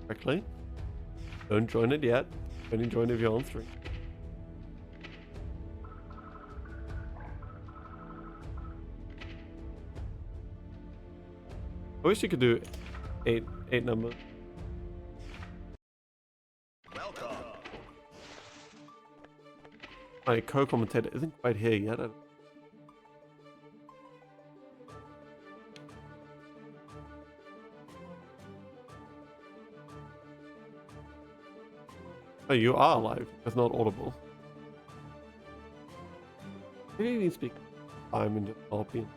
correctly. Don't join it yet. Only join if you're on stream. I wish you could do eight numbers. Welcome. My co-commentator isn't quite here yet. Oh, you are live. It's not audible. Maybe you can speak. I'm in the Philippines.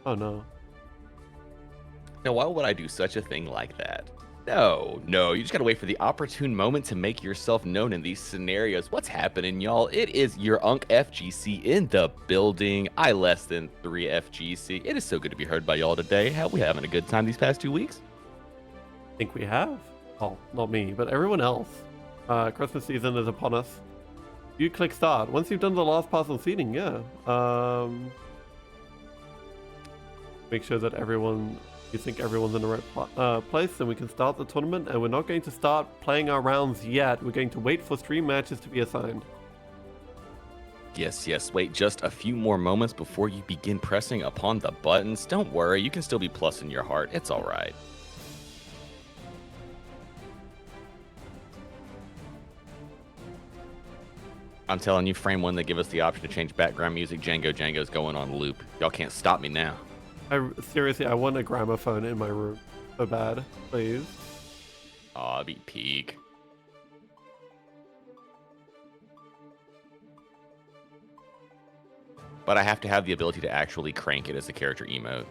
Oh no. Now, why would I do such a thing like that? No, you just gotta wait for the opportune moment to make yourself known in these scenarios. What's happening, y'all? It is your Unk FGC in the building. I less than 3 FGC. It is so good to be heard by y'all today. How we having a good time these past 2 weeks? I think we have. Oh, not me, but everyone else. Christmas season is upon us. You click start. Once you've done the last pass on seating, yeah. Make sure that you think everyone's in the right place, then we can start the tournament. And we're not going to start playing our rounds yet. We're going to wait for stream matches to be assigned. Yes. Wait just a few more moments before you begin pressing upon the buttons. Don't worry, you can still be plus in your heart. It's all right. I'm telling you, frame one, they give us the option to change background music. Django's going on loop. Y'all can't stop me now. Seriously, I want a gramophone in my room. So bad. Please. Aw, be peak. But I have to have the ability to actually crank it as a character emote.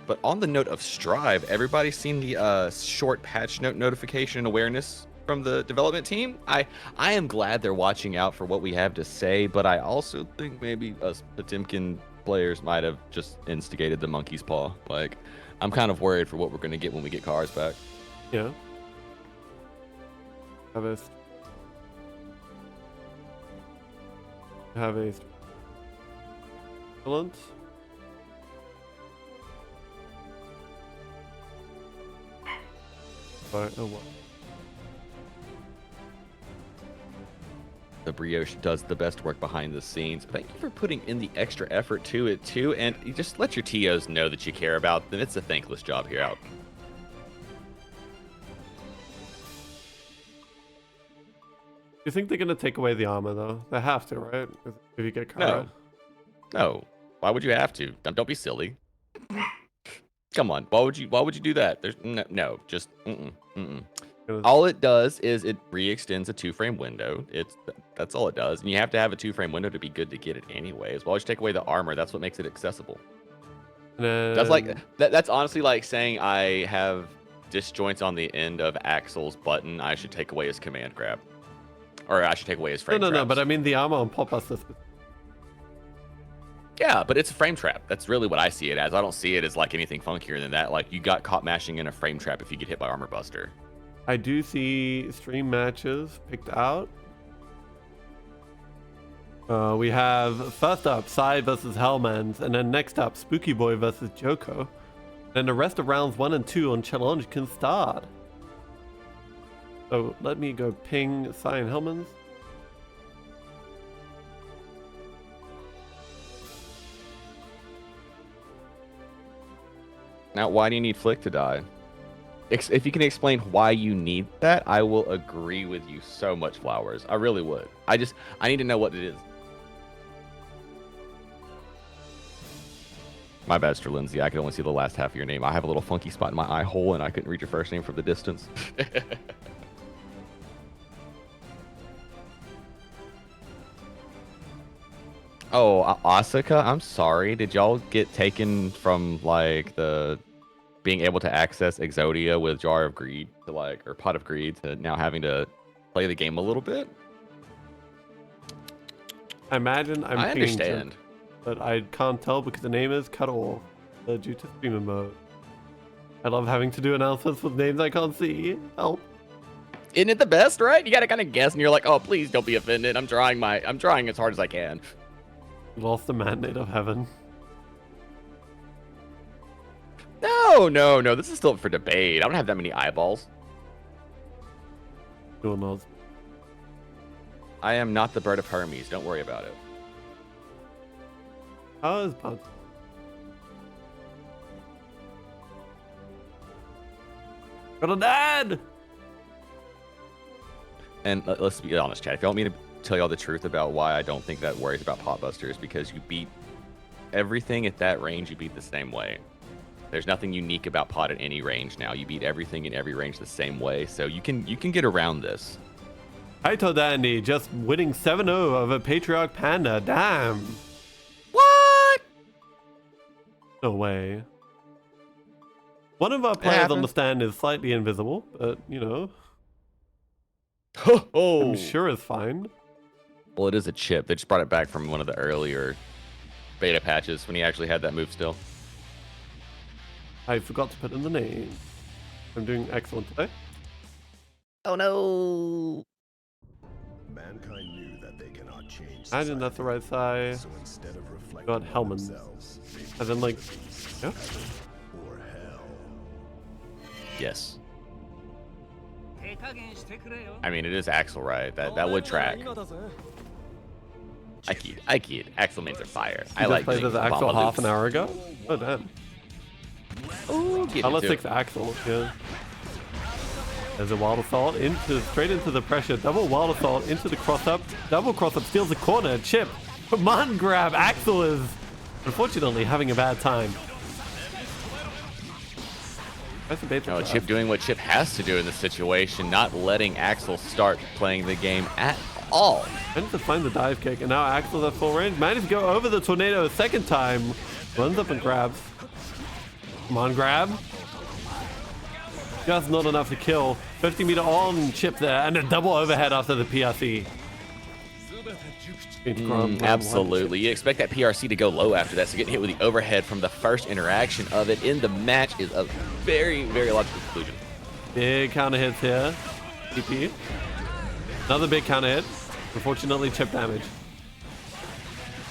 But on the note of Strive, everybody seen the short patch note notification awareness from the development team? I am glad they're watching out for what we have to say, but I also think maybe us Potemkin players might have just instigated the monkey's paw. Like, I'm kind of worried for what we're going to get when we get cars back. Yeah. Have a excellent. Oh, what? The Brioche does the best work behind the scenes. Thank you for putting in the extra effort to it too, and you just let your TOs know that you care about them. It's a thankless job here out. Do you think they're gonna take away the armor though? They have to, right? If you get caught. No. Why would you have to? Don't be silly. Come on. Why would you do that? There's no just All it does is it re-extends a 2-frame window. That's all it does. And you have to have a 2-frame window to be good to get it anyways. Why would you take away the armor? That's what makes it accessible. That's like that's honestly like saying I have disjoints on the end of Axel's button. I should take away his command grab. Or I should take away his frame No, traps. but I mean the armor on Pop Buster. Yeah, but it's a frame trap. That's really what I see it as. I don't see it as like anything funkier than that. Like, you got caught mashing in a frame trap if you get hit by Armor Buster. I do see stream matches picked out. We have first up Psy versus Hellmans, and then next up Spooky Boy versus Joko. Then the rest of rounds 1 and 2 on challenge can start. So let me go ping Psy and Hellmans. Now, why do you need Flick to die? If you can explain why you need that, I will agree with you so much, Flowers. I really would. I need to know what it is. My bad, Mr. Lindsay. I could only see the last half of your name. I have a little funky spot in my eye hole, and I couldn't read your first name from the distance. Oh, Asuka, I'm sorry. Did y'all get taken from, like, the being able to access Exodia with Jar of Greed to, like, or Pot of Greed to now having to play the game a little bit? I imagine I understand. But I can't tell because the name is cut off due to streamer mode. I love having to do announcements with names I can't see. Help. Isn't it the best, right? You gotta kind of guess, and you're like, oh, please don't be offended. I'm trying as hard as I can. Lost the mandate of heaven. No. This is still up for debate. I don't have that many eyeballs. Who knows? I am not the bird of Hermes. Don't worry about it. How is Bud? Got a dad! And let's be honest, Chad. If you want me to tell you all the truth about why I don't think that worries about Potbuster is because you beat everything at that range. You beat the same way. There's nothing unique about Pot at any range now. You beat everything in every range the same way, so you can get around this. Kaito Dandy just winning 7-0 over Patriarch Panda. Damn. What? No way. One of our players on the stand is slightly invisible, but you know. I'm sure it's fine. Well, it is a chip. They just brought it back from one of the earlier beta patches when he actually had that move still. I forgot to put in the name. I'm doing excellent today. Oh no. Mankind knew that they cannot change. Imagine that's the right side. So instead of reflecting Got on Hellman. themselves, they And then like, yeah. or hell. Yes. I mean, it is Axel, right? That would track. I kid. Axel mains are fire. I like played as Axel half an hour ago. Oh damn. Oh, LS6 Axel, yeah. There's a wild assault straight into the pressure. Double wild assault into the cross up. Double cross up steals the corner. Chip. Command grab. Axel is unfortunately having a bad time. Oh, Chip doing what Chip has to do in this situation, not letting Axel start playing the game at all. Managed to find the dive kick, and now Axel's at full range. Managed to go over the tornado a second time. Runs up and grabs. Come on, grab. Just not enough to kill. 50-meter on Chip there, and a double overhead after the PRC. Absolutely. You expect that PRC to go low after that, so getting hit with the overhead from the first interaction of it in the match is a very, very logical conclusion. Big counter hits here. TP. Another big counter hit. Unfortunately, chip damage.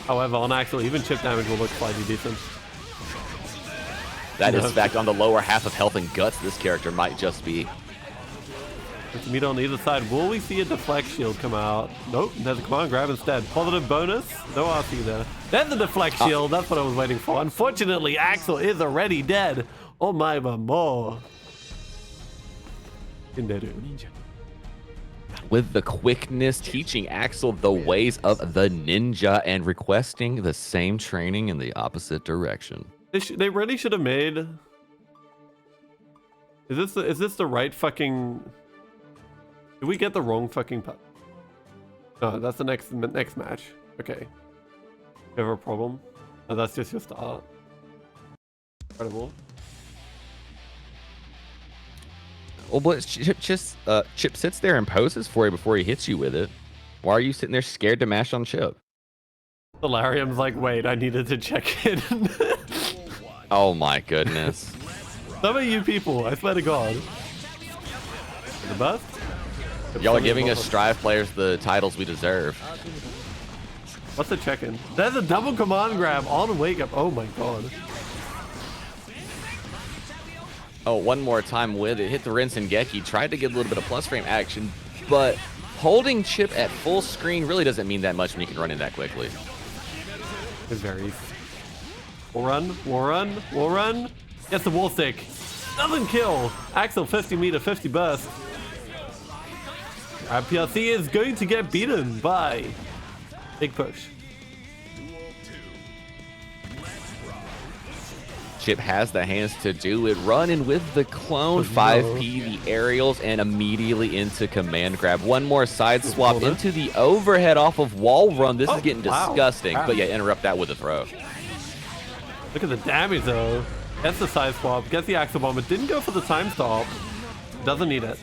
However, on Axel, even chip damage will look slightly decent. That is, in fact, on the lower half of health and guts, this character might just be. With the meter on either side, will we see a deflect shield come out? Nope, there's a command grab instead. Positive bonus, no RC there. There's the deflect shield, that's what I was waiting for. Unfortunately, Axel is already dead. Oh my, but more. With the quickness, teaching Axel the ways of the ninja and requesting the same training in the opposite direction. They really should have made... Is this the right fucking... Did we get the wrong fucking... No, that's the next match. Okay. You have a problem? Oh, that's just your start. Incredible. Well, but Chip sits there and poses for you before he hits you with it. Why are you sitting there scared to mash on Chip? Solarium's like, wait, I needed to check in. Oh my goodness. Some of you people, I swear to God. The best? Y'all are giving us Strive players the titles we deserve. What's the check-in? There's a double command grab on wake up. Oh my God. Oh, one more time with it. Hit the Rinse and Geki. Tried to get a little bit of plus frame action, but holding Chip at full screen really doesn't mean that much when you can run in that quickly. It varies. Wall run, wall run, wall run. Gets the wall stick. Doesn't kill. Axel 50 meter, 50 burst. PRC is going to get beaten by big push. Chip has the hands to do it. Running with the clone, 5P, the aerials, and immediately into command grab. One more side swap into the overhead off of wall run. This is getting disgusting, but yeah, interrupt that with a throw. Look at the damage though. Gets the side swap, gets the Axel bomb. It didn't go for the time stop. Doesn't need it.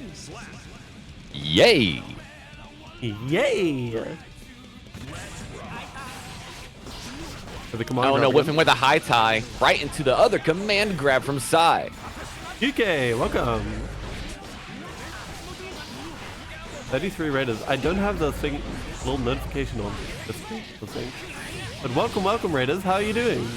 Yay! Yay! Oh no, whipping with a high tie right into the other command grab from Sai. UK, welcome. 33 Raiders. I don't have the thing, little notification on this thing. But welcome Raiders. How are you doing?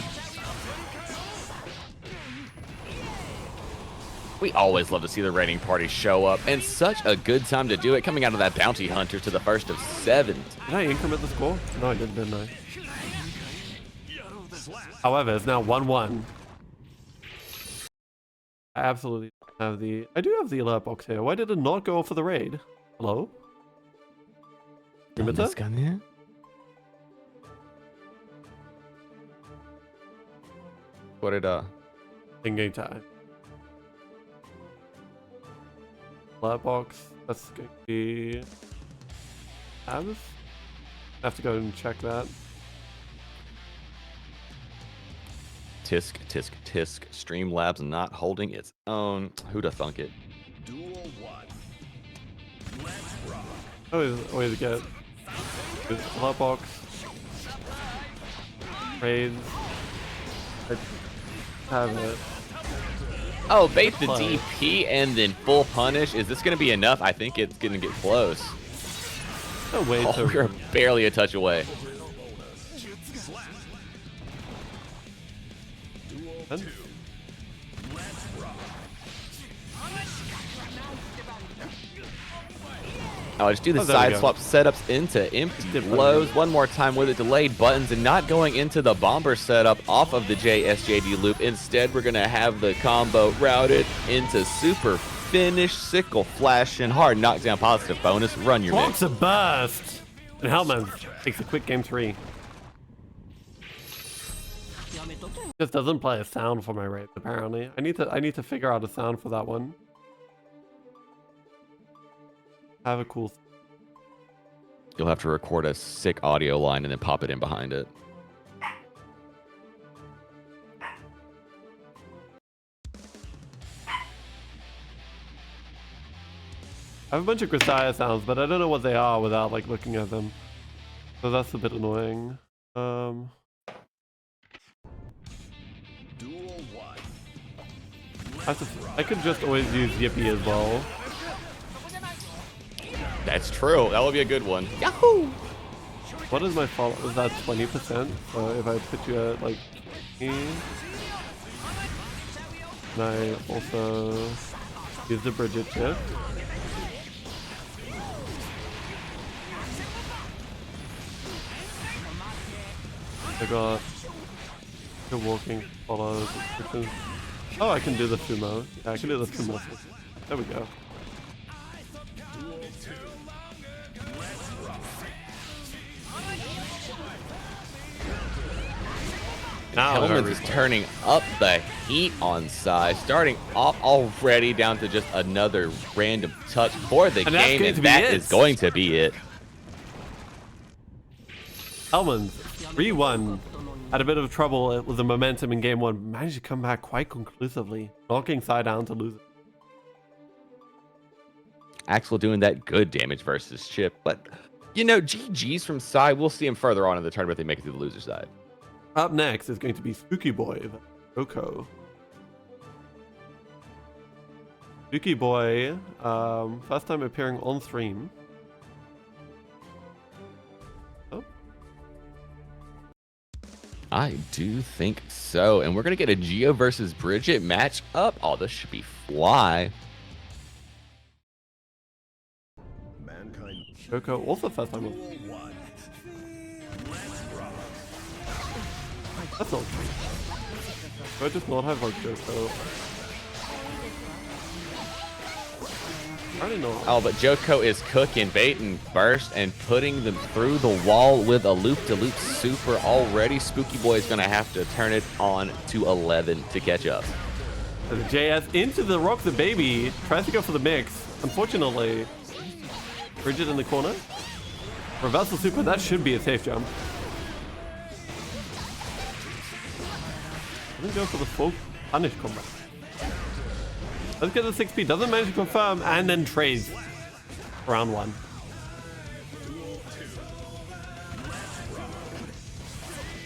We always love to see the raiding party show up, and such a good time to do it, coming out of that bounty hunter to the first of 7. Did I increment the score? No, I didn't I? However, it's now 1-1. I absolutely have the... I do have the alert box here. Why did it not go for the raid? Hello? This gun here? What did in-game time. Alert box. That's going to be... I have to go and check that. Tisk, tisk, tisk. Streamlabs not holding its own. Who'da thunk it? Duel 1. Let's rock. Always get good alert box. Raids. I have it. Oh, bait the DP and then full punish. Is this going to be enough? I think it's going to get close. No way to... We're barely a touch away. Oh, just do the side swap setups into empty blows. One more time with it, delayed buttons and not going into the bomber setup off of the JSJD loop. Instead, we're going to have the combo routed into super finish, sickle flash, and hard knockdown positive bonus. Run your mix. Box a burst! And Hellman takes a quick game 3. Just doesn't play a sound for my raid, apparently. I need to figure out a sound for that one. Have a cool... You'll have to record a sick audio line and then pop it in behind it. I have a bunch of Grisaya sounds, but I don't know what they are without like looking at them. So that's a bit annoying. Duel 1. I could just always use Yippee as well. That's true. That would be a good one. Yahoo! What is my follow? Is that 20%? So if I put you at like 15, and I also use the Bridget chip. I got the walking follows. Oh, I can do the sumo. Yeah, I can do the sumo. There we go. Hellman is turning up the heat on Sai, starting off already down to just another random touch for the game, and that is going to be it. Hellman, 3-1. Had a bit of trouble with the momentum in game 1. Managed to come back quite conclusively, knocking Sai down to lose it. Axel doing that good damage versus Chip, but you know, GG's from Sai. We'll see him further on in the tournament. They make it to the loser side. Up next is going to be Spooky Boy, Oko. Spooky Boy, first time appearing on stream. Oh. I do think so, and we're gonna get a Geo versus Bridget match up. Oh, this should be fly. Mankind. Oko, also first time on. That's not true. Do I just not have like Joko? I don't know. Oh, but Joko is cooking bait and burst and putting them through the wall with a loop-to-loop super already. Spooky Boy is going to have to turn it on to 11 to catch up. So the JS into the rock the baby. Tries to go for the mix. Unfortunately, Bridget in the corner. Reversal super, that should be a safe jump. Doesn't go for the full punish combat. Let's get the 6P. Doesn't manage to confirm and then trades. Round 1.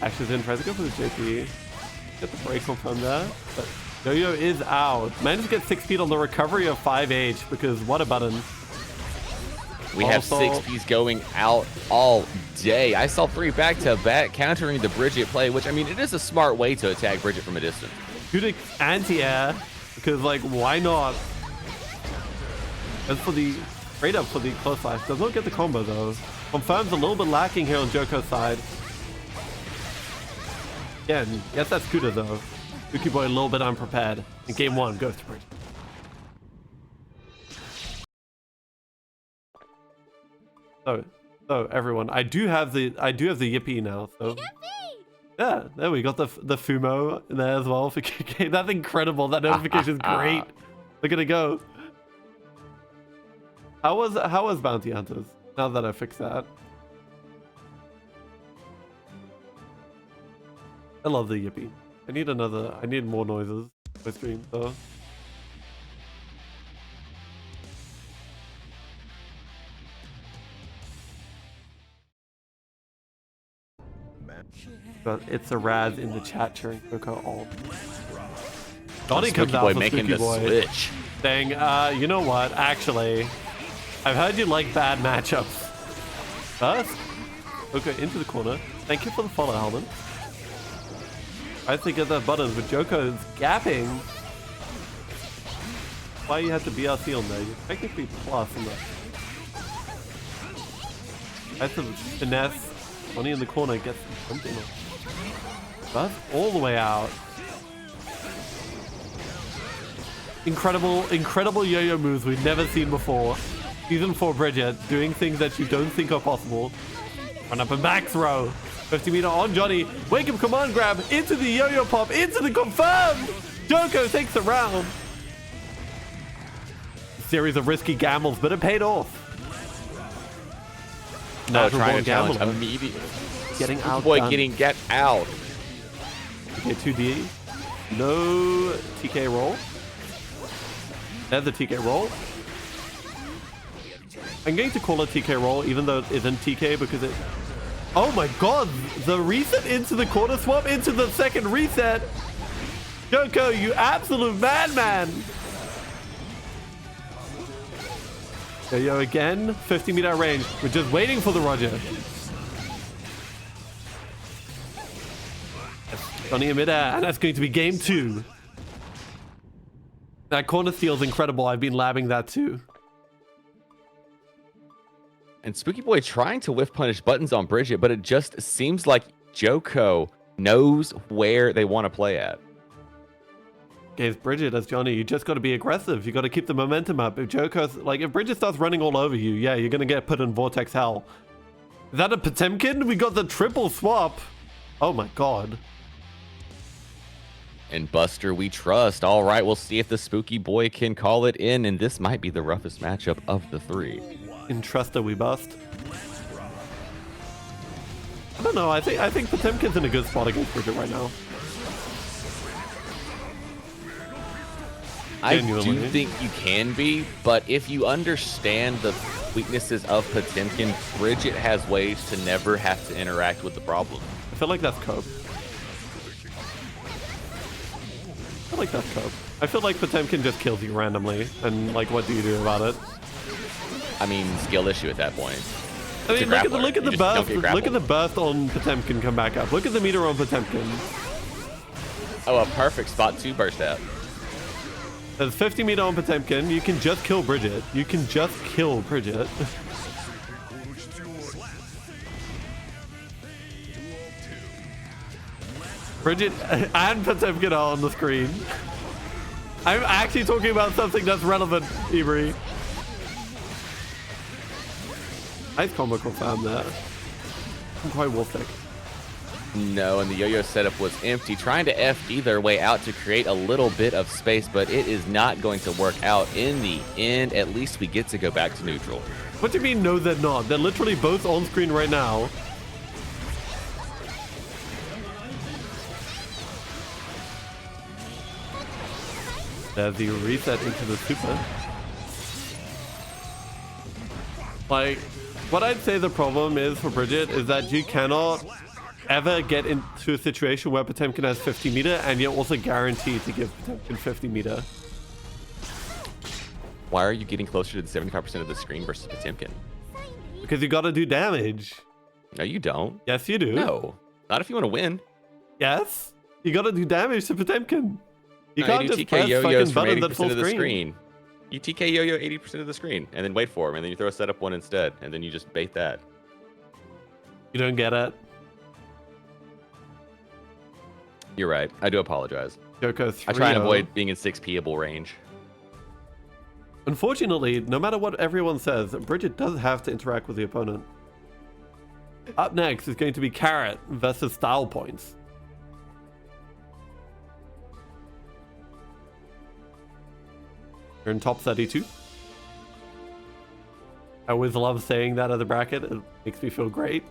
Ashes in, tries to go for the JP. Get the break confirmed there. But Yo-Yo is out. Managed to get 6 feet on the recovery of 5H because what a button. We have 60s going out all day. I saw 3 back-to-back countering the Bridget play, which, I mean, it is a smart way to attack Bridget from a distance. Good anti-air, because, like, why not? As for the straight up for the close life, does not get the combo though. Confirms a little bit lacking here on Joko's side. Again, yes, that's Kuda though. Spooky Boy a little bit unprepared. In game 1, goes to Bridget. So everyone, I do have the Yippee now. So yeah, there we got the Fumo in there as well. That's incredible. That notification is great. Look at it go. How was Bounty Hunters? Now that I fixed that. I love the Yippee. I need more noises for stream though. But it's a Raz in the chat cheering Coco all. Donnie comes out for making the switch. Saying, you know what? Actually, I've heard you like bad matchups. First, Coco into the corner. Thank you for the follow, Helmet. I have to get that buttons, but Joko's gapping. Why you have to BRC on there? You're technically plus in that. I have to finesse. Donnie in the corner gets something. But all the way out. Incredible yo-yo moves we've never seen before. Season 4 Bridget doing things that you don't think are possible. Run up and back throw. 50 meter on Johnny. Wake up command grab into the yo-yo pop into the confirm. Joko takes the round. A series of risky gambles, but it paid off. No, trying to challenge immediately. Getting out. Boy, get out. Okay, 2D. No TK roll. There's the TK roll. I'm going to call it TK roll, even though it isn't TK because it. Oh my god! The reset into the corner swap into the second reset. Joko, you absolute madman! Yo again, 50 meter range. We're just waiting for the Roger. Johnny in midair, and that's going to be game 2. That corner steal is incredible. I've been labbing that too. And Spooky Boy trying to whiff punish buttons on Bridget, but it just seems like Joko knows where they want to play at. Against Bridget as Johnny, you just got to be aggressive. You got to keep the momentum up. If Joko's like, if Bridget starts running all over you, yeah, you're gonna get put in Vortex Hell. Is that a Potemkin? We got the triple swap. Oh my god. And Buster, we trust. All right, we'll see if the Spooky Boy can call it in, and this might be the roughest matchup of the 3. In Truster, we bust. I don't know. I think Potemkin's in a good spot against Bridget right now. I do think you can be, but if you understand the weaknesses of Potemkin, Bridget has ways to never have to interact with the problem. I feel like that's Cope. I feel like Potemkin just kills you randomly, and like, what do you do about it? I mean, skill issue at that point. I mean, look at the burst. Look at the burst on Potemkin come back up. Look at the meter on Potemkin. Oh, a perfect spot to burst at. There's 50 meter on Potemkin. You can just kill Bridget. Bridget and Potemkin are on the screen. I'm actually talking about something that's relevant, Ibri. Nice combo confirm there. I'm quite wolfic. No, and the yo-yo setup was empty, trying to FD their way out to create a little bit of space, but it is not going to work out in the end. At least we get to go back to neutral. What do you mean, no, they're not? They're literally both on screen right now. There's the reset into the super. Like, what I'd say the problem is for Bridget is that you cannot ever get into a situation where Potemkin has 50 meter and you're also guaranteed to give Potemkin 50 meter. Why are you getting closer to the 75% of the screen versus Potemkin? Because you got to do damage. No, you don't. Yes, you do. No, not if you want to win. Yes, you got to do damage to Potemkin. You No, can't you do just TK press yo-yos fucking from buttons at 80% full of the screen. screen. You TK yo-yo 80% of the screen, and then wait for him, and then you throw a setup one instead, and then you just bait that. You don't get it. You're right. I do apologize. Joko 3. I try and avoid being in 6P-able range. Unfortunately, no matter what everyone says, Bridget does have to interact with the opponent. Up next is going to be Carrot versus Style Points. You're in top 32. I always love saying that as a bracket. It makes me feel great.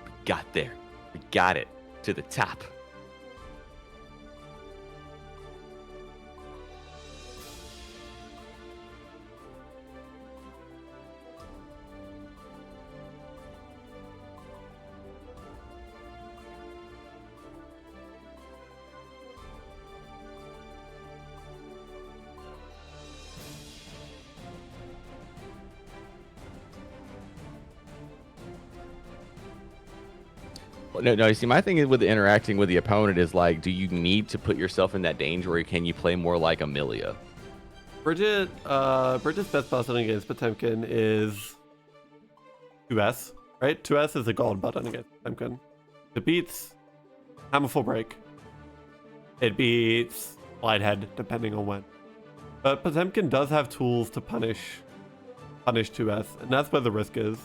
We got there. We got it. To the top. No, you see, my thing is with interacting with the opponent is like, do you need to put yourself in that danger, or can you play more like Amelia? Bridget's best button against Potemkin is 2S, right? 2S is a gold button against Potemkin. It beats Hammer Full Break. It beats Lighthead, depending on when. But Potemkin does have tools to punish 2S, and that's where the risk is.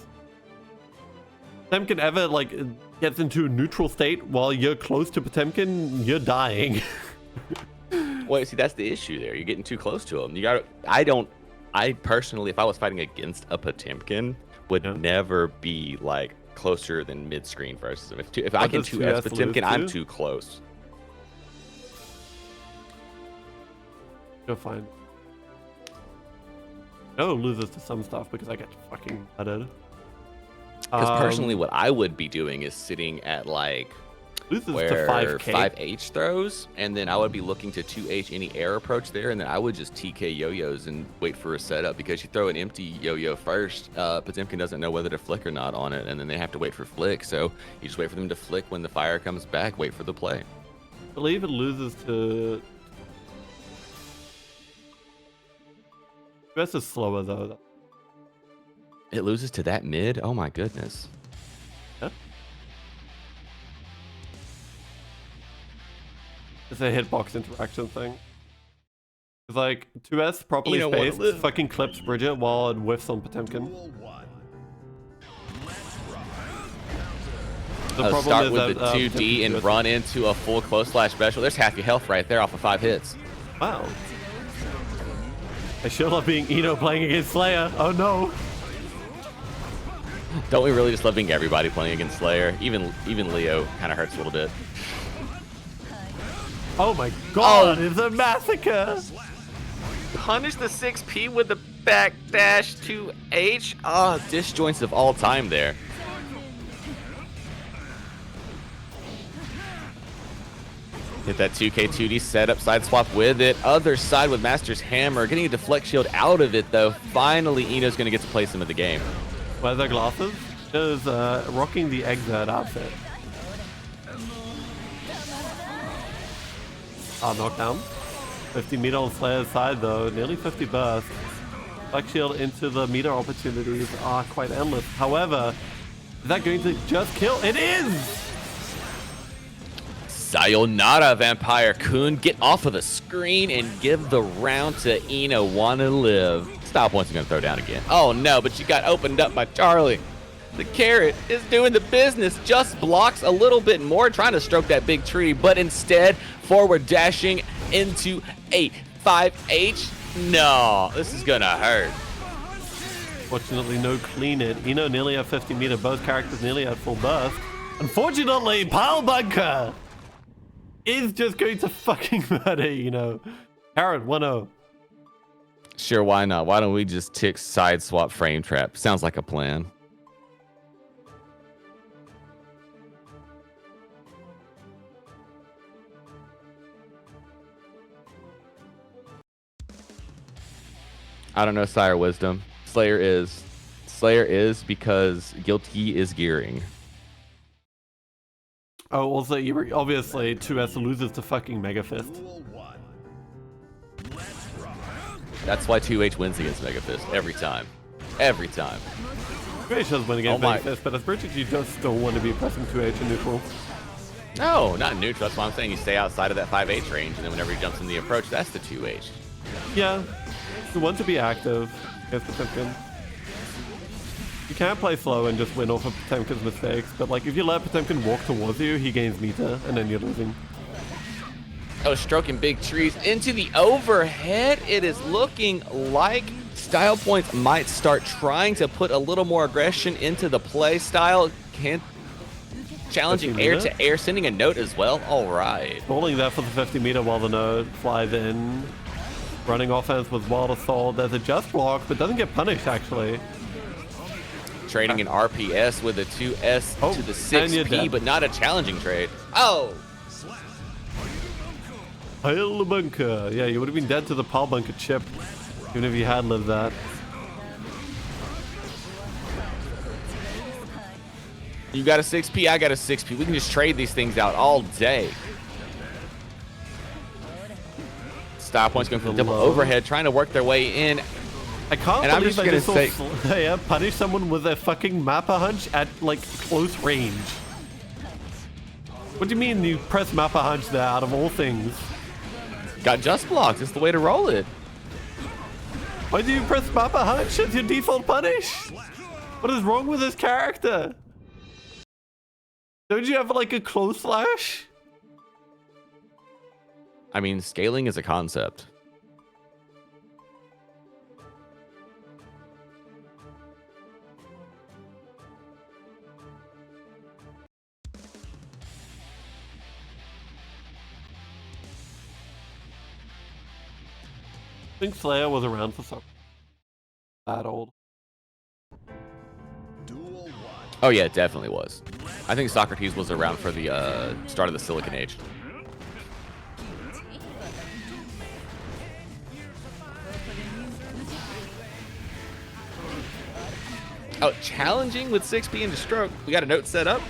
Potemkin ever like gets into a neutral state while you're close to Potemkin, you're dying. Well, see, that's the issue there. You're getting too close to him. I personally, if I was fighting against a Potemkin, would never be like closer than mid-screen versus him. If I can 2S Potemkin, I'm too close. You're fine. No, loses to some stuff because I get fucking butted. Because personally, what I would be doing is sitting at like loses where to 5K. 5H throws, and then I would be looking to 2H any air approach there, and then I would just TK yo-yos and wait for a setup, because you throw an empty yo-yo first, Potemkin doesn't know whether to flick or not on it, and then they have to wait for flick, so you just wait for them to flick when the fire comes back, wait for the play. I believe it loses to... US is slower though. It loses to that mid? Oh my goodness. Yeah. It's a hitbox interaction thing. It's like 2S properly spaced fucking clips Bridget while it whiffs on Potemkin. Start with the 2D and run into a full close slash special. There's half your health right there off of 5 hits. Wow. I sure love being Eno playing against Slayer. Oh no. Don't we really just love being everybody playing against Slayer? Even Leo kind of hurts a little bit. Oh my god, it's a massacre! Punish the 6P with the backdash 2H. Ah, disjoints of all time there. Hit that 2K 2D setup, side swap with it. Other side with Master's Hammer. Getting a deflect shield out of it though. Finally, Eno's going to get to play some of the game. Weather glasses is rocking the exert outfit. Knockdown. 50 meter on Slayer's side though, nearly 50 burst. Flex shield into the meter opportunities are quite endless. However, is that going to just kill? It is! Sayonara, Vampire Kun. Get off of the screen and give the round to Eno. Wanna live. Stop once, going to throw down again. Oh no, but you got opened up by Charlie. The carrot is doing the business. Just blocks a little bit more, trying to stroke that big tree, but instead forward dashing into a 5H. No, this is going to hurt. Fortunately, no clean it. Eno nearly at 50 meter. Both characters nearly at full burst. Unfortunately, Pile Bunker is just going to fucking murder Eno. Carrot 1-0. Sure, why not? Why don't we just tick side swap frame trap? Sounds like a plan. I don't know, Sire Wisdom. Slayer is. Slayer is because guilty is gearing. Oh, also, you obviously 2S loses to fucking Mega Fist. That's why 2H wins against Mega Fist every time. Every time. 2H does win against Mega Fist, but as Bridget, you just still want to be pressing 2H in neutral. No, not neutral. That's why I'm saying you stay outside of that 5H range, and then whenever he jumps in the approach, that's the 2H. Yeah, you want to be active against Potemkin. You can't play slow and just win off of Potemkin's mistakes, but like if you let Potemkin walk towards you, he gains meter, and then you're losing. Oh, stroking big trees into the overhead. It is looking like Style Points might start trying to put a little more aggression into the play style. Can't challenging air to air, sending a note as well. All right. Rolling there for the 50 meter while the note flies in. Running offense with Wild Assault. There's a just block, but doesn't get punished actually. Trading an RPS with a 2S to the 6P, but not a challenging trade. Oh! Pile bunker. Yeah, you would have been dead to the pile bunker chip, even if you had lived that. You got a 6P, I got a 6P. We can just trade these things out all day. Style Points going for the double overhead, trying to work their way in. I can't believe I just saw punish someone with a fucking Mappa hunch at like close range. What do you mean you press Mappa hunch there out of all things? Got just blocked. It's the way to roll it. Why do you press Mappa hunch as your default punish? What is wrong with this character? Don't you have like a close slash? I mean, scaling is a concept. I think Slayer was around for some that old. Oh yeah, it definitely was. I think Socrates was around for the start of the Silicon Age. Oh, challenging with 6P into stroke. We got a note set up.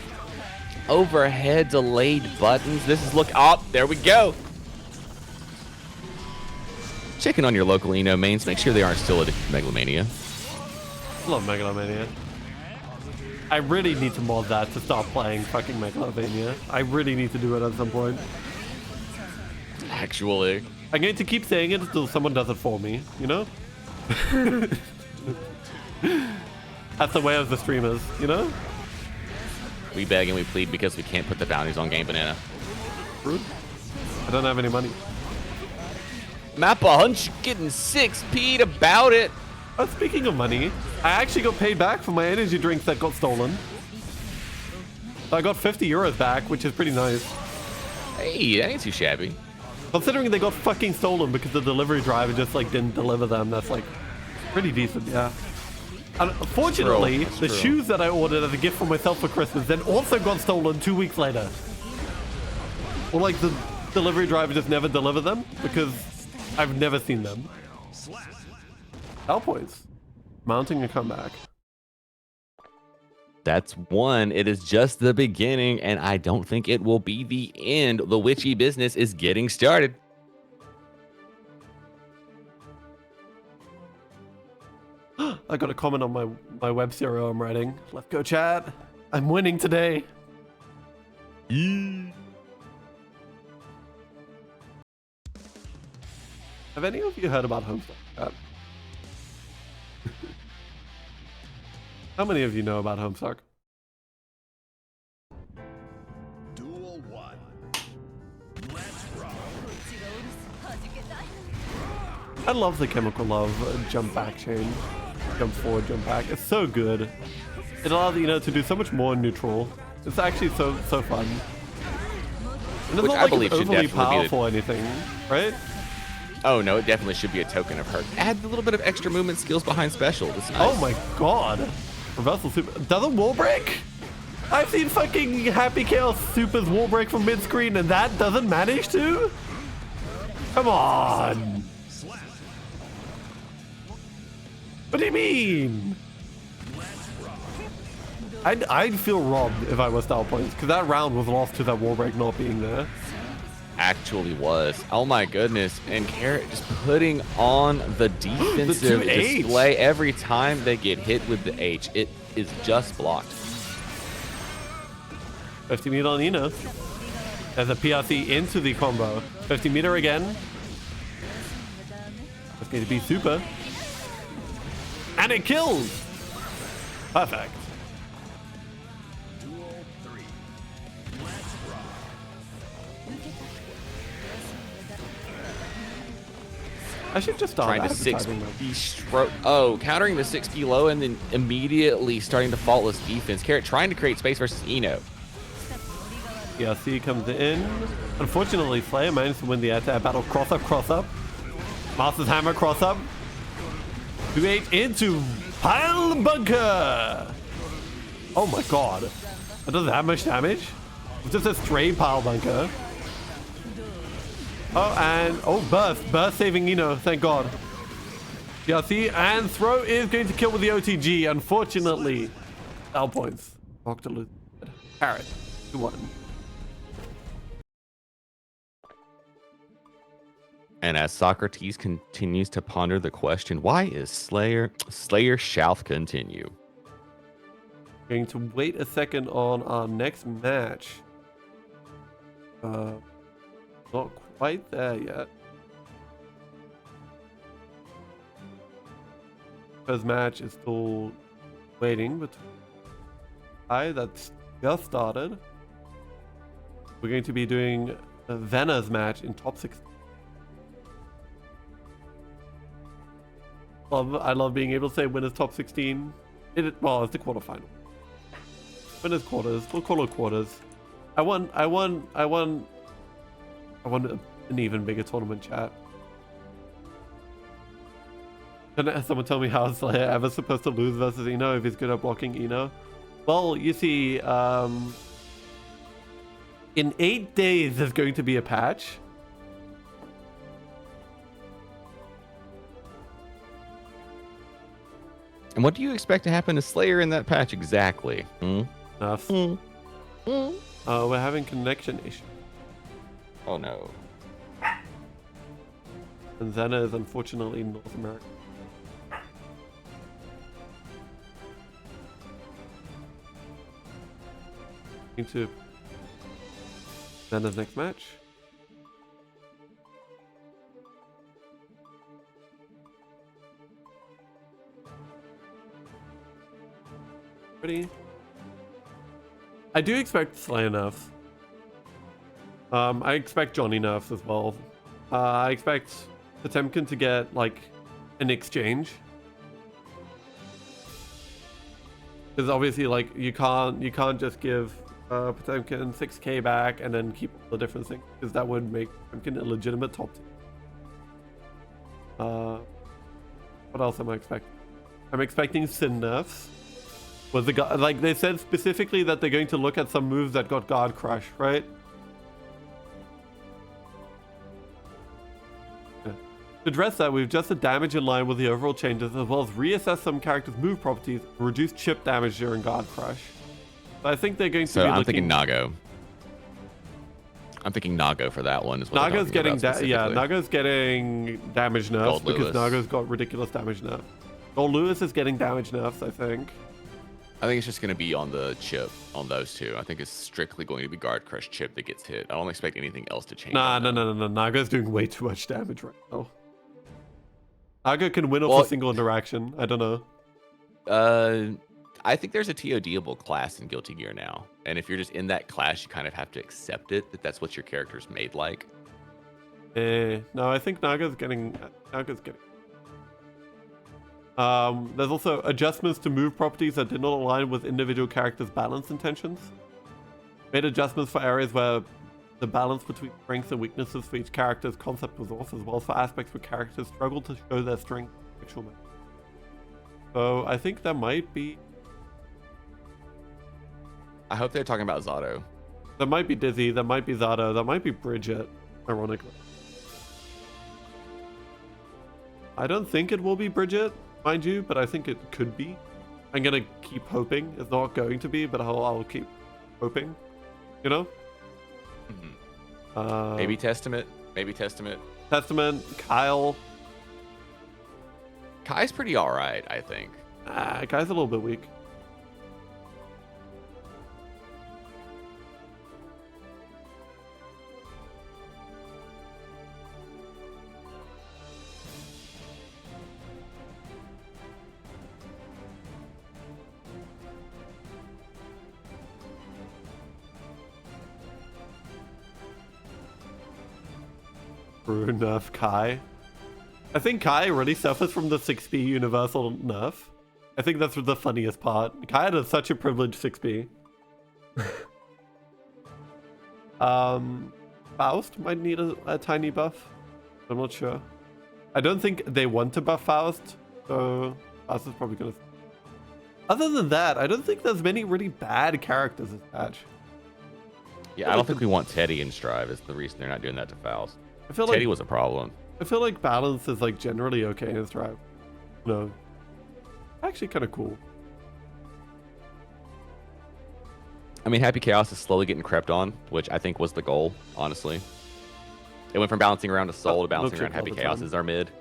Overhead delayed buttons. This is look up. Oh, there we go. Checking on your local Eno mains. Make sure they aren't still addicted to Megalomania. Love Megalomania. I really need to mod that to stop playing fucking Megalomania. I really need to do it at some point. Actually. I'm going to keep saying it until someone does it for me, you know? That's the way of the streamers, you know? We beg and we plead because we can't put the bounties on Game Banana. Rude. I don't have any money. Mappa Hunch getting 6P'd about it. Oh, speaking of money, I actually got paid back for my energy drinks that got stolen. So I got 50 euros back, which is pretty nice. Hey, that ain't too shabby. Considering they got fucking stolen because the delivery driver just like didn't deliver them, that's like pretty decent, yeah. And unfortunately, the shoes that I ordered as a gift for myself for Christmas then also got stolen 2 weeks later. Or like the delivery driver just never delivered them because I've never seen them. Style Points. Mounting a comeback. That's one. It is just the beginning, and I don't think it will be the end. The witchy business is getting started. I got a comment on my web serial I'm writing. Let's go, chat. I'm winning today. Have any of you heard about Homestuck, chat? How many of you know about Homestuck? Duel 1. Let's rock. I love the Chemical Love jump back chain. Jump forward, jump back. It's so good. It allows you know to do so much more neutral. It's actually so fun. And it's Which not I like believe it's should overly definitely powerful or anything, right? Oh no, it definitely should be a token of her. Add a little bit of extra movement skills behind special. It's nice. Oh my god. Reversal super. Doesn't wall break? I've seen fucking Happy Chaos Super's wall break from mid screen and that doesn't manage to? Come on. What do you mean? I'd feel robbed if I was style points, because that round was lost to that wall break not being there. Actually was. Oh my goodness. And Carrot just putting on the defensive display every time they get hit with the H. It is just blocked. 50 meter on Ina. There's a PRC into the combo. 50 meter again. It's going to be super. And it kills. Perfect. I should just start trying to 6p stroke. Oh, countering the 6p low and then immediately starting the faultless defense. Carrot trying to create space versus Eno. PRC comes in. Unfortunately, Slayer managed to win the air battle. Cross up. Master's Hammer cross up. 2-8 into Pile Bunker. Oh my god. That doesn't have much damage. It's just a straight Pile Bunker. Oh, and burst saving Eno, thank god. PRC and throw is going to kill with the OTG, unfortunately. Style points. Octolith. Carrot. 2-1. And as Socrates continues to ponder the question, why is Slayer shall continue? Going to wait a second on our next match. Not quite there yet. First match is still waiting, but that's just started. We're going to be doing a Vena's match in top 6. I love being able to say winners top 16. Well, it's the quarterfinal. Winners quarters. We'll call it quarters. I want an even bigger tournament, chat. Can someone tell me how is Slayer ever supposed to lose versus Eno if he's good at blocking Eno? Well, you see, in 8 days there's going to be a patch. And what do you expect to happen to Slayer in that patch exactly? Enough. We're having connection issues. Oh no. And Zena is unfortunately in North America. Into Zena's next match. Ready? I do expect Slayer nerfs. I expect Johnny nerfs as well. I expect Potemkin to get like an exchange, because obviously like you can't just give Potemkin 6k back and then keep all the different things, because that would make Potemkin a legitimate top team. What else am I expecting? I'm expecting Sin nerfs. Was the guy, like they said specifically that they're going to look at some moves that got guard crush, right? Yeah. To address that, we've adjusted damage in line with the overall changes, as well as reassess some characters' move properties and reduce chip damage during guard crush. So I think they're going to be I'm thinking Nago. I'm thinking Nago for that one. Is what Nago's getting Nago's getting damage nerfs because Nago's got ridiculous damage nerfs. Gold Lewis is getting damage nerfs, I think. I think it's just going to be on the chip on those two. I think it's strictly going to be guard crush chip that gets hit. I don't expect anything else to change. No. Naga's doing way too much damage right now. Naga can win off a single interaction. I don't know. I think there's a TODable class in Guilty Gear now. And if you're just in that class, you kind of have to accept it, that that's what your character's made like. No, I think Naga's getting... there's also adjustments to move properties that did not align with individual characters' balance intentions. Made adjustments for areas where the balance between strengths and weaknesses for each character's concept was off, as well as for aspects where characters struggle to show their strength in actual mode. So I think that might be... I hope they're talking about Zato. That might be Dizzy, that might be Zato, that might be Bridget, ironically. I don't think it will be Bridget, mind you, but I think it could be. I'm gonna keep hoping. It's not going to be, but I'll keep hoping. You know? Maybe Testament. Maybe Testament. Testament, Kyle. Kai's pretty alright, I think. Kai's a little bit weak. Nerf Kai. I think Kai really suffers from the 6B universal nerf. I think that's the funniest part. Kai had such a privileged 6B. Faust might need a tiny buff. I'm not sure. I don't think they want to buff Faust, so Faust is probably gonna... Other than that, I don't think there's many really bad characters in patch. Yeah, I don't think we want Teddy in Strive is the reason they're not doing that to Faust. I feel Teddy like, was a problem. I feel like balance is like generally okay in Strive. No. Actually kind of cool. I mean, Happy Chaos is slowly getting crept on, which I think was the goal, honestly. It went from bouncing around a Soul to bouncing around Happy Chaos as our mid.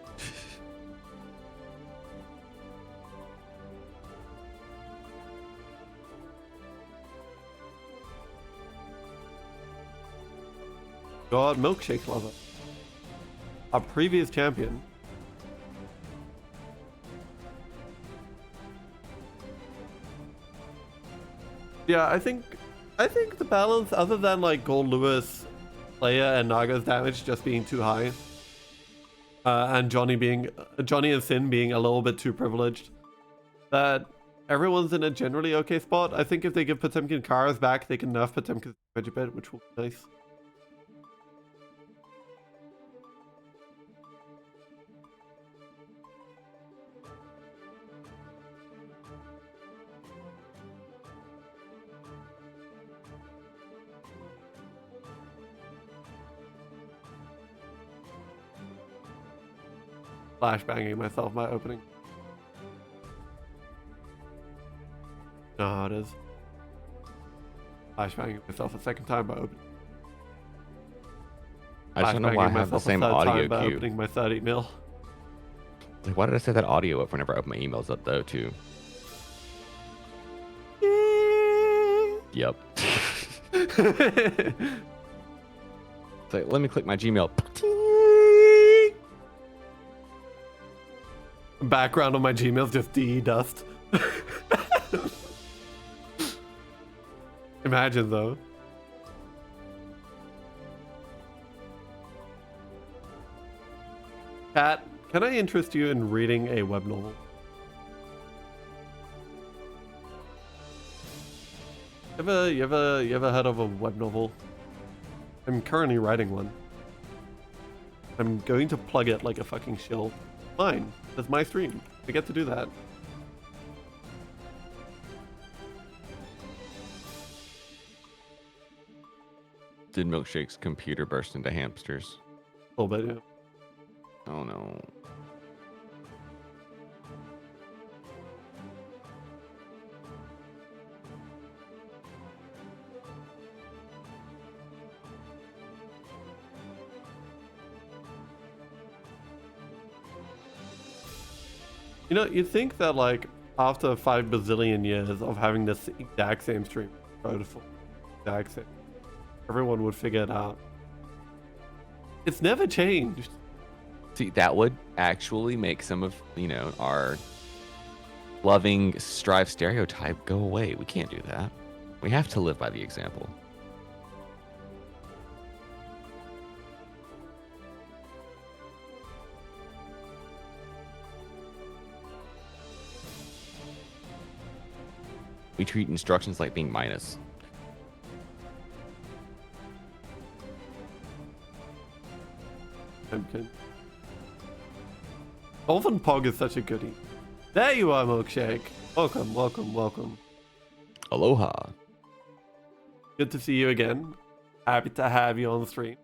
God, Milkshake Lover. Our previous champion. Yeah, I think the balance, other than like Gold Lewis, Leia, and Naga's damage just being too high, and Johnny and Sin being a little bit too privileged, that everyone's in a generally okay spot. I think if they give Potemkin Karas back, they can nerf Potemkin's damage a bit, which will be nice. Flashbanging myself my opening. No, it is. Flashbanging myself a second time by opening. I just don't know why I have the same audio cue. Opening my third email. Like, why did I set that audio up whenever I open my emails up though too? Yep. It's like, let me click my Gmail. Background on my Gmail's just DE dust. Imagine though. Pat, can I interest you in reading a web novel? You ever heard of a web novel? I'm currently writing one. I'm going to plug it like a fucking shield. Fine, that's my stream. I get to do that. Did Milkshake's computer burst into hamsters? A little bit, yeah. Oh no. You know, you'd think that like after 5 bazillion years of having this exact same stream, exact same, everyone would figure it out. It's never changed. See, that would actually make some of, you know, our loving Strive stereotype go away. We can't do that. We have to live by the example. We treat instructions like being minus. Okay. Dolphin Pog is such a goodie. There you are, Milkshake. Welcome, welcome, welcome. Aloha. Good to see you again. Happy to have you on the stream.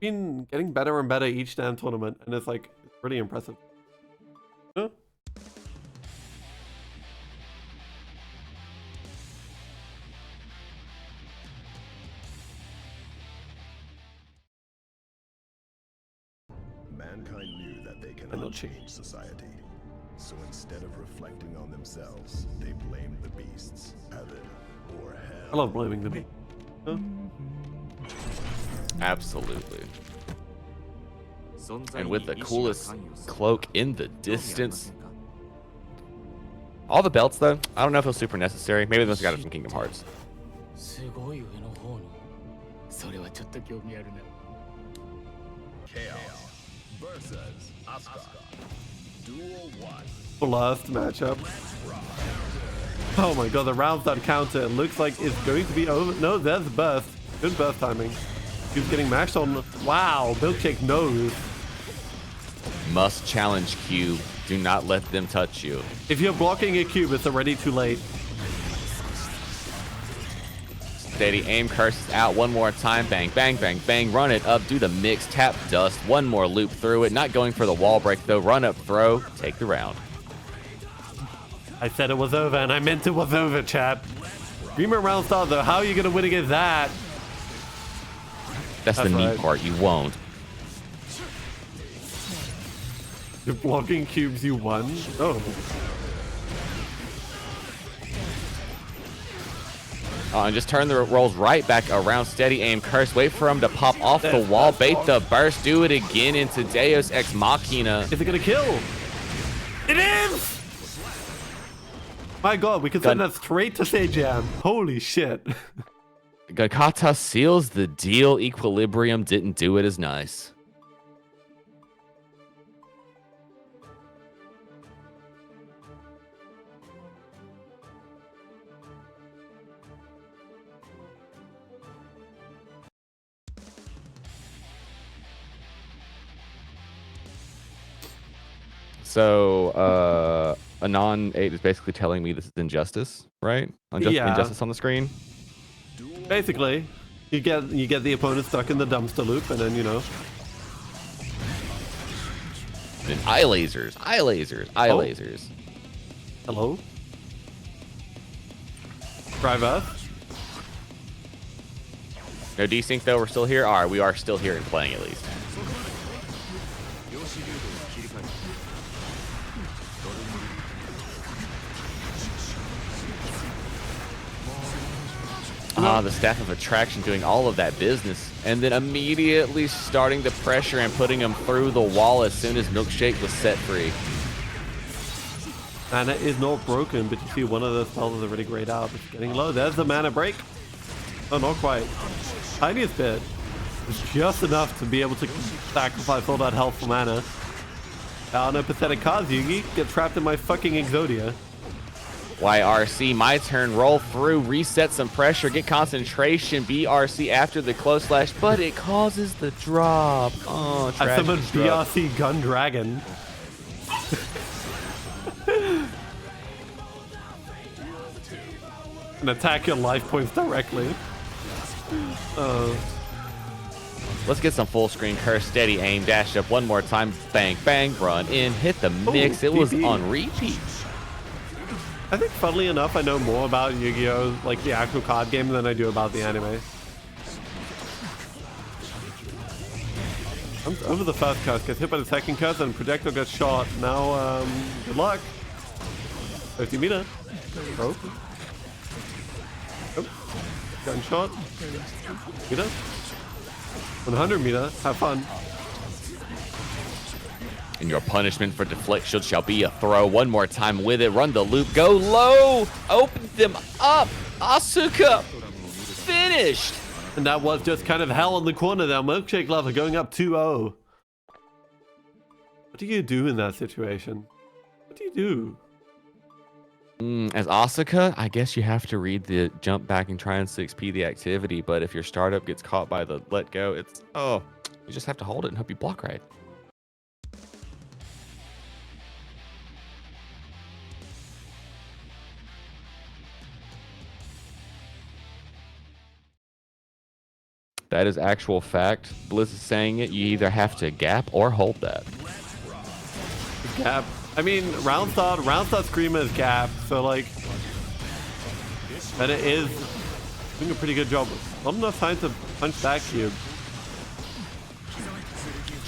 Been getting better and better each damn tournament, and it's like, it's really impressive. Mankind knew that they not cannot change. change society. So instead of reflecting on themselves, they blamed the beasts, heaven, or hell. I love blaming them. Huh? Absolutely. And with the coolest cloak in the distance. All the belts, though, I don't know if it was super necessary. Maybe they must have got it from Kingdom Hearts. Chaos versus Asuka. Duel 1. The last matchup. Oh my god, the round that counter. It looks like it's going to be over. No, there's the burst. Good burst timing. He's getting mashed on. Wow, Milkshake knows. Must challenge cube. Do not let them touch you. If you're blocking a cube, it's already too late. Steady aim, curses out one more time. Bang, bang, bang, bang. Run it up. Do the mix. Tap dust. One more loop through it. Not going for the wall break, though. Run up, throw. Take the round. I said it was over, and I meant it was over, chat. Dreamer round start, though. How are you going to win against that? That's the neat right. part. You won't. You're blocking cubes, you won? Oh. And just turn the rolls right back around. Steady aim, curse. Wait for him to pop off the wall. Bait the burst. Do it again into Deus Ex Machina. Is it going to kill? It is! My god, we can send that straight to Sejam. Holy shit. Gakata seals the deal. Equilibrium didn't do it as nice. So, Anon 8 is basically telling me this is injustice, right? Yeah. Injustice on the screen. Basically, you get the opponent stuck in the dumpster loop, and then, you know. And eye lasers, eye lasers, eye lasers. Hello? Driver. No desync though, we're still here? Alright, we are still here and playing at least. The Staff of Attraction doing all of that business. And then immediately starting the pressure and putting him through the wall as soon as Milkshake was set free. Mana is not broken, but you see one of the spells is already grayed out. It's getting low. There's the mana break. Oh, not quite. Tiniest bit. It's just enough to be able to sacrifice all that health for mana. Oh, no pathetic cards, Yugi. Get trapped in my fucking Exodia. YRC, my turn, roll through, reset some pressure, get concentration, BRC after the close slash, but it causes the drop. Oh, I summoned drop. BRC Gun Dragon. And attack your life points directly. Let's get some full screen curse, steady aim, dash up one more time, bang, bang, run in, hit the mix. It was on repeat. I think, funnily enough, I know more about Yu-Gi-Oh! Like the actual card game than I do about the anime. I'm over the first curse, gets hit by the second curse, and projectile gets shot. Now, good luck. 50 meter. Oh. Oh. Gunshot. Meter. 100 meter. Have fun. And your punishment for deflection shall be a throw. One more time with it. Run the loop. Go low. Open them up. Asuka finished. And that was just kind of hell in the corner there. Milkshake Lover going up 2-0. What do you do in that situation? What do you do? As Asuka, I guess you have to read the jump back and try and 6P the activity. But if your startup gets caught by the let go, it's, you just have to hold it and hope you block right. That is actual fact. Blizz is saying it. You either have to gap or hold that. Gap. I mean, round start Screamer is gap, so like, and it is doing a pretty good job. Not enough time to punch that cube.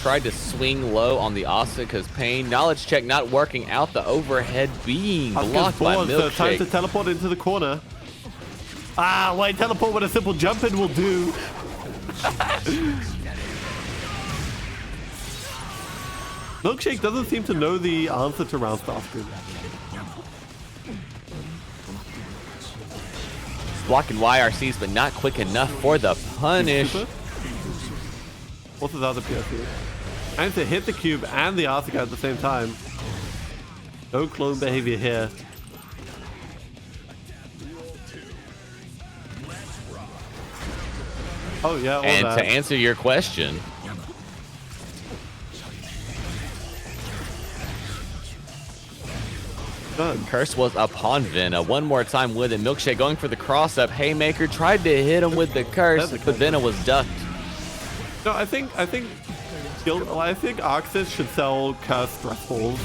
Tried to swing low on the Asuka's pain. Knowledge check not working out. The overhead being blocked by So time to Milkshake. teleport into the corner. Ah, wait, teleport with a simple jump in will do. Milkshake doesn't seem to know the answer to round staff good. Blocking YRCs, but not quick enough for the punish. What's his other PSU? And to hit the cube and the Asuka at the same time. No clone behavior here. Oh yeah, all And that. to answer your question, Done. curse was upon Vena. One more time with it. Milkshake going for the cross-up. Haymaker tried to hit him with the curse, but Vena was ducked. No, I think Arxis should sell cursed stress balls.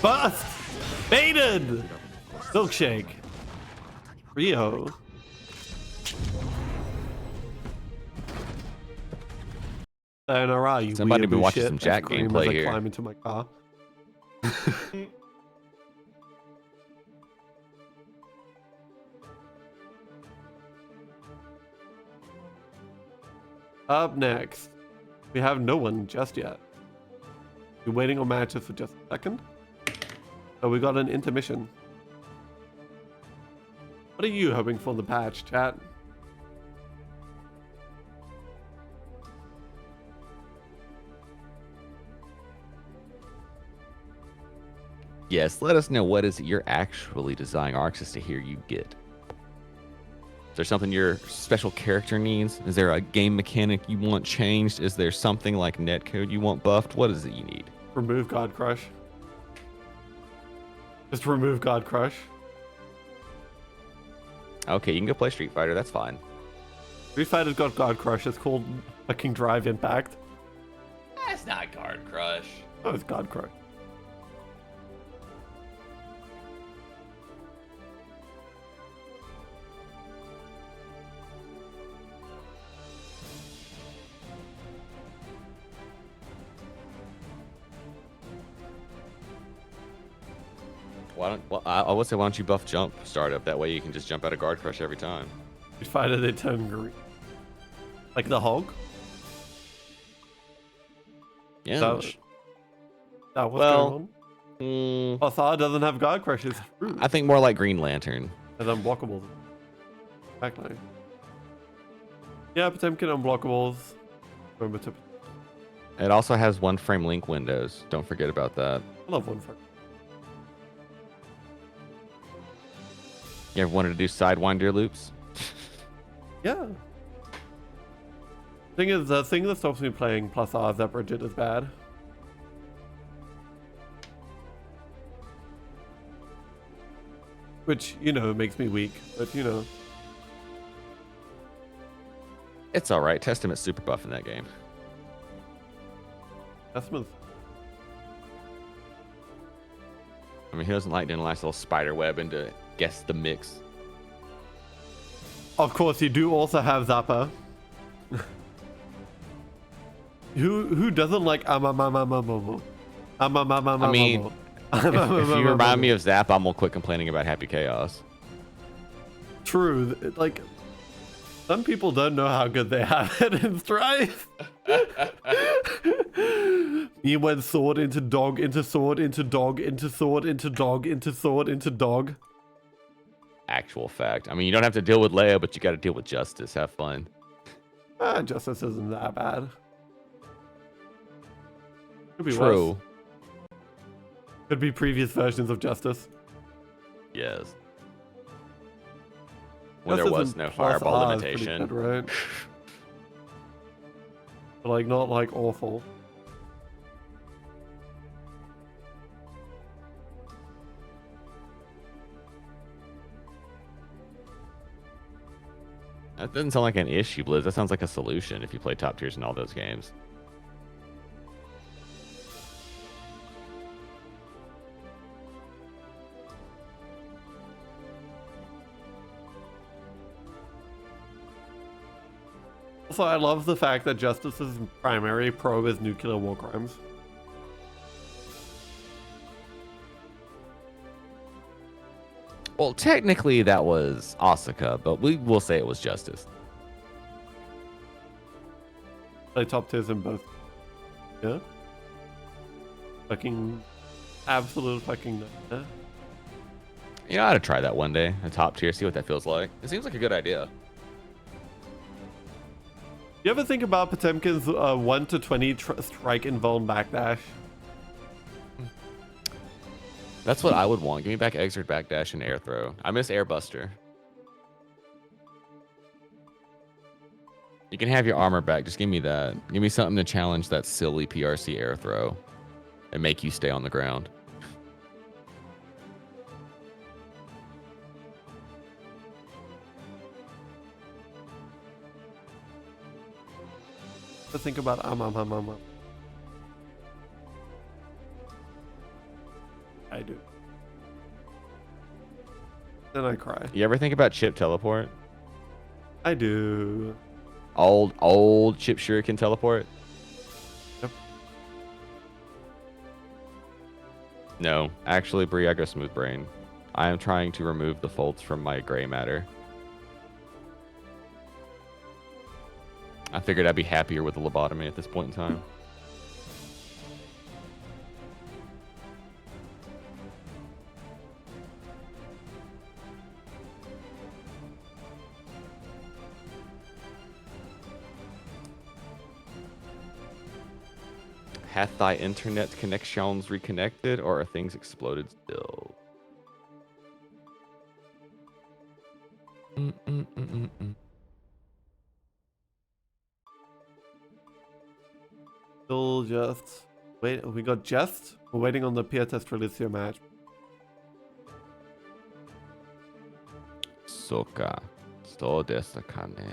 Bust! Baited! Milkshake. Rio. Sayonara, you Somebody weirdo been watching shit. some Jack I scream gameplay as I here. climb into my car. Up next, we have no one just yet. We're waiting on matches for just a second. So we got an intermission. What are you hoping for in the patch, chat? Yes, let us know what is it you're actually designing Arxis to hear you get. Is there something your special character needs? Is there a game mechanic you want changed? Is there something like netcode you want buffed? What is it you need? Remove God Crush. Just remove God Crush. Okay, you can go play Street Fighter. That's fine. Street Fighter's got God Crush. It's called fucking Drive Impact. That's not Guard Crush. Oh, it's God Crush. I would say, why don't you buff jump startup? That way you can just jump out of Guard Crush every time. Street Fighter, they turn green. Like the hog? Yeah. That was Well, going on. Thar doesn't have God Crushes. I think more like Green Lantern. And unblockables. Backline. Yeah, Potemkin unblockables. Remember to. It also has one frame link windows. Don't forget about that. I love one frame. You ever wanted to do Sidewinder loops? Yeah. Thing is, the thing that stops me playing plus R is that Bridget is bad. Which, you know, makes me weak, but you know. It's alright. Testament's super buff in that game. That's smooth. I mean, he doesn't like doing a nice little spider web into guess the mix. Of course, you do also have Zappa. Who doesn't like I mean, if you remind me of Zap, I'm gonna quit complaining about Happy Chaos. True, like some people don't know how good they have it in Strife. You went sword into dog into sword into dog into sword into dog into sword into dog. Actual fact. I mean, you don't have to deal with Leia, but you got to deal with Justice. Have fun. Justice isn't that bad. Could be True. worse. Could be previous versions of Justice. Yes. When there was no fireball limitation. Good, right? But like not like awful. That doesn't sound like an issue, Blizz. That sounds like a solution if you play top tiers in all those games. Also, I love the fact that Justice's primary probe is nuclear war crimes. Well, technically that was Asuka, but we will say it was Justice. Play top tiers in both. Yeah. Fucking absolute fucking nightmare. You know, I ought to try that one day. A top tier, see what that feels like. It seems like a good idea. You ever think about Potemkin's 1 to 20 strike invuln backdash? That's what I would want. Give me back Exert backdash and air throw. I miss air buster. You can have your armor back. Just give me that. Give me something to challenge that silly PRC air throw and make you stay on the ground. To think about I do. Then I cry. You ever think about chip teleport? I do. Old chip shuriken teleport? Yep. No, actually, Bree, I go smooth brain. I am trying to remove the faults from my gray matter. I figured I'd be happier with the lobotomy at this point in time. Hath thy internet connections reconnected, or are things exploded still? Still just wait. We got just. We're waiting on the peer test release your match. Soka. So desu ka ne.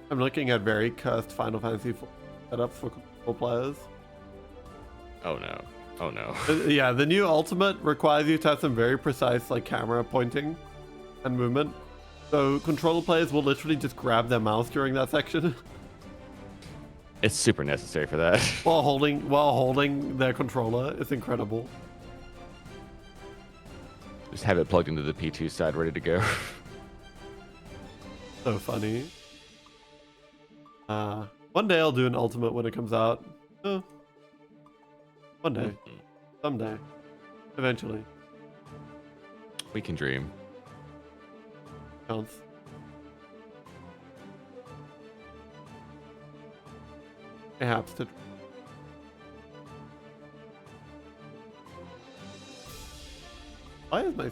I'm looking at very cursed Final Fantasy setups for control players. Oh no. Oh no. Yeah, the new ultimate requires you to have some very precise like camera pointing and movement. So controller players will literally just grab their mouse during that section It's super necessary for that. while holding their controller. It's incredible. Just have it plugged into the P2 side ready to go. So funny. One day I'll do an ultimate when it comes out. One day. Someday. Eventually. We can dream. Counts. Perhaps to. Why is my.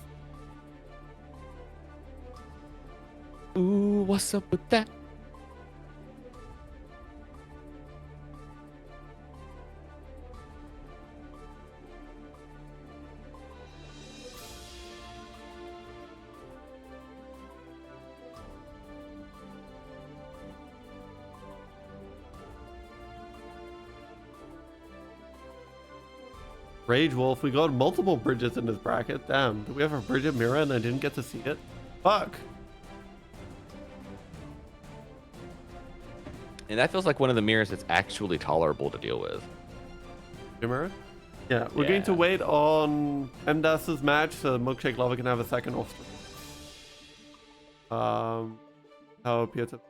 Ooh, what's up with that? Rage Wolf, we got multiple bridges in this bracket. Damn, do we have a Bridget mirror and I didn't get to see it? Fuck. And that feels like one of the mirrors that's actually tolerable to deal with. Mirror? Yeah, we're going to wait on MDAS's match so Milkshake Lover can have a second off. How Pieta.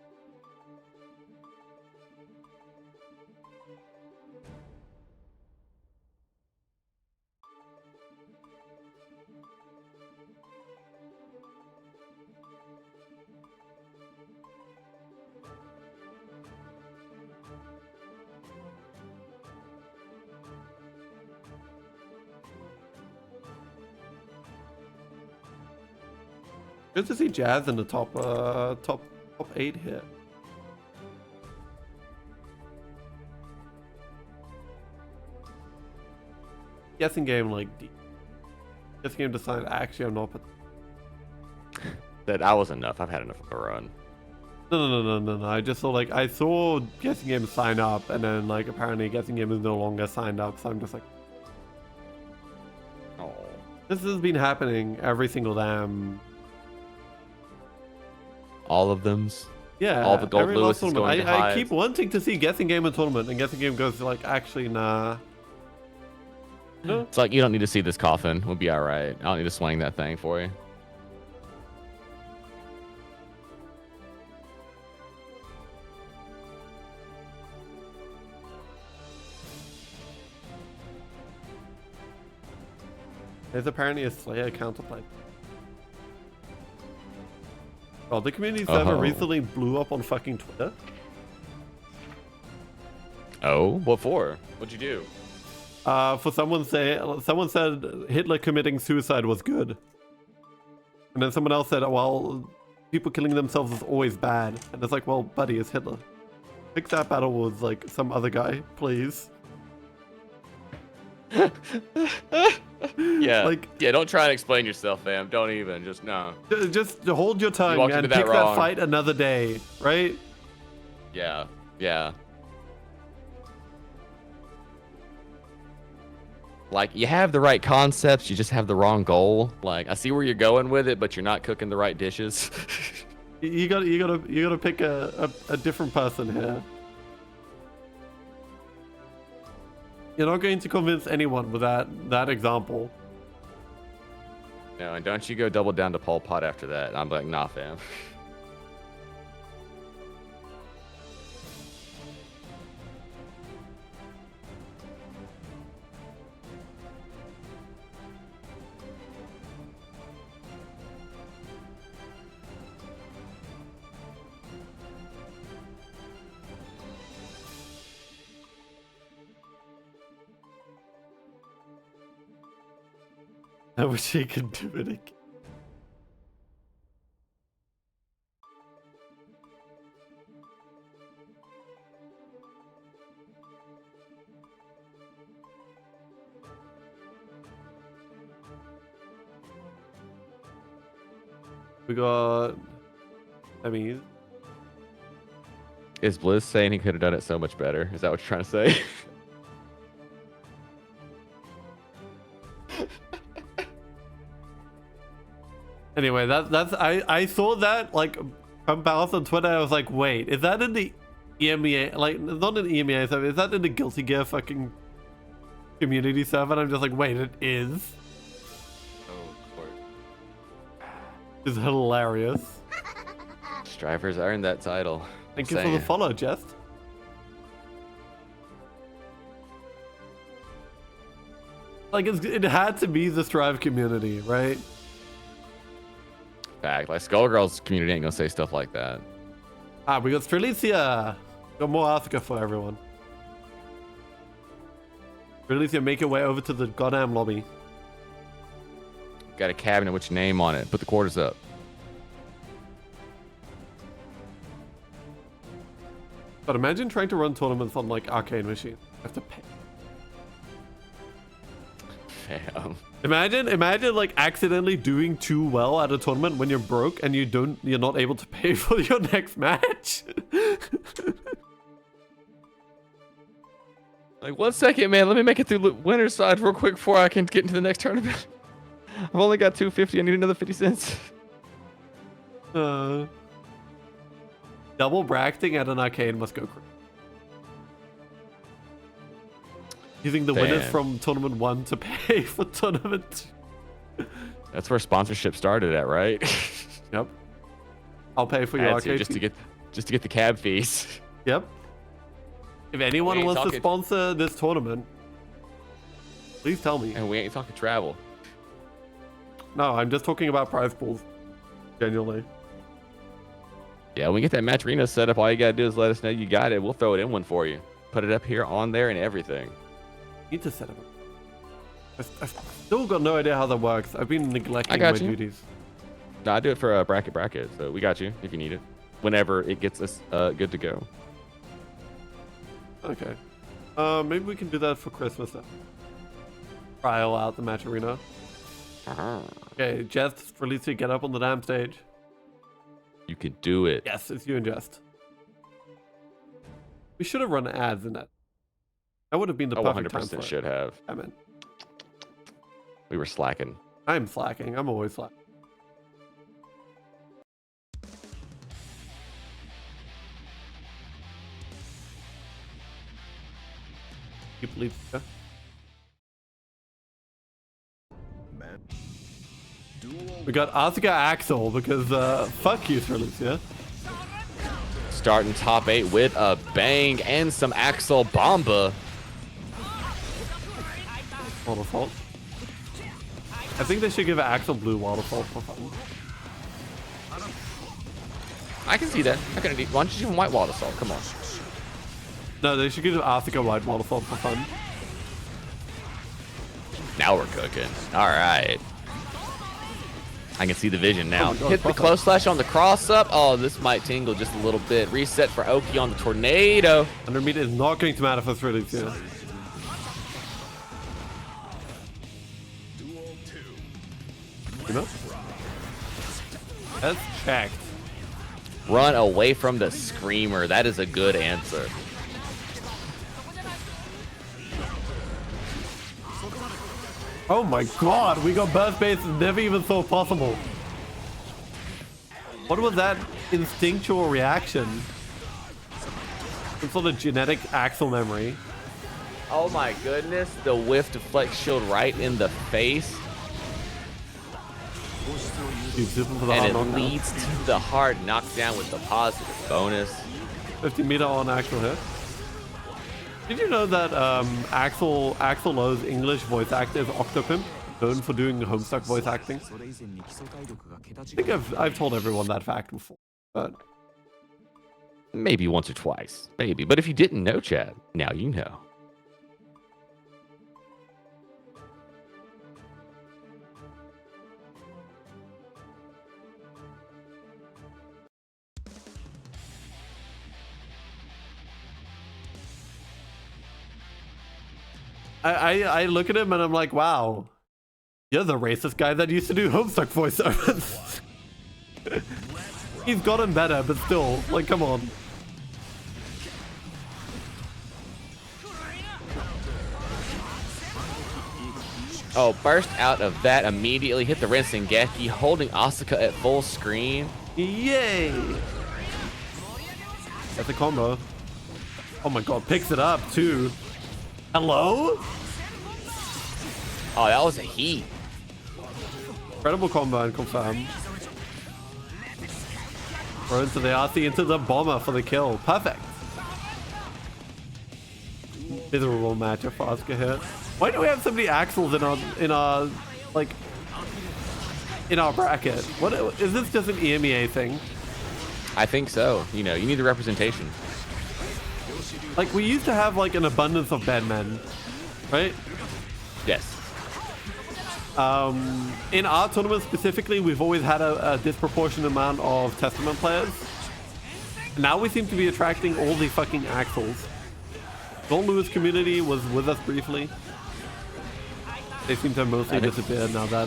Good to see Jazz in the top 8 here. Guessing game like guessing game decided actually I'm not. But That was enough. I've had enough of a run. no. I just saw like I saw guessing game sign up, and then like apparently guessing game is no longer signed up. So I'm just like, Oh. this has been happening every single damn. All of them's. Yeah, All the gold every Lewis last is tournament. going to I hives. keep wanting to see guessing game in tournament, and guessing game goes like, actually, nah. No. It's like, you don't need to see this coffin. We'll be all right. I don't need to swing that thing for you. There's apparently a Slayer counterplay. Oh, the community server recently blew up on fucking Twitter. Oh, what for? What'd you do? For someone said Hitler committing suicide was good. And then someone else said, well, people killing themselves is always bad. And it's like, well, buddy, it's Hitler. Pick that battle was like some other guy, please. Yeah. Like, yeah, don't try and explain yourself, fam. Don't even. Just no. just hold your tongue walked and into that pick that wrong. fight another day, right? Yeah. Yeah. Like, you have the right concepts, you just have the wrong goal. Like, I see where you're going with it, but you're not cooking the right dishes. You gotta pick a different person here. You're not going to convince anyone with that example. No, and don't you go double down to Pol Pot after that. I'm like, nah, fam. I wish he could do it again. We got semis. Is Blizz saying he could have done it so much better? Is that what you're trying to say? Anyway, that's I saw that like from Palace on Twitter. I was like, wait, is that in the EMEA? Like, not in the EMEA server. Is that in the Guilty Gear fucking community server? And I'm just like, wait, it is. Oh, Lord. It's hilarious. Strivers earned that title. Thank you for the follow, Jest. Like, it had to be the Strive community, right? Fact. Like, Skullgirl's community ain't gonna say stuff like that. Ah, we got Strelitzia. Got more Asuka for everyone. Strelitzia, make your way over to the goddamn lobby. Got a cabinet with your name on it. Put the quarters up. But imagine trying to run tournaments on like arcade machines. You have to pay. Fam. Imagine like accidentally doing too well at a tournament when you're broke and you're not able to pay for your next match. Like, 1 second, man. Let me make it through winner's side real quick before I can get into the next tournament. I've only got 250. I need another 50 cents. Double bracketing at an arcade must go crazy. Using the winners Damn. from tournament 1 to pay for tournament 2. That's where sponsorship started at, right? Yep. I'll pay for your Had to, arcade just fee. to get the cab fees. Yep. If anyone We ain't wants to talking- sponsor this tournament, please tell me. And we ain't talking travel. No, I'm just talking about prize pools. Genuinely. Yeah, when we get that match arena set up, all you gotta do is let us know you got it. We'll throw it in one for you. Put it up here, on there, and everything. Need to set it up. I've still got no idea how that works. I've been neglecting my got you. duties. No, I do it for a bracket. So we got you if you need it. Whenever it gets us good to go. Okay. Maybe we can do that for Christmas then. Trial out the match arena. Okay, Jest, Felicia, get up on the damn stage. You can do it. Yes, it's you and Jest. We should have run ads in that. That would have been the perfect time for 100% it. should have. I mean, We were slacking. I'm slacking. I'm always slacking. You believe it? Man. We got Asuka Axel because fuck you, Sir Lucia. Starting top 8 with a bang and some Axel Bomba. Waterfall. I think they should give Axel blue waterfall for fun. I can see that. Why don't you give him white waterfall? Come on. No, they should give Asuka white waterfall for fun. Now we're cooking. All right. I can see the vision now. Oh my God, Hit the close slash on the cross up. Oh, this might tingle just a little bit. Reset for Oki on the tornado. 100 meter is not going to matter for Sir Lucia. You know? That's checked. Run away from the screamer. That is a good answer. Oh my god, we got burst base never even thought possible. What was that instinctual reaction? Some sort of genetic Axel memory. Oh my goodness. The whiff deflect shield right in the face. And it leads to the hard knockdown with the positive bonus. 50 meter on Axel here. Did you know that Axel Lowe's English voice actor is Octopimp, known for doing Homestuck voice acting? I think I've told everyone that fact before, but Maybe once or twice. Maybe. But if you didn't know, Chad, now you know. I look at him and I'm like, wow, you're the racist guy that used to do Homestuck voiceovers. He's gotten better, but still, like, come on. Oh, burst out of that immediately. Hit the Rinsengeki, holding Asuka at full screen. Yay! That's a combo. Oh my god, picks it up too. Hello? Oh, that was a heat. Incredible combo and confirm. Throw into the RC, into the bomber for the kill. Perfect. Miserable matchup for Asuka here. Why do we have so many Axels in our bracket? What is this, just an EMEA thing? I think so. You know, you need the representation. Like, we used to have like an abundance of bad men, right? Yes. In our tournament specifically, we've always had a disproportionate amount of Testament players. Now we seem to be attracting all the fucking Axels. Don Lewis community was with us briefly. They seem to have mostly disappeared now that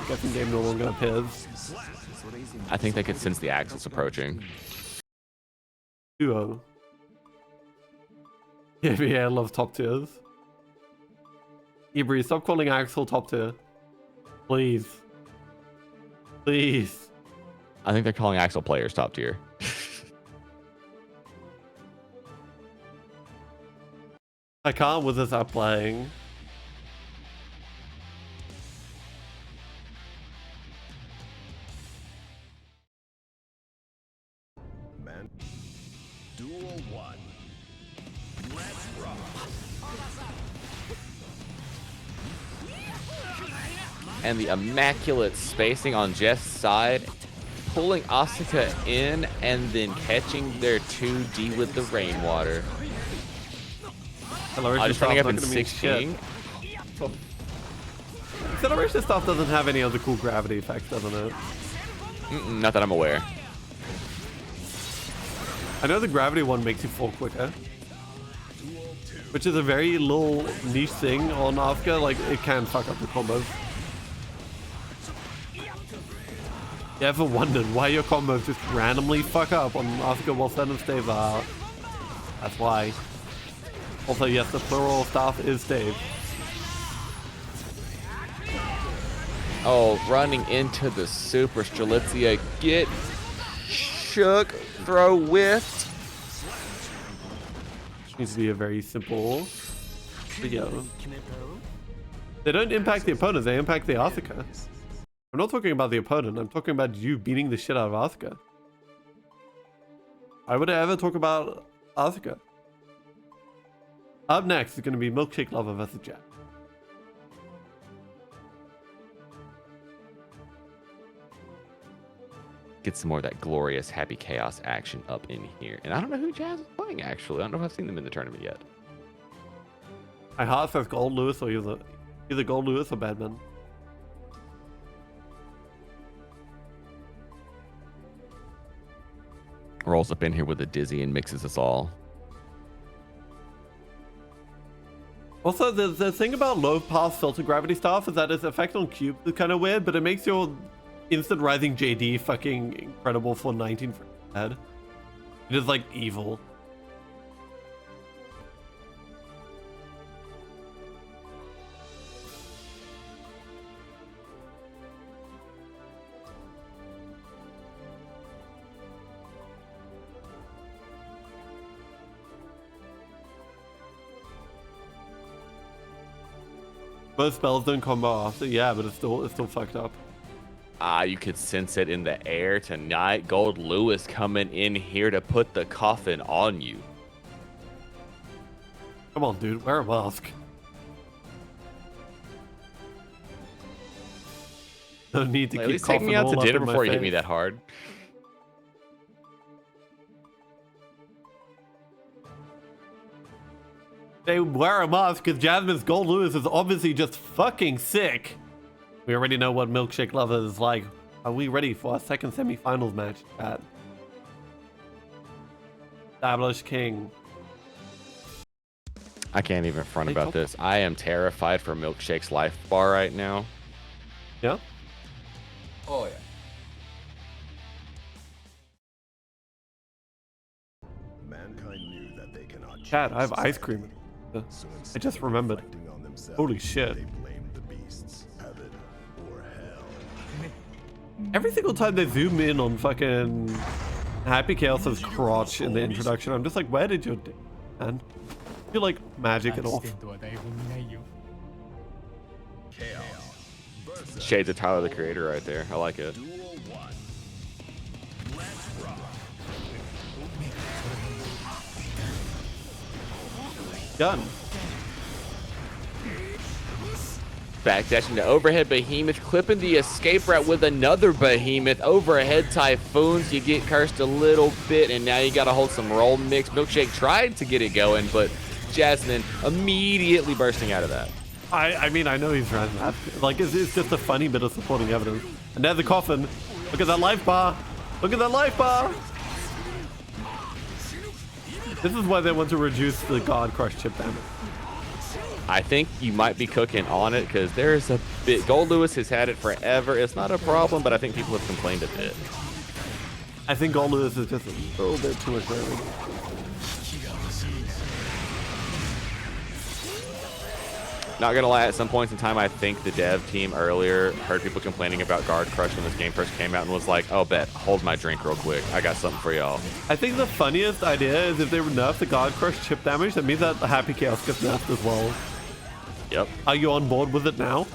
Guessing Game no longer appears. I think they could sense the Axels approaching. Duo. Yeah, I love top tiers. Ibri, stop calling Axel top tier. Please. Please. I think they're calling Axel players top tier. I can't with this up playing. Man. Duel 1. Let's rock. And the immaculate spacing on Jeff's side, pulling Asuka in and then catching their 2D with the rainwater. Just running up in 16. Acceleration stuff doesn't have any other cool gravity effects, doesn't it? Not that I'm aware. I know the gravity one makes you fall quicker, which is a very little niche thing on Asuka. Like, it can fuck up your combos. You ever wondered why your combos just randomly fuck up on Asuka while sending staves out? That's why. Also, yes, the plural staff is stave. Oh, running into the super Strelitzia. Get shook. Throw whiffed. Needs to be a very simple video. They don't impact the opponent, they impact the Asuka. I'm not talking about the opponent, I'm talking about you beating the shit out of Asuka. Why would I ever talk about Asuka? Up next is going to be Milkshake Lover versus Jack. Get some more of that glorious Happy Chaos action up in here. And I don't know who Jazz is playing, actually. I don't know if I've seen them in the tournament yet. My heart says Gold Lewis or either Gold Lewis or Badman. Rolls up in here with a dizzy and mixes us all. Also, the thing about low pass filter gravity stuff is that its effect on cubes is kind of weird, but it makes your instant rising JD fucking incredible for 19 frames ahead. It is like evil. Most spells don't combo after, yeah, but it's still fucked up. You could sense it in the air tonight. Gold Lewis coming in here to put the coffin on you. Come on, dude, wear a mask. No need to At keep least take coughing me out all to up dinner in my before you hit me face. that hard. They wear a mask because Jasmine's Gold Lewis is obviously just fucking sick. We already know what Milkshake Lover is like. Are we ready for our second semifinals match, chat? Established King. I can't even front about this. I am terrified for Milkshake's life bar right now. Yeah? Oh, yeah. Mankind knew that they cannot Chat, I have change ice society. cream. So I instead just of remembered. reflecting on themselves, Holy shit. They blamed the beasts, heaven or hell. Every single time they zoom in on fucking Happy Chaos's crotch in the introduction, I'm just like, where did your dick, man? You like magic it off. Shades of Tyler the Creator right there. I like it. Done. Backdashing to overhead behemoth, clipping the escape route with another behemoth. Overhead typhoons, you get cursed a little bit, and now you gotta hold some roll mix. Milkshake tried to get it going, but Jasmine immediately bursting out of that. I mean, I know he's trying that. Like, it's just a funny bit of supporting evidence. And there's the coffin. Look at that life bar. Look at that life bar. This is why they want to reduce the guard crush chip damage. I think you might be cooking on it because there's a bit. Gold Lewis has had it forever. It's not a problem, but I think people have complained a bit. I think Gold Lewis is just a little bit too much damage. Not gonna lie, at some points in time, I think the dev team earlier heard people complaining about guard crush when this game first came out and was like, oh, bet, hold my drink real quick. I got something for y'all. I think the funniest idea is if they nerf the guard crush chip damage, that means that the Happy Chaos gets nerfed as well. Yep. Are you on board with it now?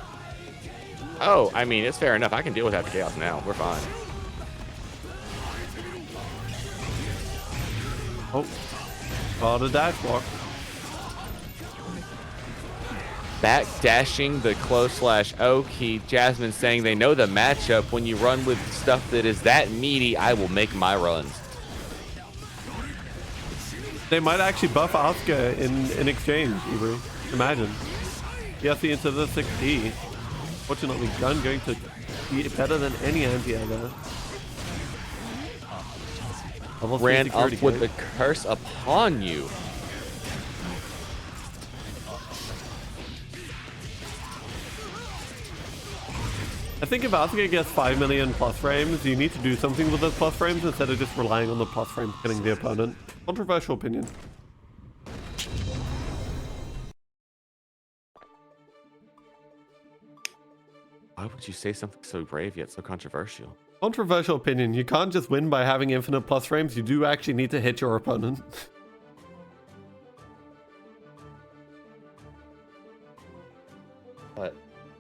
Oh, I mean, it's fair enough. I can deal with Happy Chaos now. We're fine. Oh, got a dash block. Back dashing the close slash O key. Jasmine saying they know the matchup. When you run with stuff that is that meaty, I will make my runs. They might actually buff Asuka in exchange, Ivory. Imagine. Yes, into the 6D. Fortunately, Gun going to be better than any anti-air there. Level 3 ran up security with the gate. curse upon you. I think if Asuka gets 5 million plus frames, you need to do something with those plus frames instead of just relying on the plus frames killing the opponent. Controversial opinion. Why would you say something so brave yet so controversial? Controversial opinion. You can't just win by having infinite plus frames. You do actually need to hit your opponent. But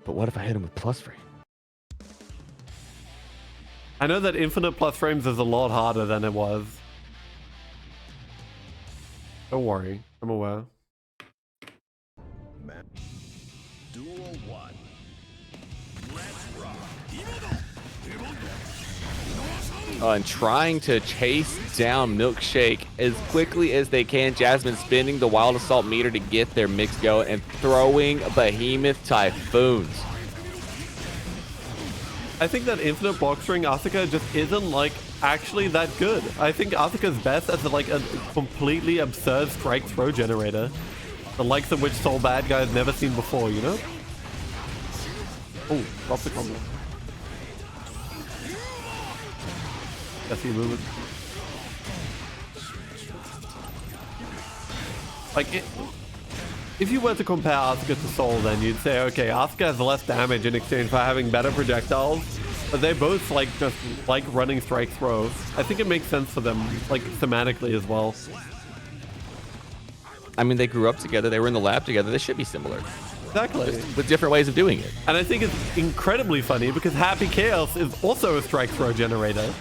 what if I hit him with plus frame? I know that infinite plus frames is a lot harder than it was. Don't worry, I'm aware. Duel 1. Let's rock. And trying to chase down Milkshake as quickly as they can. Jasmine spinning the Wild Assault meter to get their mix going and throwing Behemoth Typhoons. I think that infinite box ring Asuka just isn't like actually that good. I think Asuka's best as like a completely absurd strike throw generator. The likes of which Soul Bad Guy's never seen before, you know? Oh, drop the combo. That's the movement. Like, if you were to compare Asuka to Soul, then you'd say, okay, Asuka has less damage in exchange for having better projectiles, but they both like just like running strike throws. I think it makes sense for them, like thematically as well. I mean, they grew up together. They were in the lab together. They should be similar. Exactly. Just with different ways of doing it. And I think it's incredibly funny because Happy Chaos is also a strike throw generator.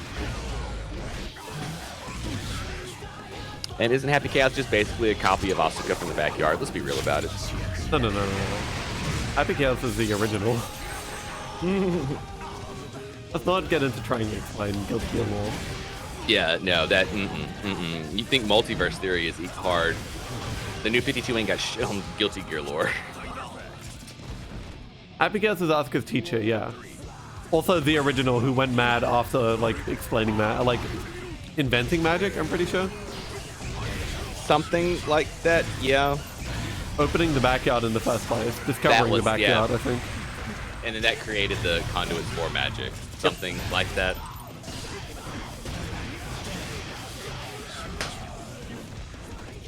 And isn't Happy Chaos just basically a copy of Asuka from the backyard? Let's be real about it. No. Happy Chaos is the original. Let's not get into trying to explain Guilty Gear lore. Yeah, no, that, You think multiverse theory is hard. The new 52 ain't got shit on Guilty Gear lore. Happy Chaos is Asuka's teacher, yeah. Also the original who went mad after, like, explaining that, like, inventing magic, I'm pretty sure. Something like that, yeah. Opening the backyard in the first place. Discovering the backyard, yeah. I think. And then that created the conduits for magic. Something like that.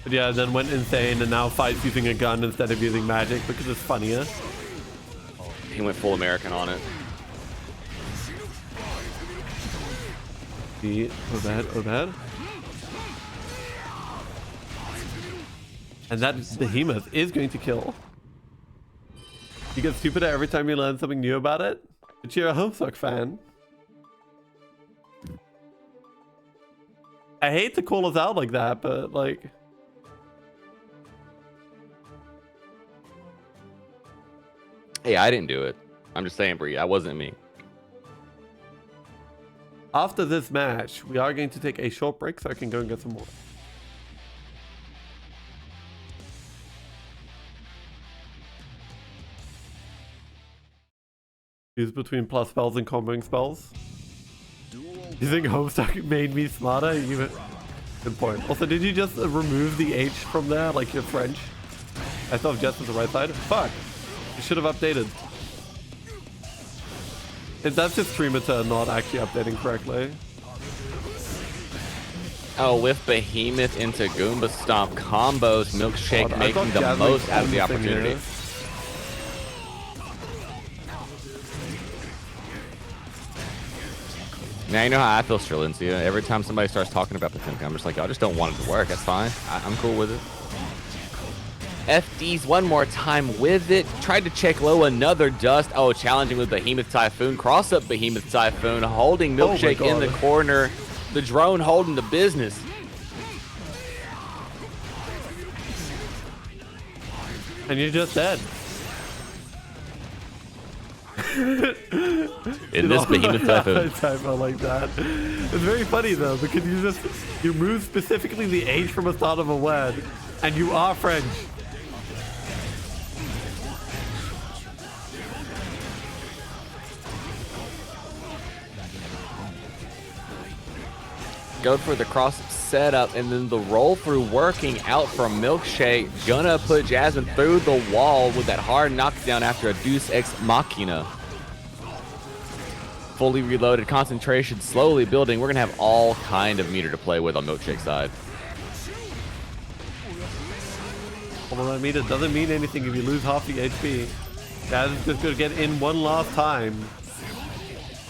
But yeah, then went insane and now fights using a gun instead of using magic because it's funnier. He went full American on it. Overhead. And that Behemoth is going to kill. You get stupider every time you learn something new about it. But you're a Homestuck fan. I hate to call us out like that, but like... Hey, I didn't do it. I'm just saying, Bree, that wasn't me. After this match, we are going to take a short break so I can go and get some more. Choose between plus spells and comboing spells. You think Homestuck made me smarter? Good point. Also, did you just remove the H from there, like you're French? I thought Jess was the right side. Fuck. You should have updated. That's just streamer not actually updating correctly. Oh, with Behemoth into Goomba Stomp combos, Milkshake God, making the Jasmine most out of the everything opportunity. here. Now you know how I feel, Strelincia. Every time somebody starts talking about Potemkin, I'm just like, I just don't want it to work. That's fine. I'm cool with it. FD's one more time with it. Tried to check low, another dust. Oh, challenging with Behemoth Typhoon. Cross up Behemoth Typhoon, holding Milkshake in the corner. The drone holding the business. And you're just dead. In this Behemoth Typhoon. Typo like that. It's very funny though, because you move specifically the H from a start of a word, and you are French. Go for the cross setup, and then the roll through working out from Milkshake. Gonna put Jasmine through the wall with that hard knockdown after a Deus Ex Machina. Fully reloaded, concentration slowly building. We're gonna have all kind of meter to play with on Milkshake's side. Although that meter doesn't mean anything if you lose half the HP. Jazz is just gonna get in one last time.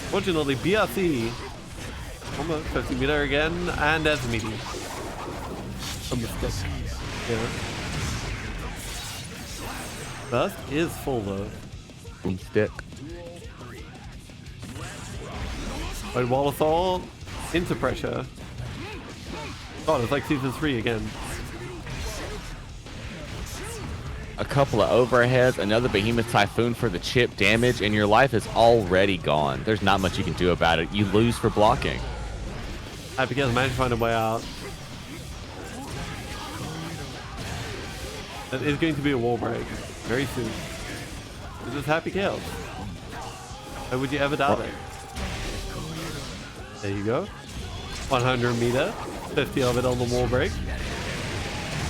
Fortunately, BRC. Almost 50 meter again, and that's meaty. A mistake. Yeah. Burst is full though. Boomstick. Wait, Wallathol into pressure. God, it's like season 3 again. A couple of overheads, another Behemoth Typhoon for the chip damage, and your life is already gone. There's not much you can do about it. You lose for blocking. Happy Chaos managed to find a way out. That is going to be a wall break very soon. This is Happy Chaos. Why would you ever doubt it? There you go. 100 meter. 50 of it on the wall break.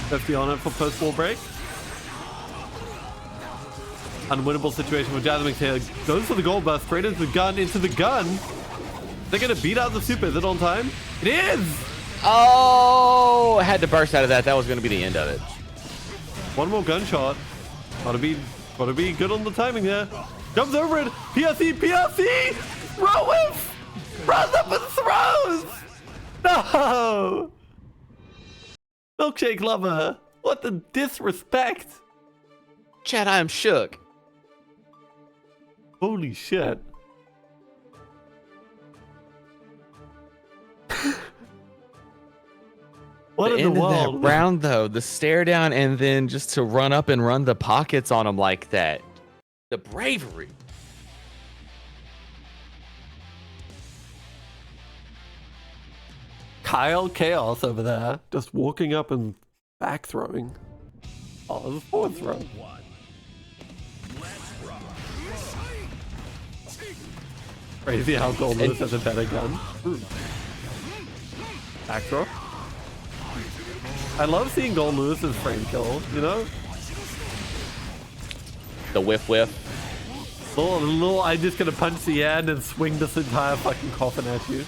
50 on it for post wall break. Unwinnable situation for Jasmine here. Goes for the gold burst straight into the gun. They're going to beat out the super. Is it on time? It is! Oh, I had to burst out of that. That was going to be the end of it. One more gunshot. Gotta be good on the timing there. Comes over it. PRC! Throw whiff! Runs up and throws! No! Milkshake lover. What the disrespect. Chad, I am shook. Holy shit. What in the world? End of that round, though, the stare down and then just to run up and run the pockets on him like that. The bravery. Kyle Chaos over there, just walking up and back throwing. Oh, the forward throw. Crazy how Gold Lewis has a better gun. Back throw. I love seeing Gold Lewis's frame kill, you know? The whiff. I'm just gonna punch the end and swing this entire fucking coffin at you.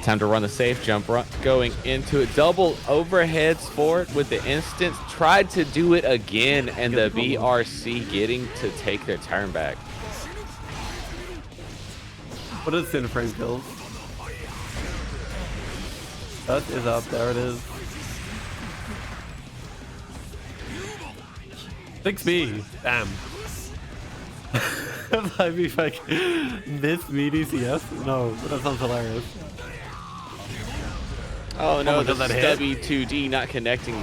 Time to run the safe jump, going into it. Double overheads for it with the instance. Tried to do it again, and the BRC getting to take their turn back. What is Sin frame kills? That is up. There it is. 6B. Damn. I'd be like, this VDCS? No, that sounds hilarious. Oh no, the that stubby 2D not connecting.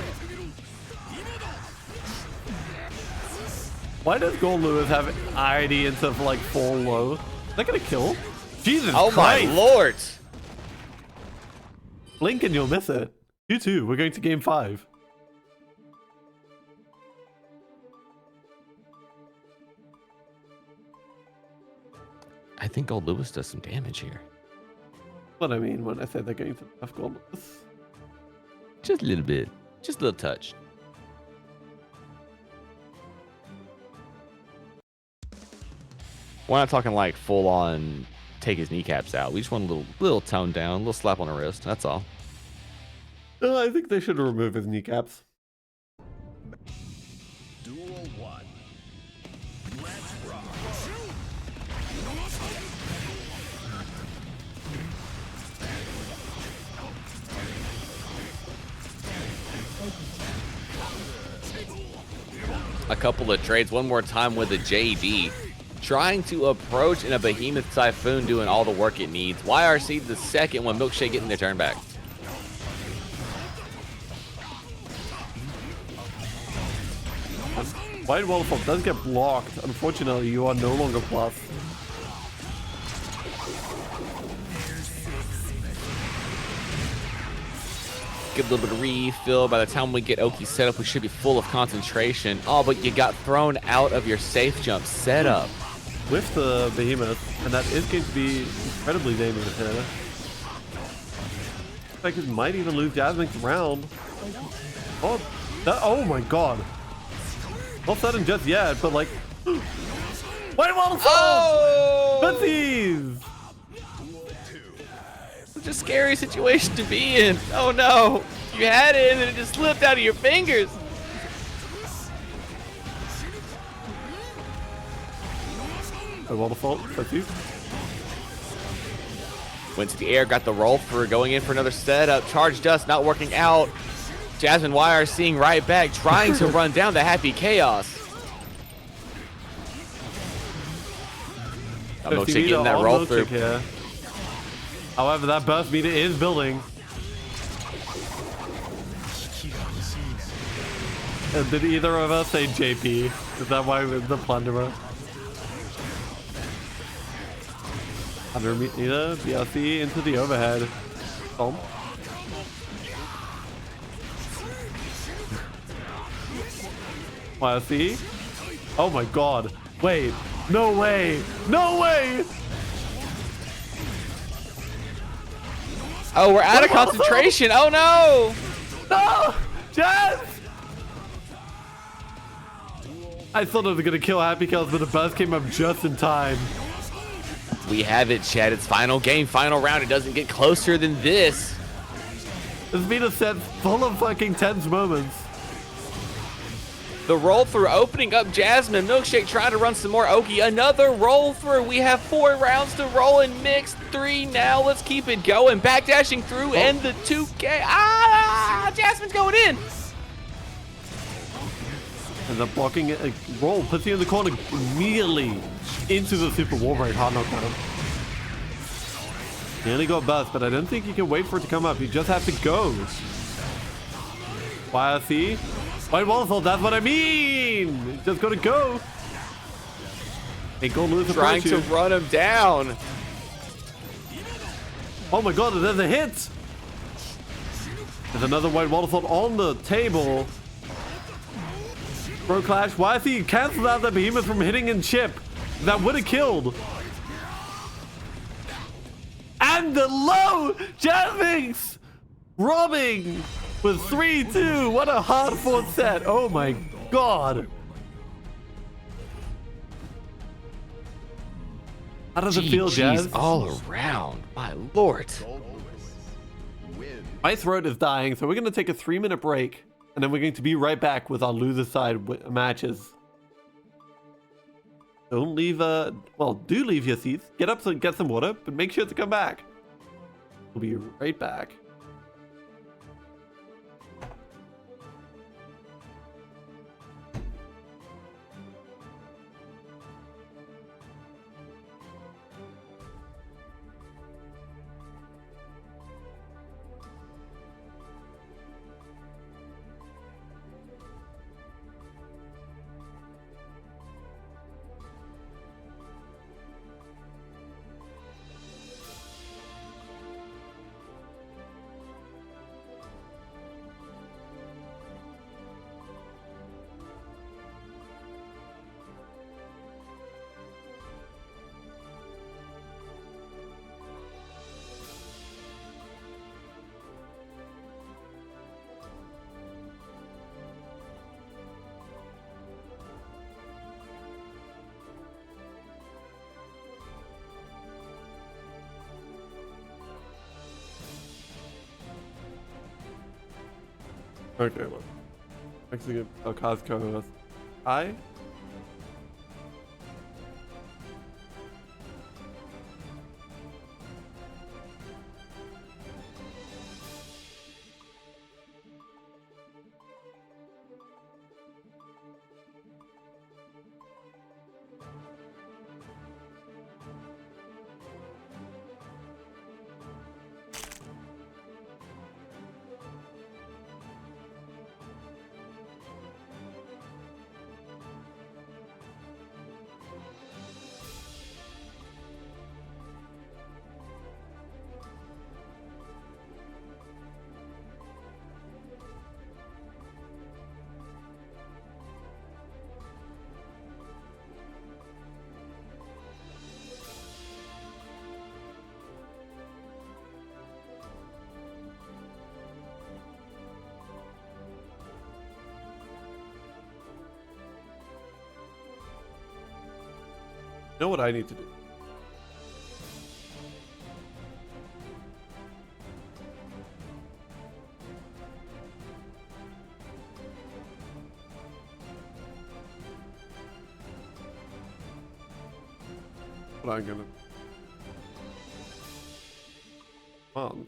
Why does Gold Lewis have ID instead of like full low? Is that gonna kill? Jesus Oh Christ. my lord! Blink and you'll miss it. You too. We're going to game 5. I think Gold Lewis does some damage here. What I mean when I say they're going to buff Gold Lewis. Just a little bit. Just a little touch. We're not talking like full on take his kneecaps out. We just want a little tone down, a little slap on the wrist. That's all. I think they should remove his kneecaps. Duel 1. Let's rock. A couple of trades. One more time with a JD. Trying to approach in a Behemoth Typhoon doing all the work it needs. YRC the second one. Milkshake getting their turn back. White Waterfall does get blocked. Unfortunately, you are no longer plus. get a little bit of refill. By the time we get Oki set up, we should be full of concentration. Oh, but you got thrown out of your safe jump setup. With the behemoth, and that is going to be incredibly dangerous here. I think it might even lose Jasmine's round. Oh, oh my god. Not sudden just yet, but like... Wait, what? Oh! Pussies! Such a scary situation to be in. Oh no. You had it and it just slipped out of your fingers. A waterfall, pussies. Went to the air, got the roll through, going in for another setup. Charge dust not working out. Jasmine Wire seeing right back, trying to run down the Happy Chaos. Milkshake getting that roll through. Here. However, that burst meter is building. Did either of us say JP? Is that why we're the plunderer? 100 meter BRC into the overhead. Tom. YRC. Oh my god. Wait. No way. No way. Oh, we're out of concentration. Oh no. No. Jazz. I thought I was going to kill Happy Chaos, but the buzz came up just in time. We have it, Chad. It's final game, final round. It doesn't get closer than this. This has been a set full of fucking tense moments. The roll through opening up Jasmine. Milkshake trying to run some more Oki. Another roll through. We have 4 rounds to roll in mixed 3 now. Let's keep it going. Backdashing through and the 2K. Ah! Jasmine's going in. And the blocking a roll puts you in the corner immediately into the super wall break hard knockdown. He only got burst, but I don't think you can wait for it to come up. You just have to go. YRC. White waterfall, that's what I mean. You just gotta go. Ain't gonna lose the Trying to run him down. Oh my god, there's a hit. There's another white waterfall on the table. Bro Clash, YRC cancels out the behemoth from hitting and chip. That would have killed. And the low Jasmine robbing with 3-2. What a hard fought set. Oh my god. How does it feel, Jazz? All around. My lord. My throat is dying, so we're going to take a 3-minute break. And then we're going to be right back with our loser side matches. Don't leave, well, do leave your seats. Get up to get some water, but make sure to come back. We'll be right back. Okay, well. Actually, Costco. I. Know what I need to do? But I'm gonna. Come on.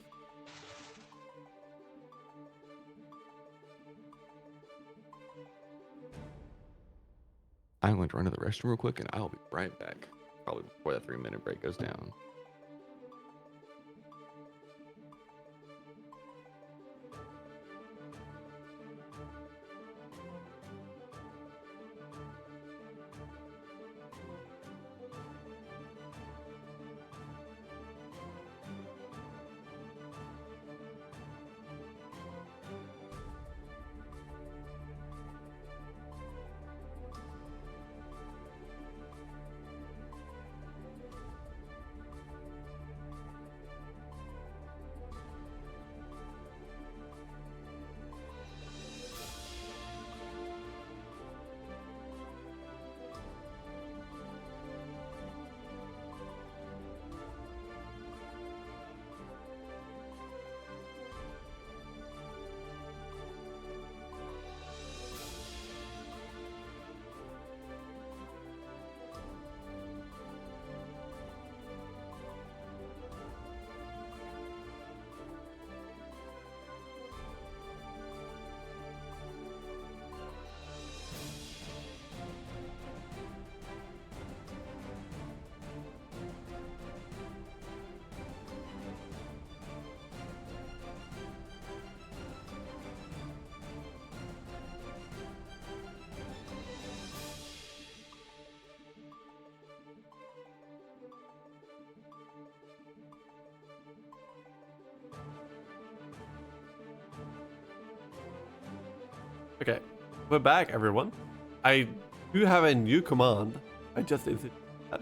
I'm going to run to the restroom real quick, and I'll be right back. Probably before that 3-minute break goes down. Okay, we're back, everyone. I do have a new command. I just instituted that.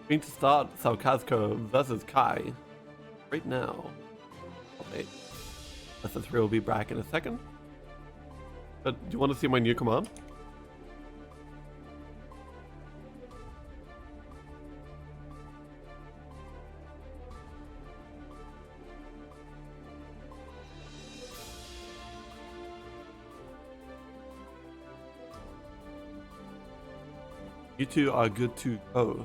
We need to start Salkazko versus Kai right now. Okay. SS3 will be back in a second. But do you want to see my new command? You two are good to go.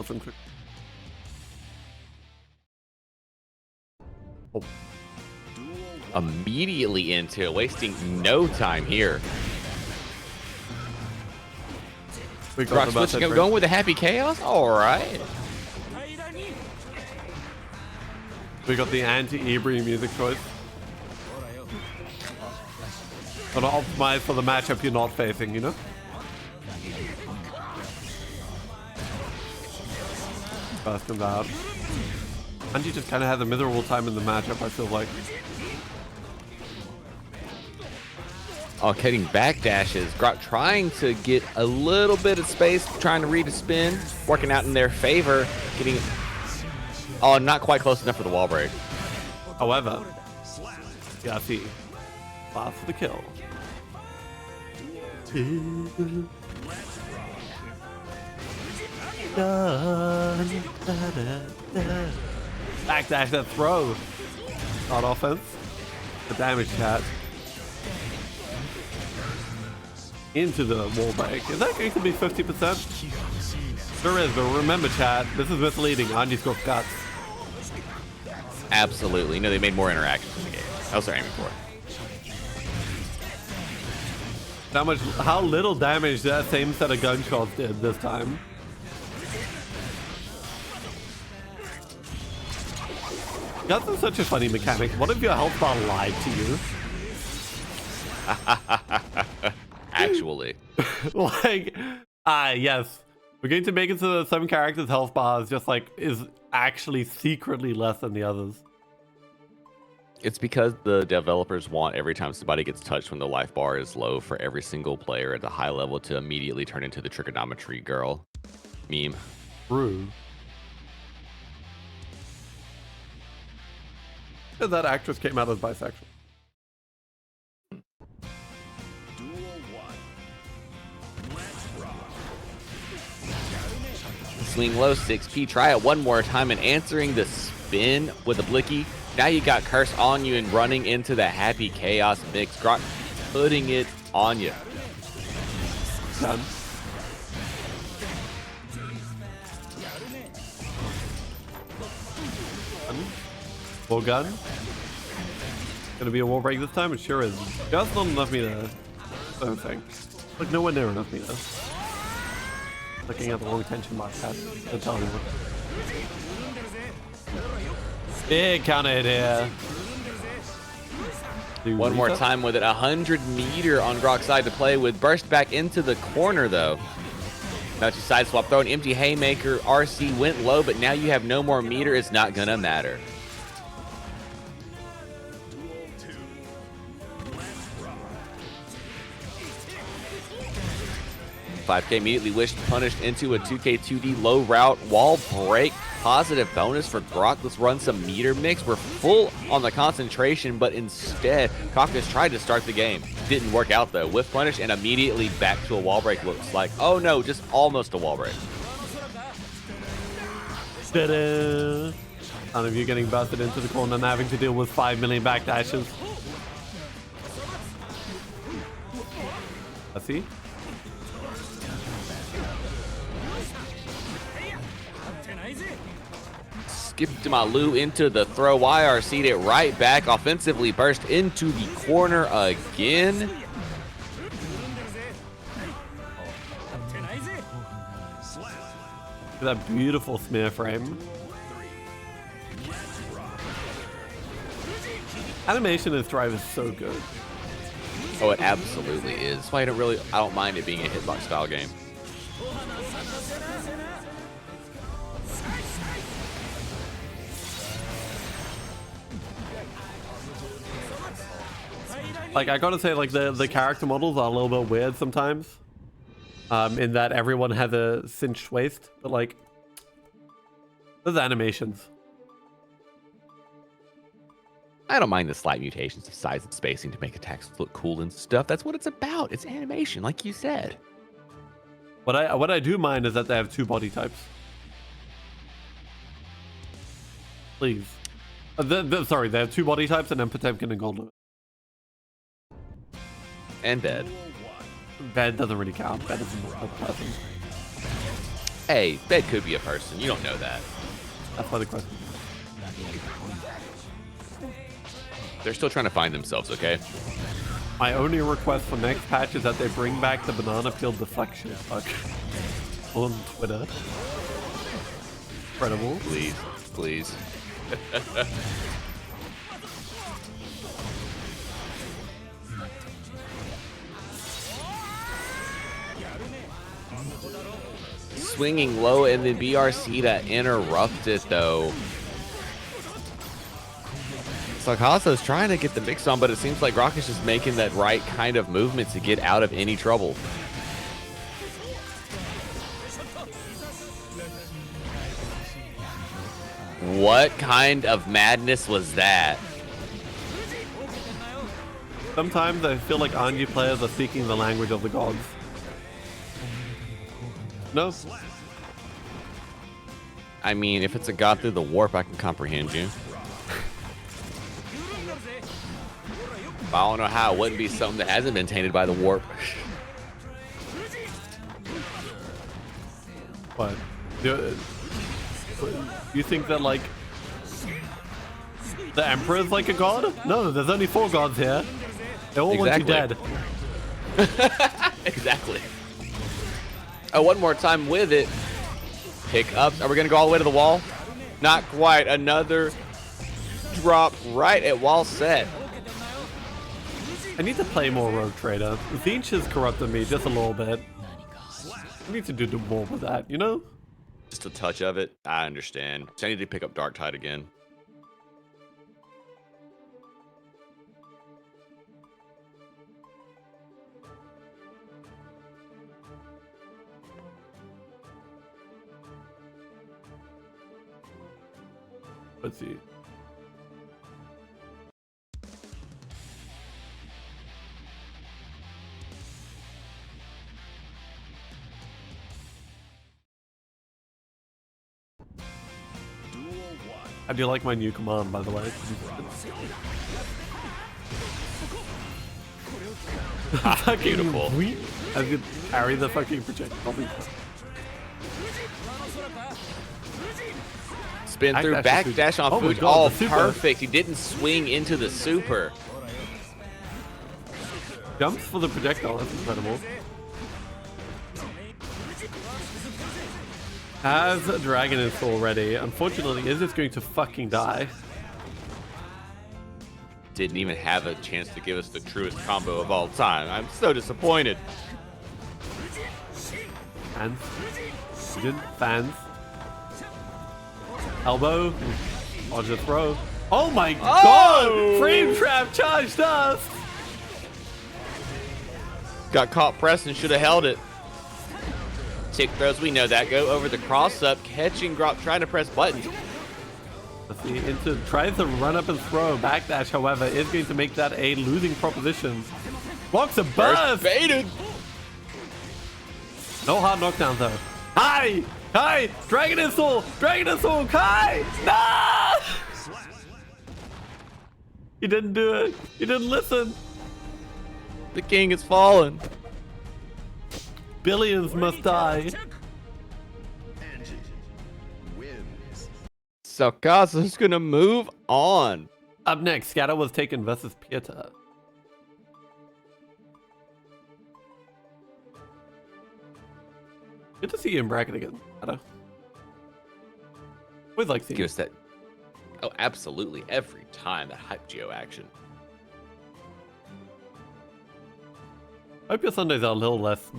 Quick. Oh. Immediately into it, wasting no time here. Rock switching, going with the happy chaos. All right. We got the anti-Ebri music choice. Gotta optimize for the matchup you're not facing, you know? First comes out. Angie just kind of has a miserable time in the matchup, I feel like. Oh, getting backdashes. Grok trying to get a little bit of space, trying to read a spin, working out in their favor. Getting, oh, not quite close enough for the wall break. However, Yati, fast for the kill. Backdash that throw. Not offense. The damage chat. Into the wall break. Is that going to be 50%? Sure is, but remember chat, this is misleading. Anji's got guts. Absolutely. No, they made more interactions in the game. That was what they're aiming for. How little damage that same set of gunshots did this time. Guts is such a funny mechanic. What if your health bar lied to you? actually. Like, yes. We're going to make it so that some characters' health bars just like is actually secretly less than the others. It's because the developers want every time somebody gets touched when the life bar is low for every single player at the high level to immediately turn into the trigonometry girl meme. True. Because that actress came out as bisexual. Swing low, 6P. Try it one more time and answering the spin with a blicky. Now you got Curse on you and running into the Happy Chaos mix. Grok putting it on you. Done. Full gun. Gonna be a wall break this time? It sure is. Just not enough meter. I don't think. Like nowhere near enough meter. Looking at the wrong tension mark. I'll tell you what. Big counter hit here. One more time with it. 100-meter on Grok's side to play with. Burst back into the corner, though. Now you side swap. Throw an empty haymaker. RC went low, but now you have no more meter. It's not going to matter. 5K immediately wished punished into a 2K 2D low route wall break. Positive bonus for Grok. Let's run some meter mix. We're full on the concentration, but instead, Caucus tried to start the game. Didn't work out though. Whiff punish and immediately back to a wall break looks like. Oh no, just almost a wall break. Ta-da! None of you getting busted into the corner and having to deal with 5 million backdashes. I see. Skipped my Lou into the throw. YRC'd it right back. Offensively burst into the corner again. Look at that beautiful smear frame. Animation in this drive is so good. Oh, it absolutely is. That's why I don't mind it being a hitbox style game. Like, I gotta say, like, the character models are a little bit weird sometimes. In that everyone has a cinched waist, but like, those animations. I don't mind the slight mutations of size and spacing to make attacks look cool and stuff. That's what it's about. It's animation, like you said. What I do mind is that they have 2 body types. Please. Sorry, they have 2 body types and then Potemkin and Goldman. And Bed. Bed doesn't really count. Bed isn't a person. Hey, Bed could be a person. You don't know that. That's why the question. They're still trying to find themselves, okay? My only request for next patch is that they bring back the banana peel deflection bug on Twitter. Incredible. Please, please. Swinging low and then BRC that interrupted though. Sakasa's trying to get the mix on, but it seems like Grok is just making that right kind of movement to get out of any trouble. What kind of madness was that? Sometimes I feel like Anji players are speaking the language of the gods. No? I mean, if it's a god through the warp, I can comprehend you. I don't know how it wouldn't be something that hasn't been tainted by the warp. What? Do you think that, like, the Emperor is like a god? No, there's only 4 gods here. They all want you dead. Exactly. Oh, one more time with it. Pick up. Are we going to go all the way to the wall? Not quite. Another drop right at wall set. I need to play more Rogue Trader. Zinch has corrupted me just a little bit. I need to do more with that, you know? Just a touch of it. I understand. So I need to pick up Dark Tide again. Let's see. I do like my new command, by the way. Beautiful. I could parry the fucking projectile. Spin through backdash on Fuji. Oh, perfect. He didn't swing into the super. Jumps for the projectile. That's incredible. Has a dragon install ready. Unfortunately, is this going to fucking die? Didn't even have a chance to give us the truest combo of all time. I'm so disappointed. Fans. Fans. Elbow. I'll just throw. Oh my god! Frame trap charged us! Got caught pressing, should have held it. Tick throws, we know that. Go over the cross up, catching drop, trying to press buttons. Let's see, tries to run up and throw. Backdash, however, is going to make that a losing proposition. Blocks a burst! Baited! No hard knockdown though. Hi! Kai! Dragon install! Dragon install! Kai! No! He didn't do it. He didn't listen. The king has fallen. Billions must die. Saukasa's gonna move on. Up next, Scatter was taken versus Pieta. Good to see you in bracket again, Scatter. Always like seeing Give us that. Oh, absolutely. Every time that hype geo action. Hope your Sundays are a little less.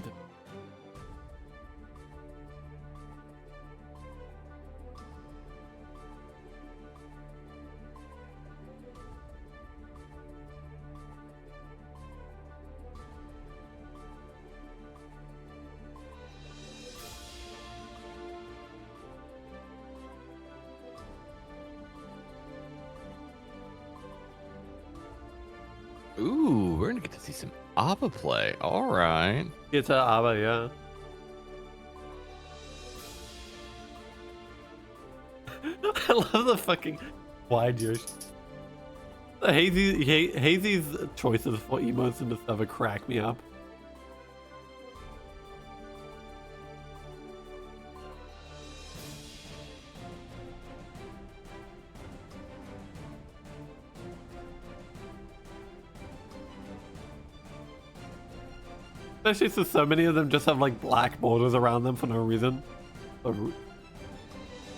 Ooh, we're gonna get to see some ABBA play. All right. It's ABBA, yeah. I love the fucking wide Yoshi. Hazy's choices for emotes in this server crack me up. Especially since so many of them just have like black borders around them for no reason.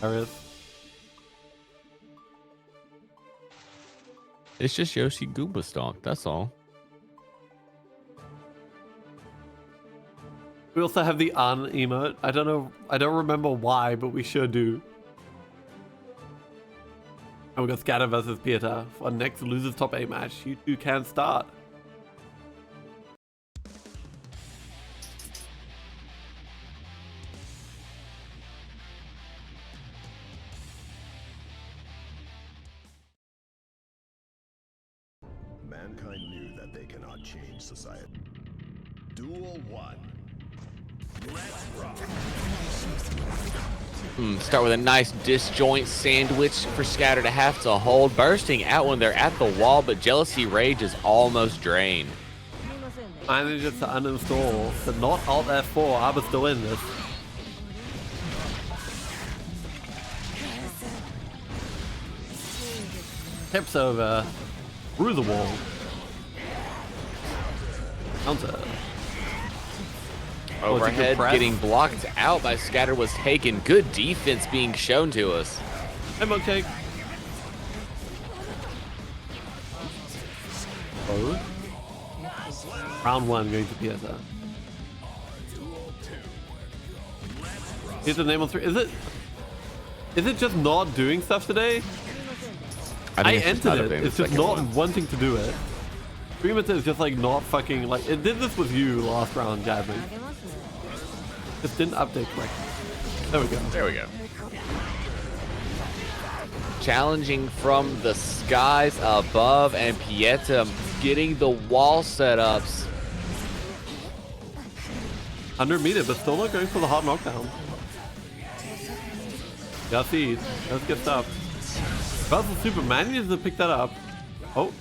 Areas. It's just Yoshi Goomba Stomp, that's all. We also have the Un emote. I don't remember why, but we sure do. And we got Scatter versus Pieta for next losers top 8 match. You two can start. Mankind knew that they cannot change society. Duel 1. Let's rock. Start with a nice disjoint sandwich for Scatter to have to hold. Bursting out when they're at the wall, but Jealousy Rage is almost drained. I managed to uninstall, but not Alt F4. I was still in this. Tips over. Through the wall. Counter. Overhead getting blocked out by Scatter was taken. Good defense being shown to us. Hey, Milkshake. Oh. Round 1 going to PSR. Here's the name on 3. Is it just not doing stuff today? I entered it. It's just not wanting to do it. Streamer is just like not fucking like it did this with you last round, Jasmine. Just didn't update correctly. There we go. There we go. Challenging from the skies above, and Pieta getting the wall setups. 100 meter, but still not going for the hard knockdown. Yeah, see, let's get stuff. Puzzle Superman needs to pick that up. Oh.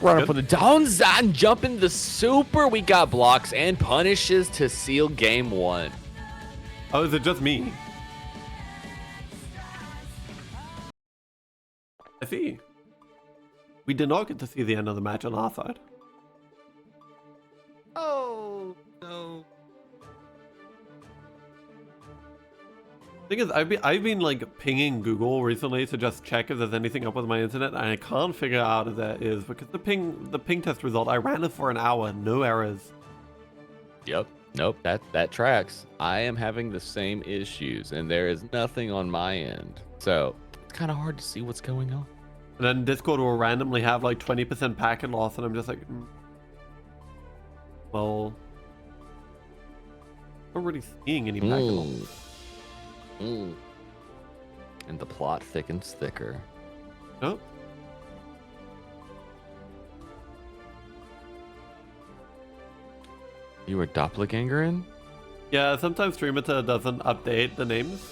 Running for the down, Zan jumping the super. We got blocks and punishes to seal game 1. Oh, is it just me? I see. We did not get to see the end of the match on our side. Oh, no. Thing is, I've been like pinging Google recently to just check if there's anything up with my internet, and I can't figure out if there is because the ping test result, I ran it for an hour, no errors. Yep. Nope. That tracks. I am having the same issues, and there is nothing on my end. So it's kind of hard to see what's going on. And then Discord will randomly have like 20% packet loss, and I'm just like, well, I'm not really seeing any packet loss. And the plot thickens thicker. Nope. You were doppelgangering? Yeah, sometimes Streamita doesn't update the names.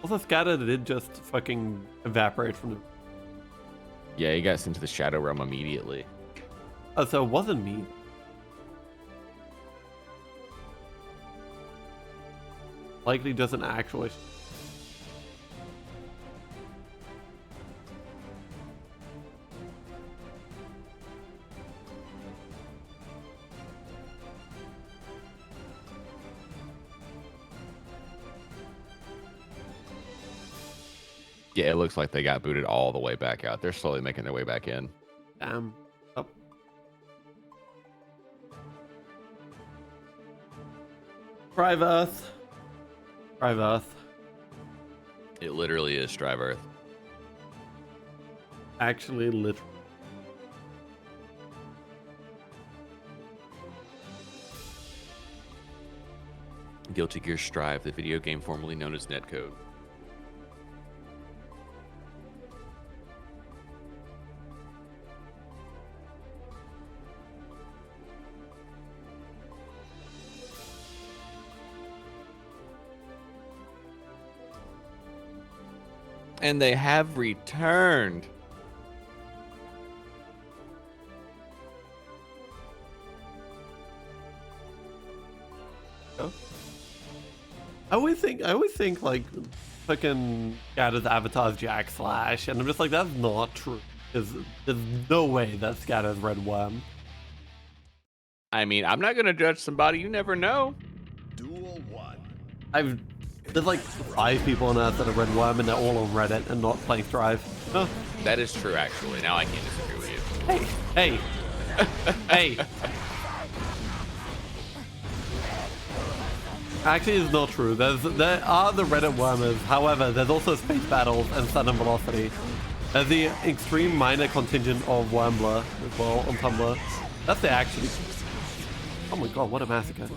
Also, Scatter did just fucking evaporate from the... Yeah, he got sent to the Shadow Realm immediately. Oh, so it wasn't me. Likely just an actual issue. Yeah, it looks like they got booted all the way back out. They're slowly making their way back in. Damn. Up. Strive Earth. Strive Earth. It literally is Strive Earth. Actually, literally. Guilty Gear Strive, the video game formerly known as Netcode. And they have returned. Oh. I always think like fucking Scatter's avatar is Jack Slash, and I'm just like, that's not true. There's no way that Scatter's Red Worm. I mean, I'm not gonna judge somebody. You never know. Duel 1. There's like 5 people on Earth that are Red Worm, and they're all on Reddit and not playing Thrive. Huh? That is true, actually. Now I can't disagree with you. Hey, hey. Actually, it's not true. There are the Reddit wormers. However, there's also Space Battles and Sudden Velocity. There's the extreme minor contingent of Wormbler as well on Tumblr. That's the actually. Oh my god, what a massacre.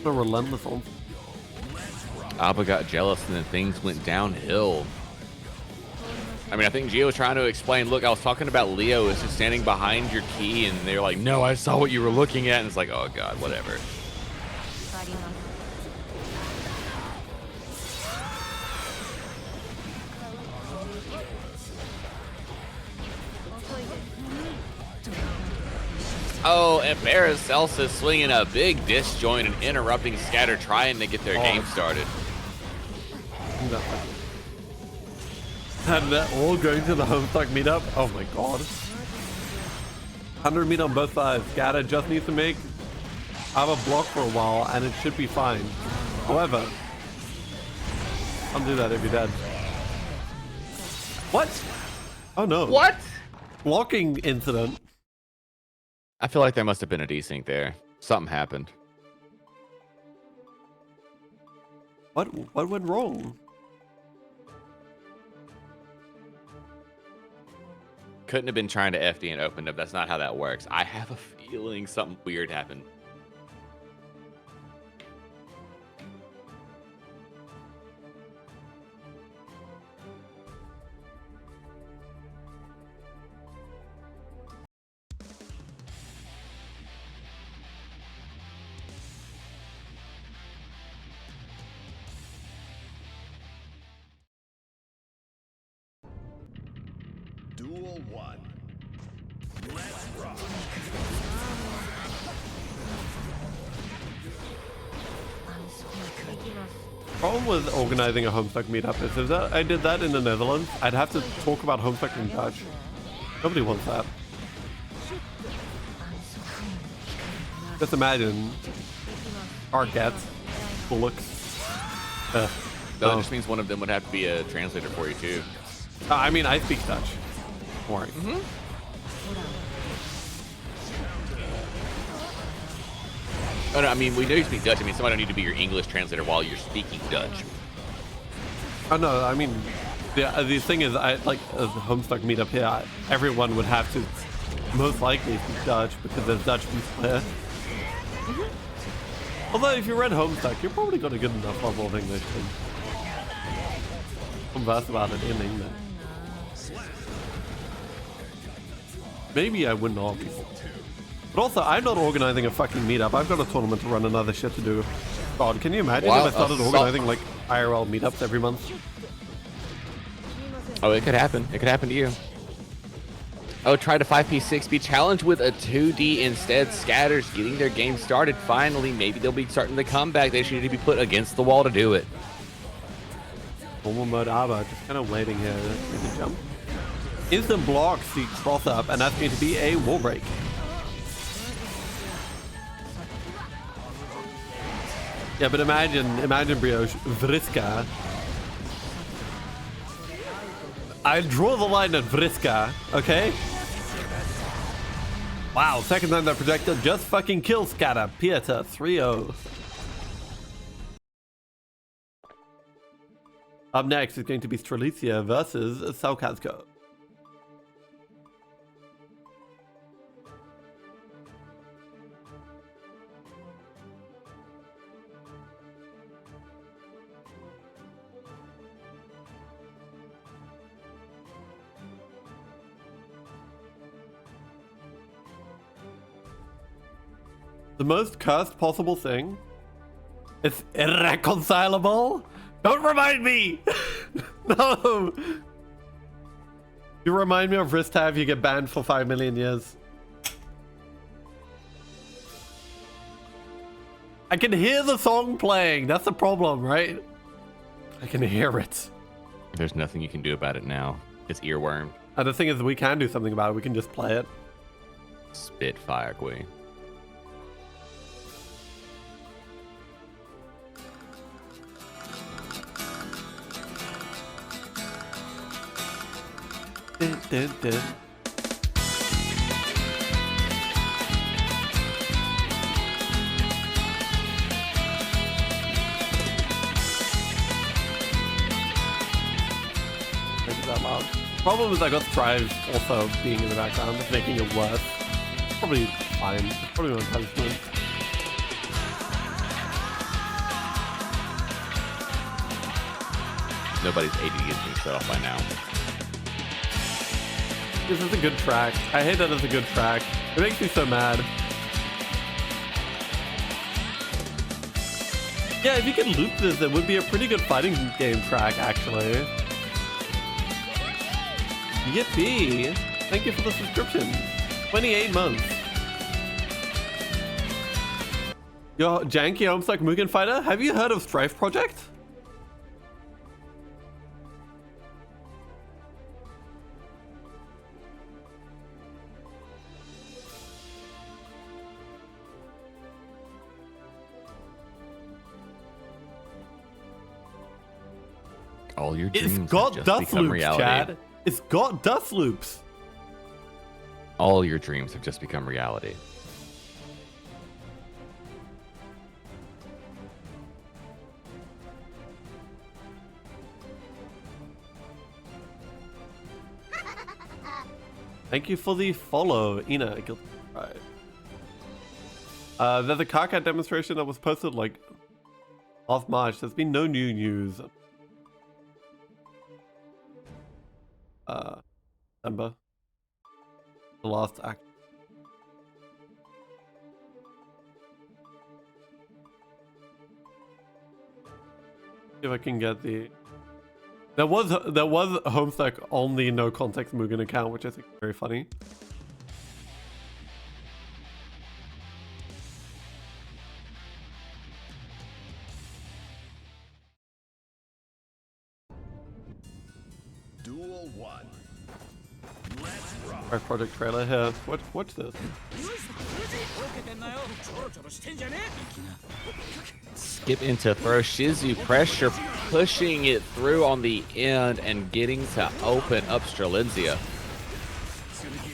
A relentless on. Abba got jealous and then things went downhill. I mean, I think Gio was trying to explain, look, I was talking about Leo is just standing behind your key, and they're like, no, I saw what you were looking at, and it's like, oh god, whatever. Oh, and Paracelsus swinging a big disjoint and interrupting Scatter, trying to get their game started. No. And they're all going to the Homestuck meetup. Oh my god. 100 meet on both sides. Scatter just needs to have a block for a while, and it should be fine. However, don't do that if you're dead. What? Oh no. What? Blocking incident. I feel like there must have been a desync there. Something happened. What went wrong? Couldn't have been trying to FD and opened up. That's not how that works. I have a feeling something weird happened. Duel 1. Let's rock. Problem with organizing a Homestuck meetup is that I did that in the Netherlands, I'd have to talk about Homestuck in Dutch. Nobody wants that. Just imagine Arquette, Bullocks. That just means one of them would have to be a translator for you too. I mean, I speak Dutch. Don't worry. Oh, no, I mean, we know you speak Dutch. I mean, somebody don't need to be your English translator while you're speaking Dutch. Oh no, I mean, the thing is, as a Homestuck meetup here, everyone would have to most likely speak Dutch because there's Dutch people here. Although if you read Homestuck, you're probably got a good enough level of English to converse about it in English. Maybe I would not be. But also, I'm not organizing a fucking meetup. I've got a tournament to run and other shit to do. God, can you imagine if I started organizing like IRL meetups every month? Oh, it could happen. It could happen to you. Oh, try to 5p6p challenge with a 2D instead. Scatters getting their game started. Finally, maybe they'll be starting the comeback. They should need to be put against the wall to do it. Normal mode Arbor, just kind of waiting here. Maybe jump. Instant block, see cross up, and that's going to be a wall break. Yeah, but imagine Brioche, Vriska. I draw the line at Vriska, okay? Wow, second time that projectile just fucking kills Scatter. Pieter, 3-0. Up next is going to be Strelitzia versus Saukazko. The most cursed possible thing. It's irreconcilable. Don't remind me. No. You remind me of Ristav, you get banned for 5 million years. I can hear the song playing. That's the problem, right? I can hear it. There's nothing you can do about it now. It's earworm. And the thing is, we can do something about it. We can just play it. Spitfire Queen. Dun, dun, dun. That loud. Problem is I got Thrive also being in the background, just making it worse. Probably fine. Probably not punishment. Nobody's AD is being set off by now. This is a good track. I hate that it's a good track. It makes me so mad. Yeah, if you could loop this, it would be a pretty good fighting game track, actually. Yippee! Thank you for the subscription. 28 months. Yo, janky Homestuck Mugen Fighter, have you heard of Strife Project? All your dreams It's got have just Death become Loops, reality. Chad. It's got dust loops. All your dreams have just become reality. Thank you for the follow, Ina. Right. There's a Carcat demonstration that was posted like last March. There's been no new news. December. The last act. See if I can get the. There was Homestuck on the no context Mugen account, which I think is very funny. Duel 1. Let's rock. Our project trailer here. Watch this. Skip into throw. Shizu pressure, pushing it through on the end and getting to open up Strelizia.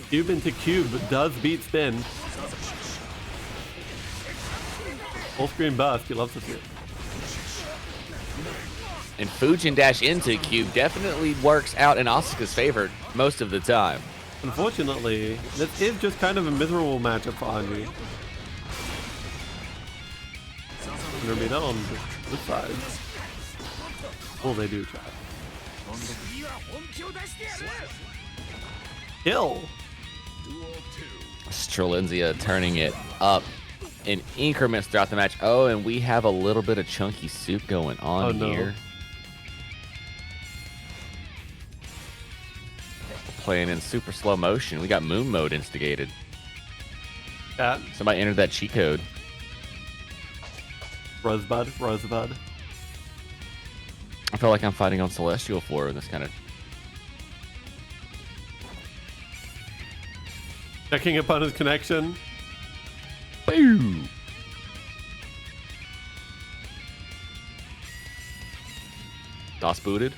Cube into cube does beat spin. Full screen burst. You love to see it. And Fujin dash into cube definitely works out in Asuka's favor most of the time. Unfortunately, this is just kind of a miserable matchup for Anji. Gonna be on this side. Oh, they do try. Kill. Strelizia turning it up in increments throughout the match. Oh, and we have a little bit of chunky soup going on here. Playing in super slow motion. We got moon mode instigated. Yeah. Somebody entered that cheat code. Rosebud. I feel like I'm fighting on Celestial floor in this kind of. Checking opponent's connection. Boo! DOS booted.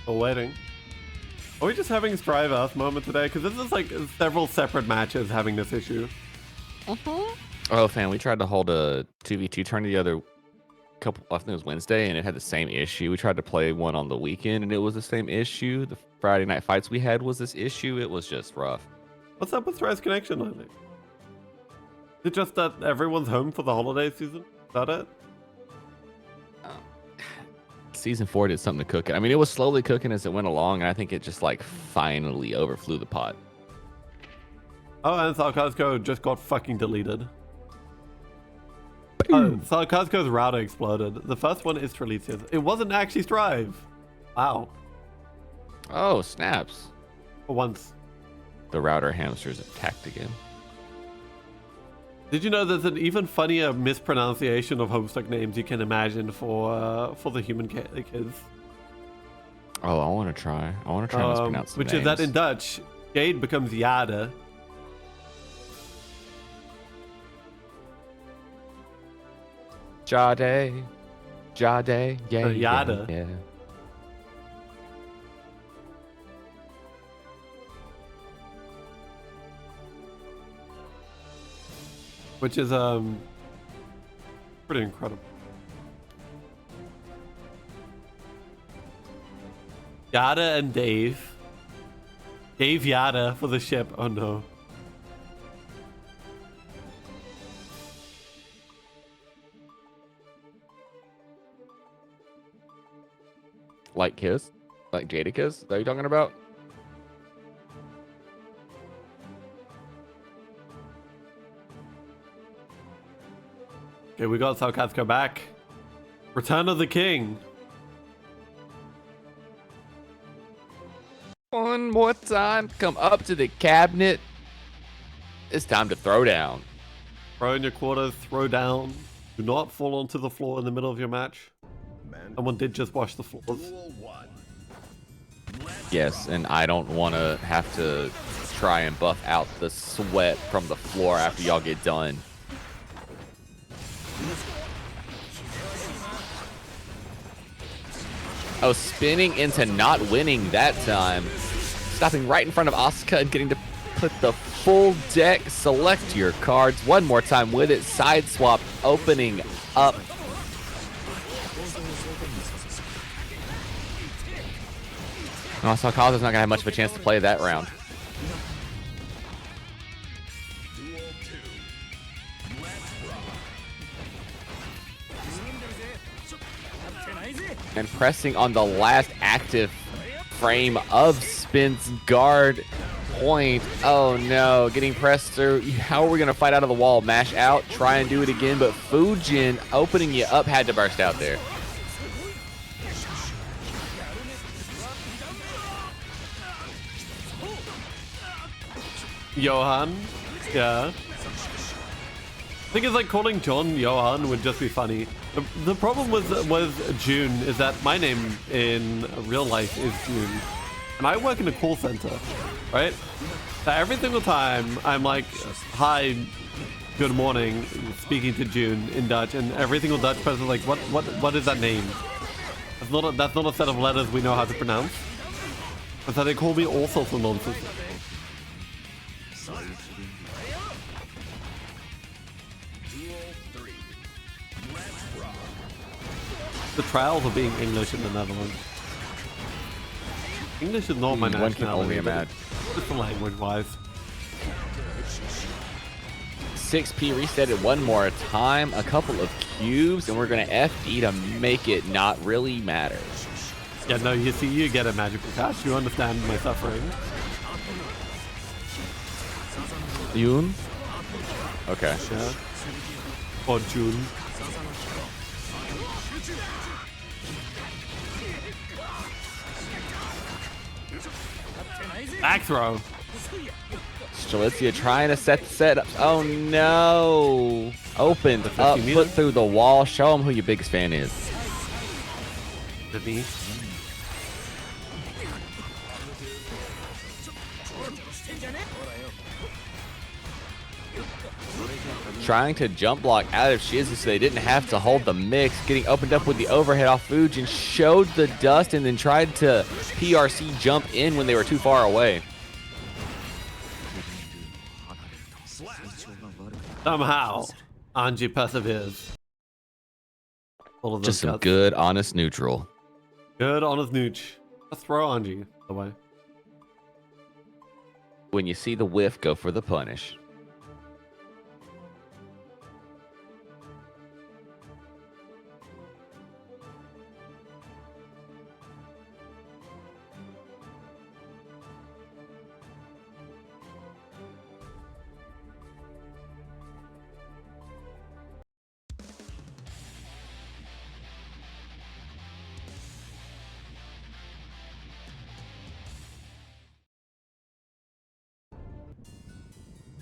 Still waiting. Are we just having a Strive Earth moment today? Because this is like several separate matches having this issue. Oh, fan, we tried to hold a 2v2 tournament the other couple, I think it was Wednesday, and it had the same issue. We tried to play one on the weekend, and it was the same issue. The Friday night fights we had was this issue. It was just rough. What's up with Strive's connection lately? Is it just that everyone's home for the holiday season? Is that it? Season 4 did something to cook it. I mean, it was slowly cooking as it went along, and I think it just like finally overflew the pot. Oh, and Sarkazko just got fucking deleted. Oh, Sarkazko's router exploded. The first one is Trelitia's. It wasn't actually Strive. Wow. Oh, snaps. For once. The router hamsters attacked again. Did you know there's an even funnier mispronunciation of Homestuck names you can imagine for the human kids? Oh, I want to try. I want to try mispronounce some which names. is that in Dutch, Jade becomes Jade. Jade. Yeah. Jade. Yeah. Which is pretty incredible. Yada and Dave. Dave Yada for the ship. Oh no. Like Kiss? Like Jadakiss? Is that what you're talking about? Okay, we got Sarkazko back. Return of the King. One more time. Come up to the cabinet. It's time to throw down. Throw in your quarters, throw down. Do not fall onto the floor in the middle of your match. Someone did just wash the floors. Duel 1. Yes, and I don't want to have to try and buff out the sweat from the floor after y'all get done. Oh, spinning into not winning that time. Stopping right in front of Asuka and getting to put the full deck. Select your cards one more time with it. Side swap opening up. Also, Kazu's not going to have much of a chance to play that round. And pressing on the last active frame of Spin's guard point. Oh no, getting pressed through. How are we going to fight out of the wall? Mash out, try and do it again, but Fujin opening you up had to burst out there. Johan, yeah. I think it's like calling John Johan would just be funny. The problem with June is that my name in real life is June, and I work in a call center, right? So every single time I'm like, "Hi, good morning," speaking to June in Dutch, and every single Dutch person is like, "What is that name?" That's not a set of letters we know how to pronounce. And so they call me all sorts of nonsense. The trials of being English in the Netherlands. English is not my nationality. One can only imagine. Just language-wise. 6P reset it one more time. A couple of cubes, and we're going to FD to make it not really matter. Yeah, no, you see, you get a magical catch. You understand my suffering. Yoon? Okay. Yeah. Or June. Back throw. Strelitzia trying to set the setup. Oh no. Opened up, put through the wall. Show them who your biggest fan is. Me. Trying to jump block out of Shizzy so they didn't have to hold the mix. Getting opened up with the overhead off Fujin. Showed the dust and then tried to PRC jump in when they were too far away. Somehow, Anji perseveres. Just some good, honest neutral. Good, honest nooch. Let's throw Anji, by the way. When you see the whiff, go for the punish.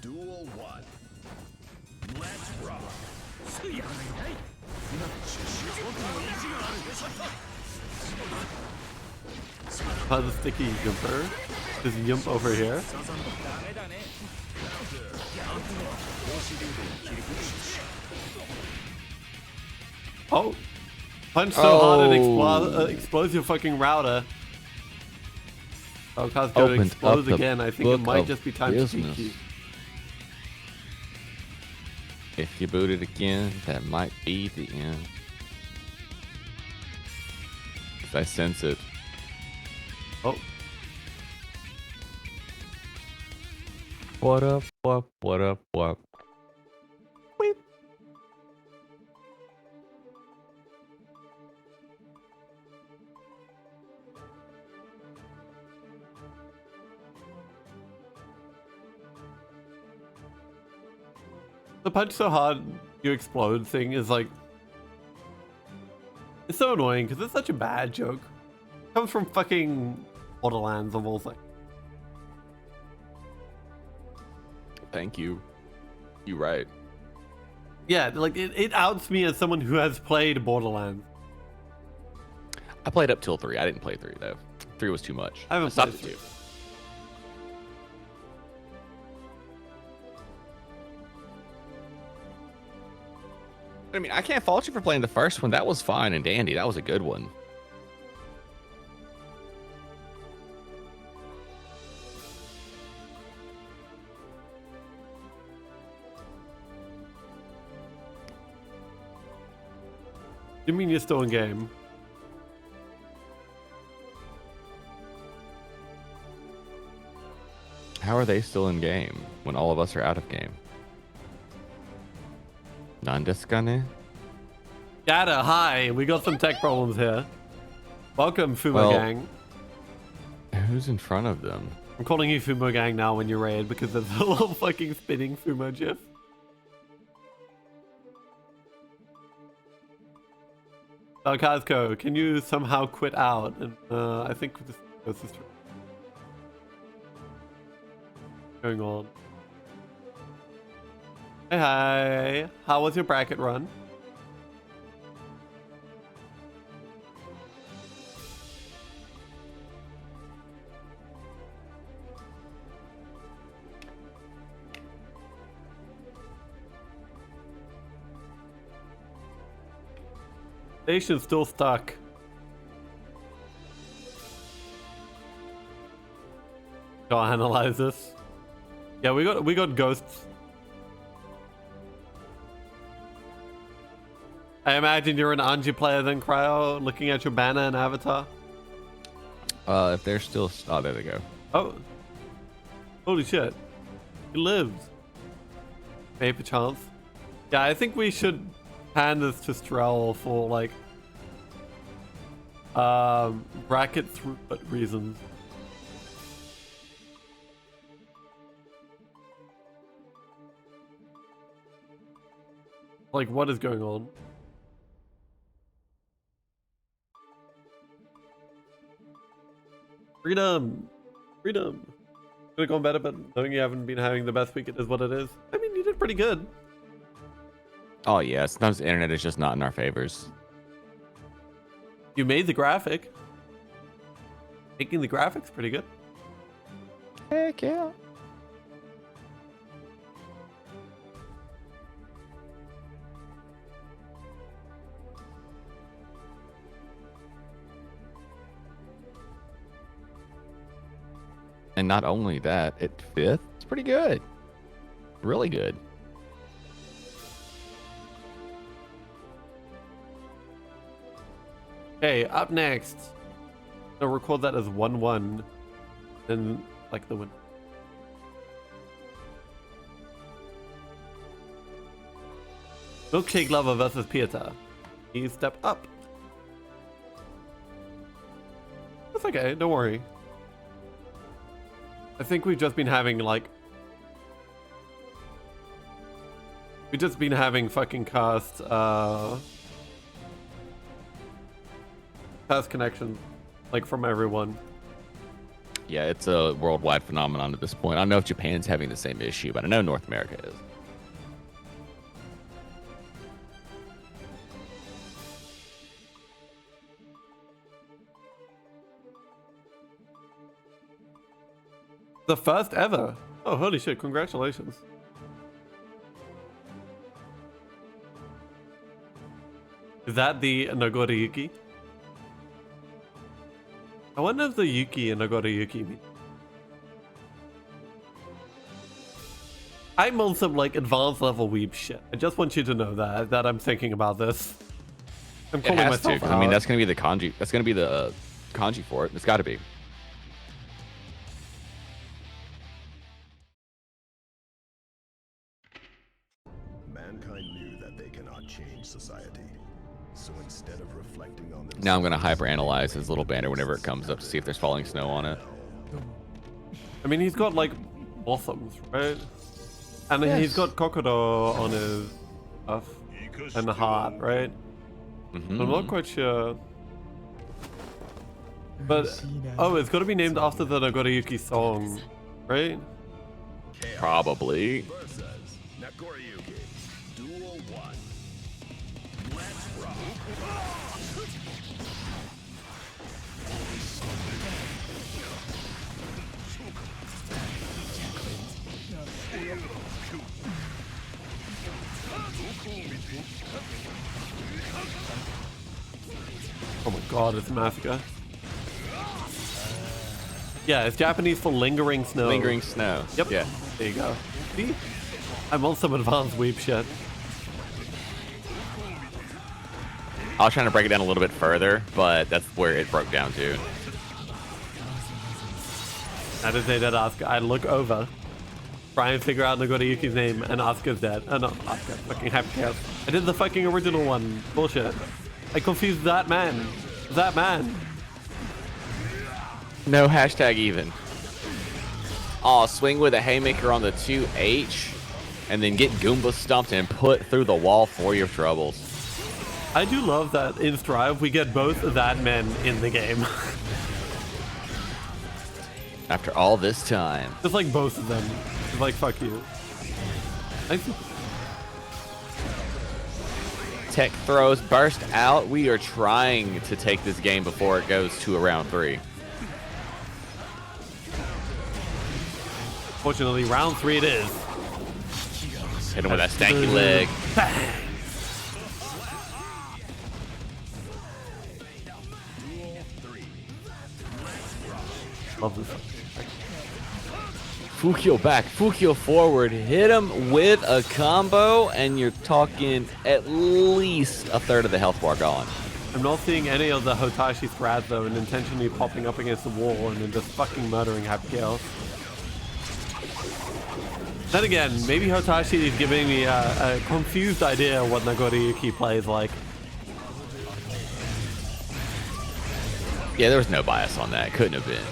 Duel 1. Let's rock. How's the sticky jumper? This yump over here. Oh! Punch so hard it explodes your fucking router. Oh, Kaz's going to explode again. I think it might just be time to PQ. If you boot it again, that might be the end. If I sense it. Oh. What up, what up, what? Weep. The punch so hard you explode thing is like, it's so annoying because it's such a bad joke. It comes from fucking Borderlands of all things. Thank you. You right. Yeah, like it outs me as someone who has played Borderlands. I played up till 3. I didn't play 3 though. 3 was too much. I haven't stopped played at 2. I mean, I can't fault you for playing the first one. That was fine and dandy. That was a good one. You mean you're still in game? How are they still in game when all of us are out of game? Nandesukane? Gata, hi. We got some tech problems here. Welcome, Fumo Well- Gang. Who's in front of them? I'm calling you Fumo Gang now when you raid because there's a little fucking spinning Fumo gif. Kazko, can you somehow quit out? And I think this is true. Going on. Hey, hi. How was your bracket run? Station's still stuck. Go analyze this. Yeah, we got ghosts. I imagine you're an Anji player then, Cryo, looking at your banner and avatar. If they're still... Oh, there they go. Oh. Holy shit. He lives. Maybe chance. Yeah, I think we should hand this to Strel for like bracket throughput reasons. Like, what is going on? Freedom! Freedom! Could have gone better, but knowing you haven't been having the best week, it is what it is. I mean, you did pretty good. Oh, yeah. Sometimes the internet is just not in our favors. You made the graphic. Making the graphics pretty good. Heck yeah. And not only that, at 5th, it's pretty good. Really good. Okay, up next. I'll record that as 1-1. Then, like, the win. Milkshake Lover versus Pieta. You step up. That's okay, don't worry. I think we've just been having, like... We've just been having fucking cast connections, like, from everyone. Yeah, it's a worldwide phenomenon at this point. I don't know if Japan's having the same issue, but I know North America is. The first ever. Oh, holy shit, congratulations. Is that the Nagori Yuki? I wonder if the Yuki and Nagori Yuki mean. I'm on some like advanced level weeb shit. I just want you to know that I'm thinking about this. I'm It calling has to, myself 'cause, out. I mean, that's going to be the kanji. That's going to be the kanji for it. It's got to be. Mankind knew that they cannot change society. So instead of reflecting on Now I'm going to hyperanalyze his little banner whenever it comes up to see if there's falling snow on it. I mean, he's got like blossoms, right? And then he's got Kokoro on his stuff and the heart, right? Mhm. I'm not quite sure. But, oh, it's got to be named after the Nagoriyuki song, right? Probably. versus Nagoriyuki. Duel 1. Let's rock. Oh my god, it's Massacre. Yeah, it's Japanese for lingering snow. Lingering snow. Yep. Yeah. There you go. See? I'm on some advanced weep shit. I was trying to break it down a little bit further, but that's where it broke down to. I did say that Asuka. I look over, try and figure out Nagoriyuki's name, and Asuka's dead. Oh no, Asuka. Fucking Happy Chaos. I did the fucking original one. Bullshit. I confused that man. That man. No hashtag even. Oh, swing with a haymaker on the 2H, and then get Goomba stumped and put through the wall for your troubles. I do love that in Strive we get both that men in the game. After all this time. Just like both of them. Just like, fuck you. Tech throws burst out. We are trying to take this game before it goes to a round 3. Fortunately, round 3 it is. Hit him with that stanky leg. Bang! Love this. Fukio back, Fukio forward, hit him with a combo, and you're talking at least a third of the health bar gone. I'm not seeing any of the Hotashi threads though, and intentionally popping up against the wall and then just fucking murdering Happy Chaos. Then again, maybe Hotashi is giving me a confused idea of what Nagoriyuki plays like. Yeah, there was no bias on that. Couldn't have been.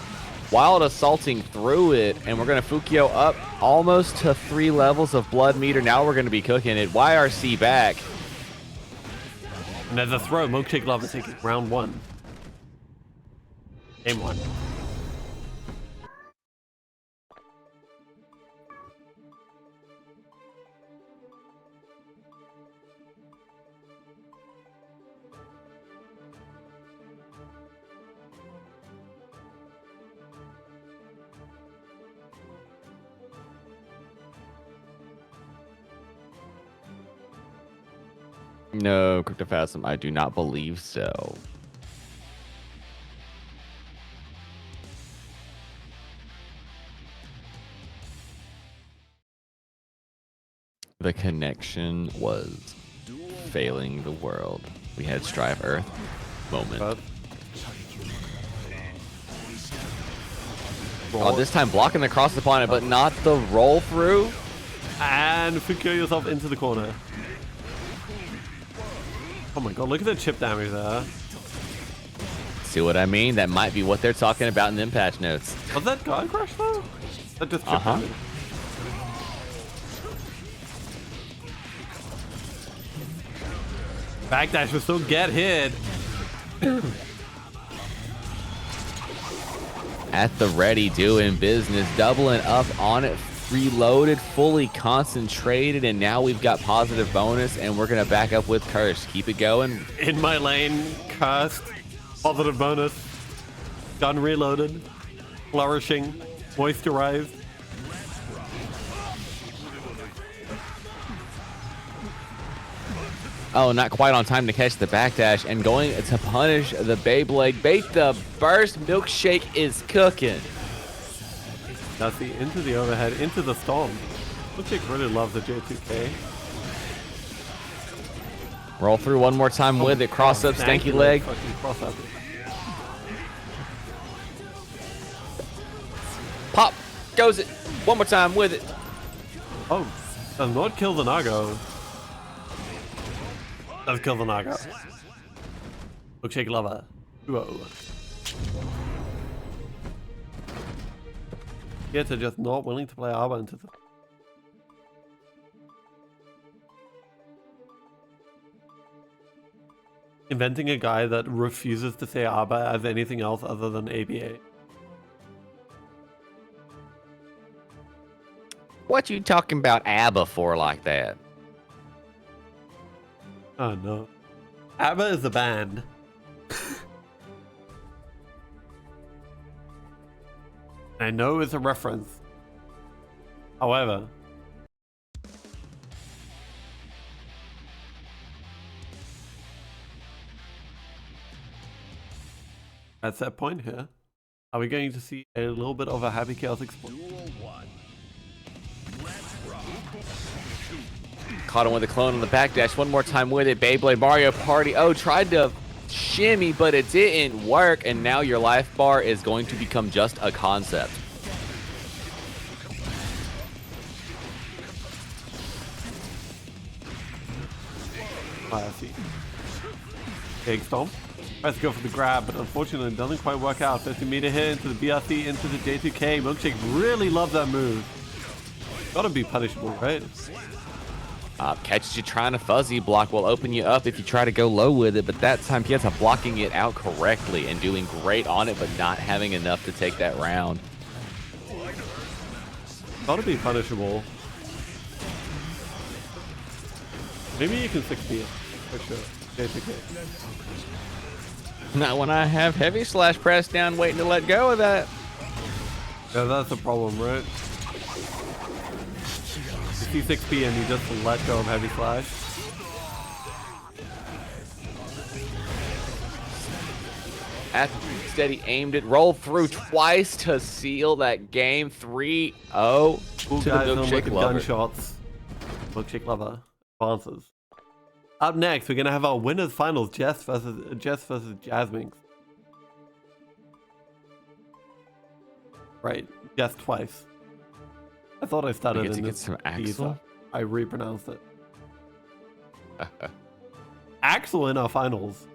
Wild assaulting through it, and we're going to Fukio up almost to 3 levels of blood meter. Now we're going to be cooking it. YRC back. And there's a throw. Milkshake Lava taking round 1. Game 1. No, Cryptophasm, I do not believe so. The connection was failing the world. We had Strive Earth moment. Oh, this time blocking the cross upon it, but not the roll through. And Fukio yourself into the corner. Oh my god, look at the chip damage there. See what I mean? That might be what they're talking about in them patch notes. Was that guard crush though? That just chip damage. Backdash will still get hit. At the ready, doing business, doubling up on it, reloaded, fully concentrated, and now we've got positive bonus, and we're gonna back up with Curse. Keep it going. In my lane, cursed, positive bonus, gun reloaded, flourishing, moisturized. Oh, not quite on time to catch the backdash, and going to punish the Beyblade. Bait the burst. Milkshake is cooking. That's the into the overhead, into the storm. Milkshake really loves the J2K. Roll through one more time with it. Cross up, stanky leg. Fucking cross up. Pop. Goes it. One more time with it. Oh, does not kill the Nago. Does kill the Naga. Milkshake lover. Whoa. Yeah, they're just not willing to play Arbor into the... Inventing a guy that refuses to say Arbor as anything else other than ABA. What you talking about ABBA for like that? Oh no. ABBA is a band. I know it's a reference. However, at that point here, are we going to see a little bit of a Happy Chaos explosion? Caught him with a clone on the backdash. One more time with it. Beyblade Mario Party. Oh, tried to shimmy, but it didn't work. And now your life bar is going to become just a concept. Classy. Big stomp. Tries to go for the grab, but unfortunately it doesn't quite work out. 50-meter hit into the BRC, into the J2K. Milkshake really loved that move. Gotta be punishable, right? Catches you trying to fuzzy block will open you up if you try to go low with it, but that time Piazza blocking it out correctly and doing great on it, but not having enough to take that round. Gotta be punishable. Maybe you can 60 it, for sure. J2K. Not when I have heavy slash press down waiting to let go of that. Yeah, that's the problem, right? You see 6P and you just let go of heavy slash. Steady aimed it, roll through twice to seal that game. 3-0 to the Milkshake Lover. Gunshots. Milkshake Lover advances. Up next, we're gonna have our winners finals: Jess versus Jasmine. Right, Jess twice. I thought I started in get some Axel. I repronounced it. Axel in our finals.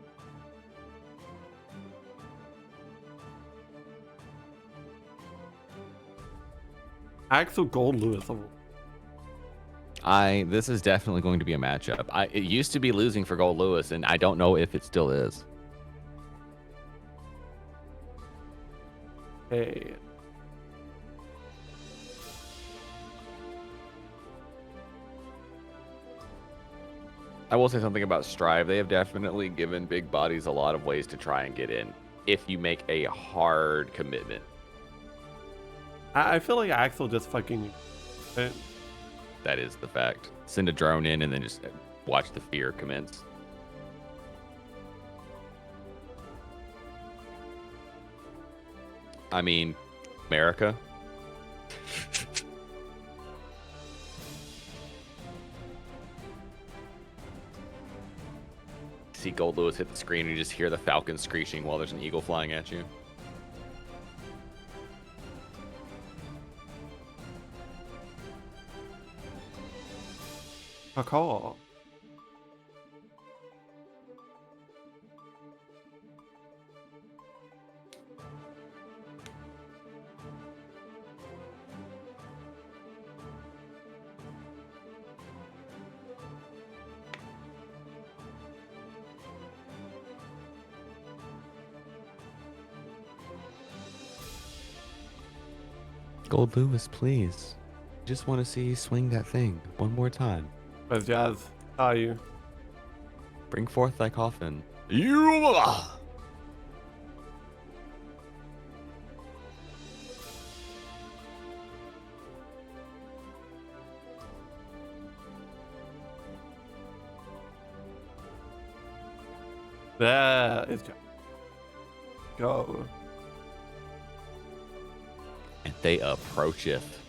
Axel Gold Lewis. This is definitely going to be a matchup. It used to be losing for Gold Lewis, and I don't know if it still is. Hey. I will say something about Strive. They have definitely given big bodies a lot of ways to try and get in if you make a hard commitment. I feel like Axel just fucking... That is the fact. Send a drone in and then just watch the fear commence. I mean, America. See Gold Lewis hit the screen and you just hear the falcon screeching while there's an eagle flying at you. Cool. Gold Lewis, please. Just want to see you swing that thing one more time. Where's Jazz? How are you? Bring forth thy coffin. You. There is Jazz. Go. And they approacheth.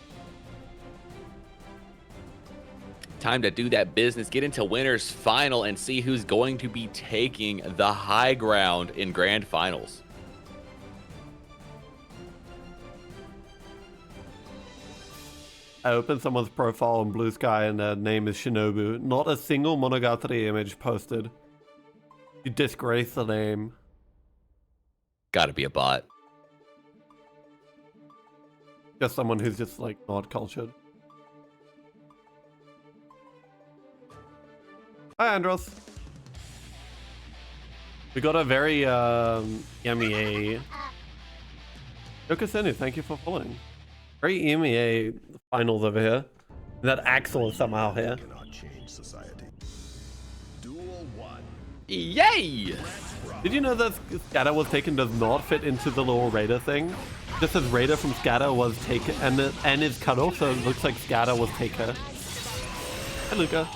Time to do that business, get into winners final and see who's going to be taking the high ground in grand finals. I opened someone's profile on Blue Sky and their name is Shinobu. Not a single Monogatari image posted. You disgrace the name. Gotta be a bot. Just someone who's just like not cultured. Hi, Andros. We got a very EMEA. Yokosenu, thank you for following. Very EMEA finals over here. That Axel is somehow here. Cannot change society. Duel 1. Yay! Did you know that Scatter was taken does not fit into the little Raider thing? Just as Raider from Scatter was taken and is cut off, so it looks like Scatter was taker. Hi, Luca.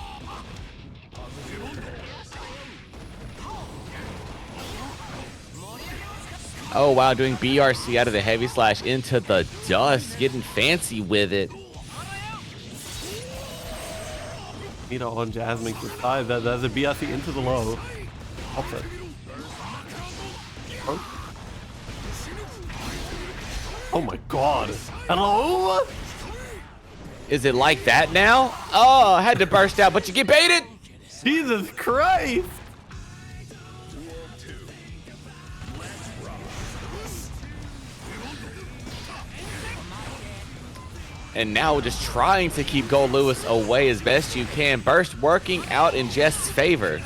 Oh wow, doing BRC out of the heavy slash into the dust, getting fancy with it. Nita on Jasmine to the side. There's a BRC into the low. Opposite. Oh my god. Hello? Is it like that now? Oh, I had to burst out, but you get baited. Jesus Christ. And now just trying to keep Gold Lewis away as best you can. Burst working out in Jess's favor.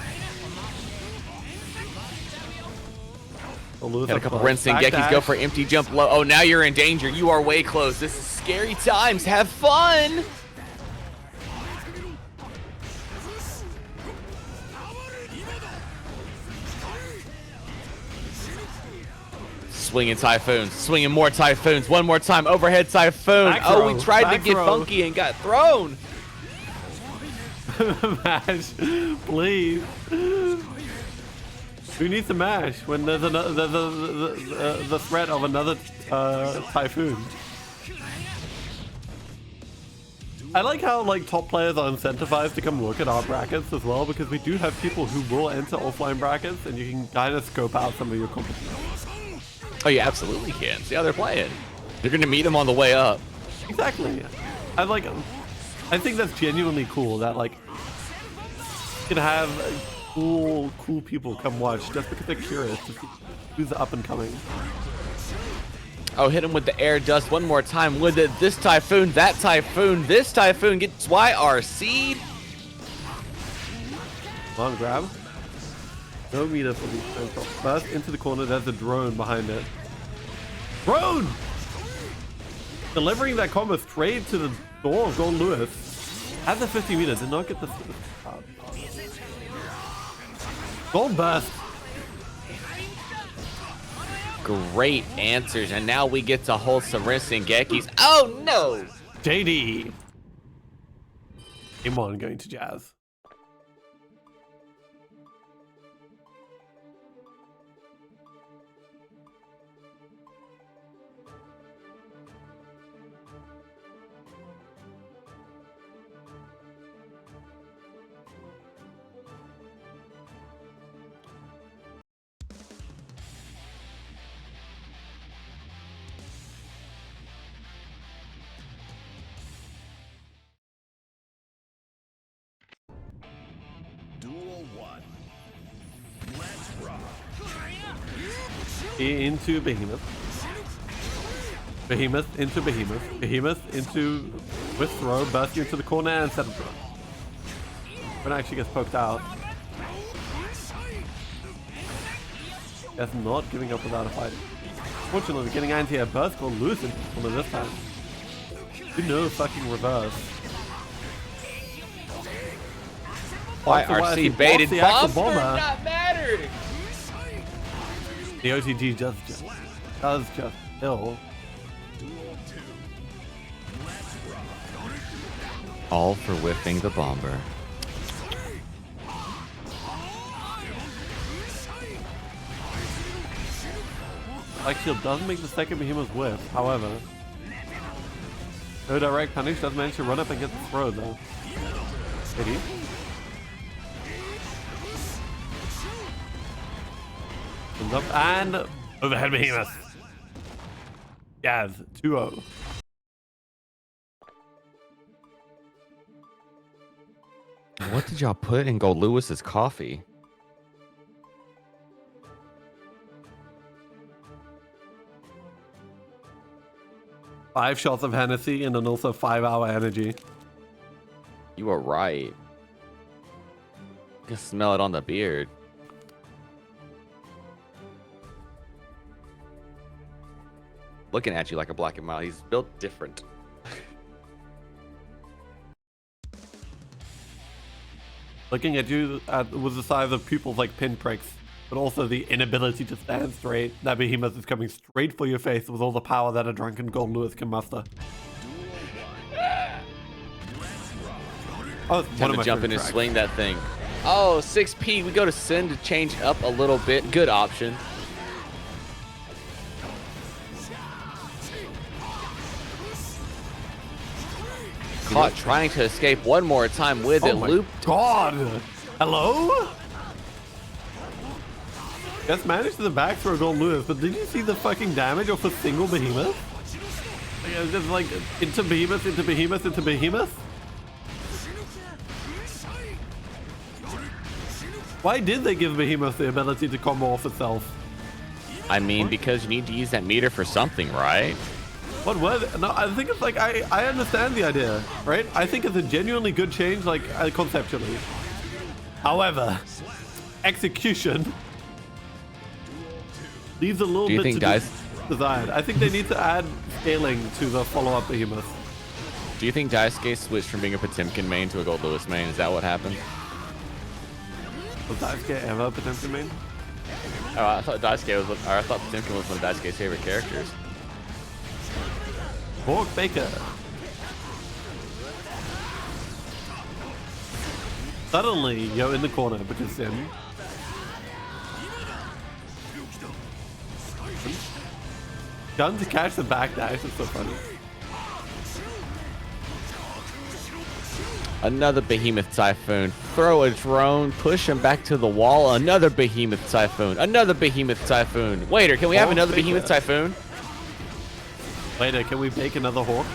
Got a couple rinsing. Gekis go for empty jump low. Oh, now you're in danger. You are way close. This is scary times. Have fun. Swinging typhoons, swinging more typhoons. One more time, overhead typhoon. Oh, we tried to get funky and got thrown. Mash, please. Who needs to mash when there's the threat of another typhoon? I like how like top players are incentivized to come look at our brackets as well, because we do have people who will enter offline brackets, and you can kind of scope out some of your competition. Oh, you absolutely can. See how they're playing. You're gonna meet them on the way up. Exactly. I think that's genuinely cool that like you can have cool people come watch just because they're curious to see who's up and coming. Oh, hit him with the air dust one more time with it. This typhoon, that typhoon, this typhoon gets YRC'd. Come on, grab. No meter for these. First into the corner, there's a drone behind it. Drone! Delivering that combo straight to the door of Gold Lewis. At the 50 meters, did not get the Gold burst. Great answers, and now we get to hold some rinsing Gekis. Oh no! JD. Game on, going to Jazz. Duel 1. Let's rock. Into Behemoth. Behemoth into Behemoth. Behemoth into with throw, bursting into the corner and set up throw. But actually gets poked out. That's not giving up without a fight. Fortunately, getting anti-air burst got loose in corner this time. No fucking reverse. YRC baited bomber not mattering. The OTG does just ill. All for whiffing the bomber. Like shield doesn't make the second Behemoth whiff, however. No direct punish, does manage to run up and get the throw though. Idiot. Comes up and overhead Behemoth. Yaz, 2-0. What did y'all put in Gold Lewis's coffee? Five shots of Hennessy and then also 5-hour energy. You are right. You can smell it on the beard. Looking at you like a black and mild. He's built different. Looking at you with the size of pupils like pinpricks, but also the inability to stand straight. That Behemoth is coming straight for your face with all the power that a drunken Gold Lewis can muster. Oh, Time to jump in and swing that thing. Oh, 6P. We go to Sin to change up a little bit. Good option. caught trying to escape one more time with it. my Loop. God. Hello? Just managed to the back throw Gold Lewis, but did you see the fucking damage of a single behemoth? Like, it was just like into behemoth, into behemoth, into behemoth. Why did they give behemoth the ability to combo off itself? I mean, because you need to use that meter for something, right? What was it? No, I think it's like, I understand the idea, right? I think it's a genuinely good change, like conceptually. However, execution leaves a little bit to be desired. I think they need to add scaling to the follow-up behemoth. Do you think Daisuke switched from being a Potemkin main to a Gold Lewis main? Is that what happened? Was Daisuke ever a Potemkin main? Oh, I thought Daisuke was. Or I thought Potemkin was one of Daisuke's favorite characters. Hawk Baker. Suddenly, you're in the corner because Sim. Gun to catch the back dash is so funny. Another Behemoth Typhoon. Throw a drone, push him back to the wall. Another Behemoth Typhoon. Another Behemoth Typhoon. Waiter, can we have another Behemoth Typhoon? Waiter, can we make another Hawk?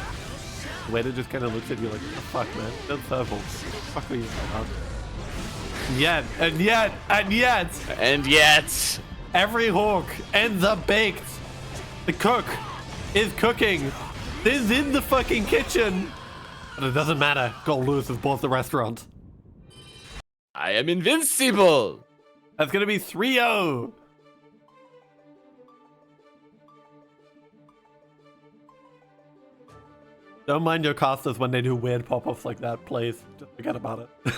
The waiter just kind of looks at you like, oh, fuck, man. Don't serve Hawk. Fuck are you about? And yet. Every Hawk ends up baked. The cook is cooking. This is in the fucking kitchen. But it doesn't matter. Gold Lewis has bought the restaurant. I am invincible. That's going to be 3-0. Don't mind your casters when they do weird pop-ups like that, please. Just forget about it.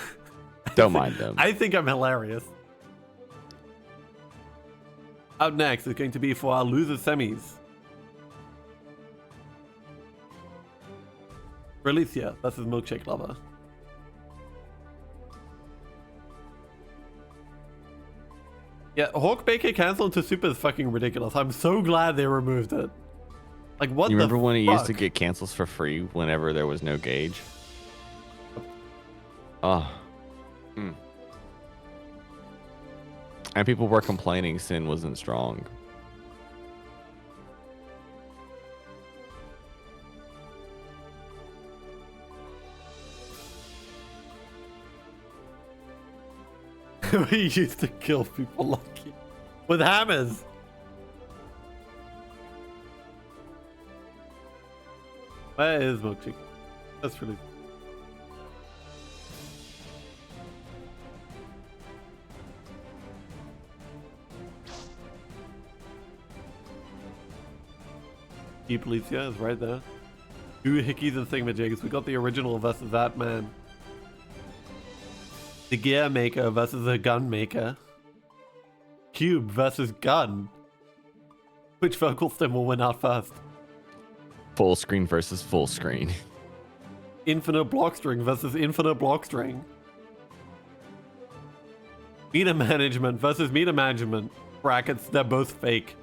Don't mind them. I think I'm hilarious. Up next is going to be for our loser semis. Relicia versus Milkshake Lover. Yeah, Hawk Baker cancel into Super is fucking ridiculous. I'm so glad they removed it. Like, what You the remember when he fuck? used to get cancels for free whenever there was no gauge? Oh. And people were complaining Sin wasn't strong. We used to kill people lucky with hammers. Where is Milkshake? That's really. Deep Alicia is right there. Two hickeys and thingamajigs. We got the original versus that man. The gear maker versus the gun maker. Cube versus gun. Which vocal stem will win out first? Full screen versus full screen. Infinite block string versus infinite block string. Meter management versus meter management. Brackets, they're both fake.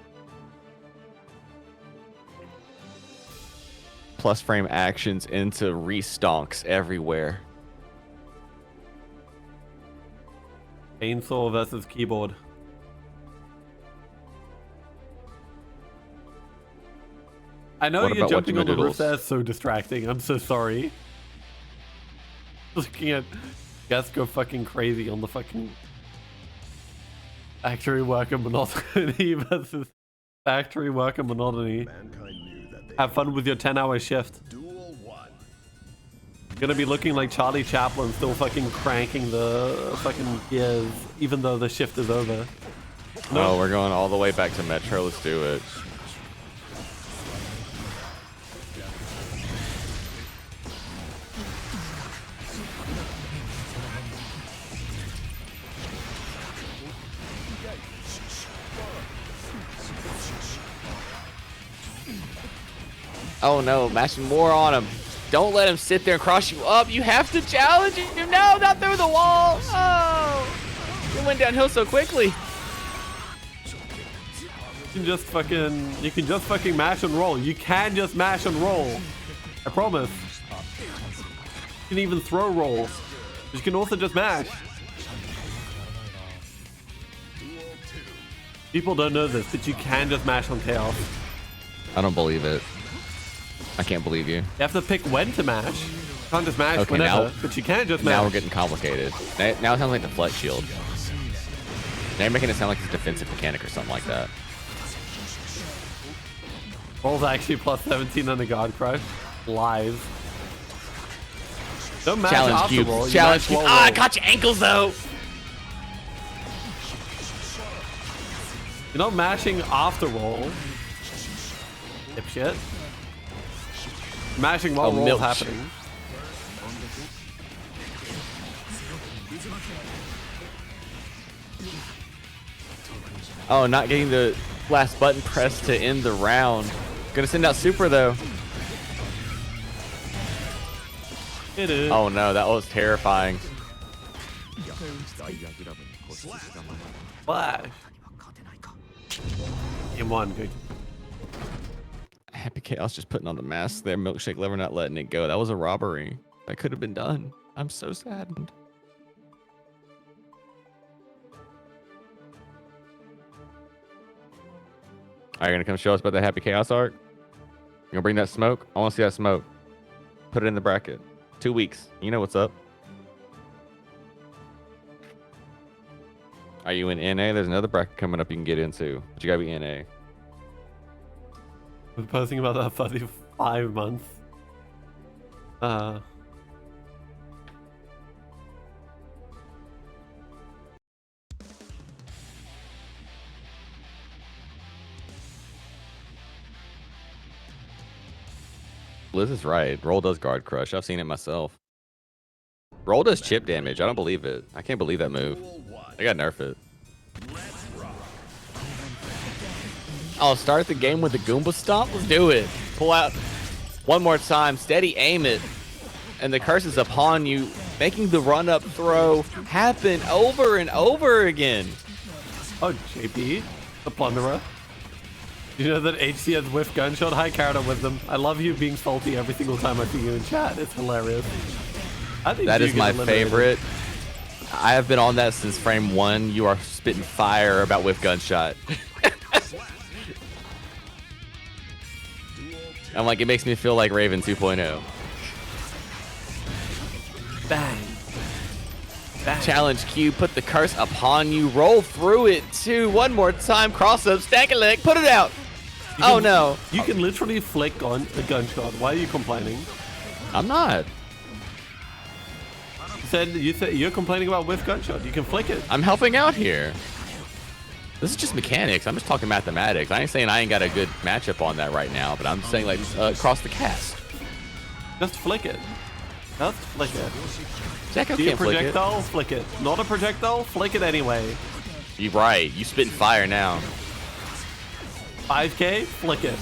Plus frame actions into restonks everywhere. Chainsaw versus keyboard. I know What you're about jumping on watching the the roof there. It's so distracting. I'm so sorry. Looking at Gus go fucking crazy on the fucking factory worker monotony versus factory worker monotony. Mankind knew that they Have fun with your 10-hour shift. Duel 1. Gonna be looking like Charlie Chaplin, still fucking cranking the fucking gears, even though the shift is over. No, we're going all the way back to Metro. Let's do it. Oh no, mashing more on him. Don't let him sit there and cross you up. You have to challenge him. No, not through the wall. Oh, it went downhill so quickly. You can just fucking mash and roll. You can just mash and roll. I promise. can even throw roll. You can also just mash. People don't know this, but you can just mash on Chaos. I don't believe it. I can't believe you. You have to pick when to mash. You can't just mash Okay, whenever, now- but you can just mash. Now we're getting complicated. Now it sounds like the flex shield. Now you're making it sound like it's a defensive mechanic or something like that. Roll's actually plus 17 on the guard crush. Lies. Don't mash Challenge after cube. roll. You Challenge mash cube. while Ah, I roll. caught your ankles though. You're not mashing after roll. Dipshit. Mashing while Oh, roll's milk. happening. Oh, not getting the last button pressed to end the round. Gonna send out super though. It is. Oh no, that was terrifying. Flash. Game one. Good. Happy Chaos just putting on the mask there. Milkshake Lover not letting it go. That was a robbery. That could have been done. I'm so saddened. Are you gonna come show us about the Happy Chaos arc? You gonna bring that smoke? I wanna see that smoke. Put it in the bracket. 2 weeks. You know what's up. Are you in NA? There's another bracket coming up you can get into. But you gotta be NA. I've been posting about that for 5 months. Liz is right. Roll does guard crush. I've seen it myself. Roll does chip damage. I don't believe it. I can't believe that move. I gotta nerf it. I'll start the game with the Goomba Stomp. Let's do it. Pull out one more time. Steady aim it. And the curse is upon you, making the run-up throw happen over and over again. Oh, JP, the plunderer. You know that HC has whiff gunshot? High character with them. I love you being salty every single time I see you in chat. It's hilarious. I think That you is get my eliminated. favorite. I have been on that since frame 1. You are spitting fire about whiff gunshot. I'm like, it makes me feel like Raven 2.0. Bang. Bang. Challenge Q, put the curse upon you, roll through it too. One more time, cross up, stack a leg, put it out. Oh no. You can literally flick on a gunshot. Why are you complaining? I'm not. You said you're complaining about whiff gunshot. You can flick it. I'm helping out here. This is just mechanics. I'm just talking mathematics. I ain't saying I ain't got a good matchup on that right now, but I'm saying like cross the cast. Just flick it. Just flick it. Jacko See a can't flick it. projectile? Flick it. Not a projectile? Flick it anyway. You're right. You spitting fire now. 5K? Flick it.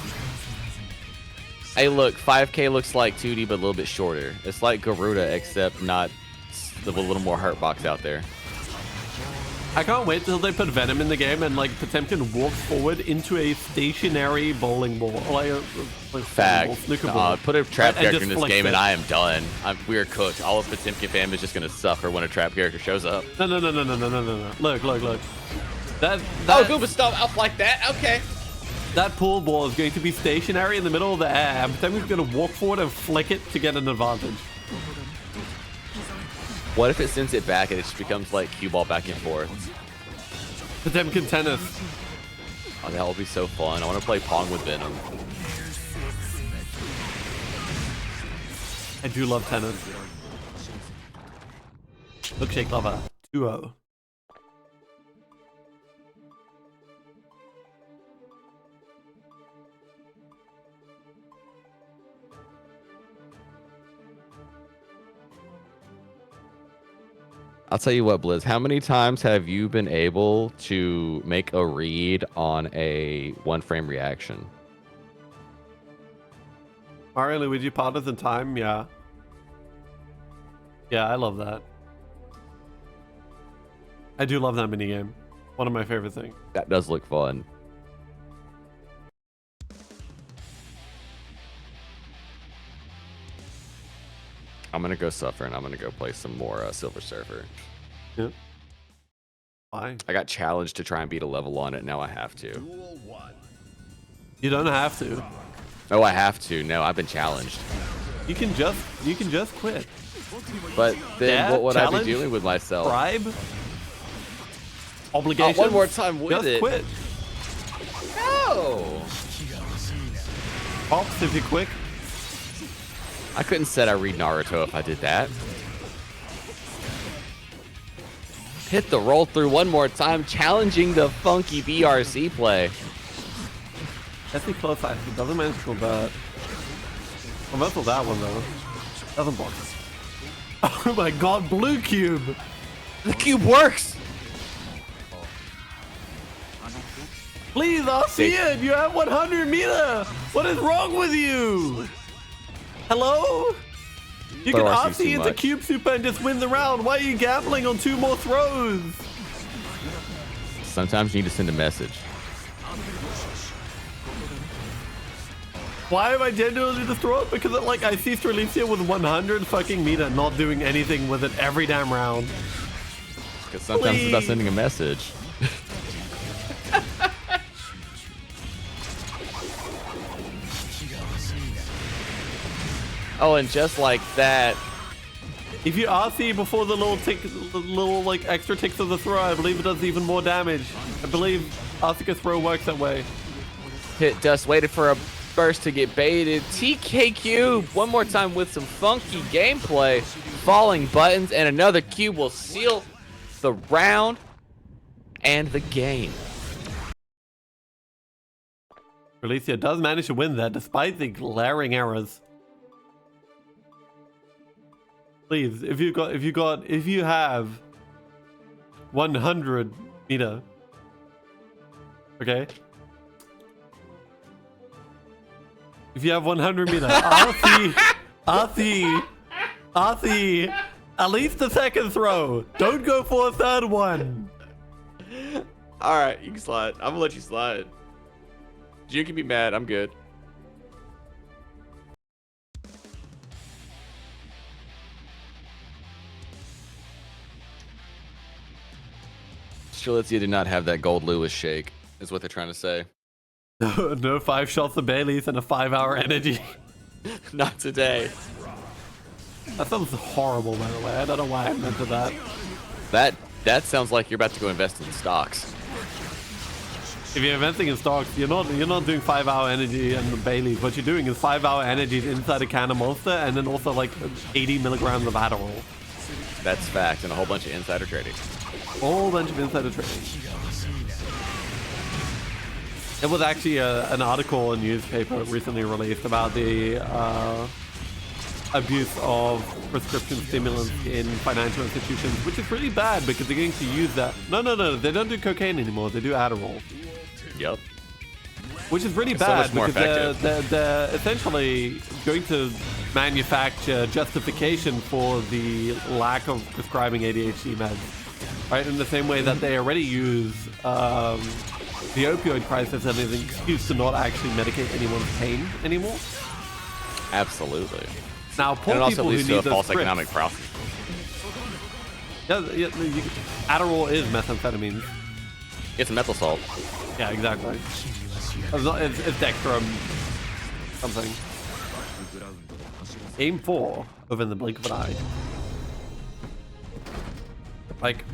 Hey, look, 5K looks like 2D, but a little bit shorter. It's like Garuda, except not with a little more hurt box out there. I can't wait till they put Venom in the game and like Potemkin walks forward into a stationary bowling ball. Or like a Fact. ball, snooker ball. Put a trap And character just in this flick game it. and I am done. We are cooked. All of Potemkin fam is just going to suffer when a trap character shows up. No. Look. That Oh, Goomba Stomp up like that? Okay. that pool ball is going to be stationary in the middle of the air, and Potemkin's going to walk forward and flick it to get an advantage. What if it sends it back and it just becomes like cue ball back and forth? Potemkin tennis. Oh, that will be so fun. I want to play Pong with Venom. I do love tennis. Milkshake lover. 2-0. I'll tell you what, Blizz. How many times have you been able to make a read on a one-frame reaction? Mario and Luigi Partners in Time, yeah. Yeah, I love that. I do love that minigame. One of my favorite things. That does look fun. I'm gonna go suffer, and I'm gonna go play some more Silver Surfer. Yeah. Why? I got challenged to try and beat a level on it. Now I have to. Duel 1. You don't have to. Oh, I have to. No, I've been challenged. You can just quit. But then Yeah, what would I be challenge, doing with myself? Bribe. Obligation. One more time with just it. quit. No. Pops if you're quick. I couldn't say I read Naruto if I did that. Hit the roll through one more time, challenging the funky BRC play. That's the close side. It doesn't manage to convert. Converts that one though. Doesn't block. Oh my god, blue cube! The cube works. Please, I'll see it! You have 100 meter! What is wrong with you? Hello? You can RC RC into much. cube super and just win the round. Why are you gambling on 2 more throws? Sometimes you need to send a message. Why am I genuinely just throw it? Because like I see Strelitzia with 100 fucking meter not doing anything with it every damn round. Because sometimes it's about Please. sending a message. Oh, and just like that, If you RC before the little tick, the little like extra ticks of the throw, I believe it does even more damage. I believe RC throw works that way. Hit Dust waited for a burst to get baited. TK Cube one more time with some funky gameplay. Falling buttons and another cube will seal the round and the game. Strelitzia does manage to win that despite the glaring errors. Please, if you have 100 meter, okay? If you have 100 meter, RC, at least the second throw. Don't go for a third one. All right, you can slide. I'm gonna let you slide. You can be mad. I'm good. Strelitzia did not have that gold Lewis shake, is what they're trying to say. No 5 shots of Bailey's and a 5-hour energy. Not today. That sounds horrible, by the way. I don't know why I meant that. That sounds like you're about to go invest in stocks. If you're investing in stocks, you're not doing 5-hour energy and Bailey's. What you're doing is 5-hour energy inside a can of Monster and then also like 80 milligrams of Adderall. That's fact, and a whole bunch of insider trading. Whole bunch of insider trading. It was actually an article in a newspaper recently released about the abuse of prescription stimulants in financial institutions, which is really bad because they're going to use that. No, they don't do cocaine anymore. They do Adderall. Yep. Which is really It's so bad much more because effective. they're essentially going to manufacture justification for the lack of prescribing ADHD meds, right? In the same way that they already use the opioid crisis as an excuse to not actually medicate anyone's pain anymore. Absolutely. Now, poor And it also people who leads to need a those false scripts. economic profit. Yeah, Adderall is methamphetamine. It's methyl salt. Yeah, exactly. It's Dextrum something. Aim 4 within the blink of an eye. Like,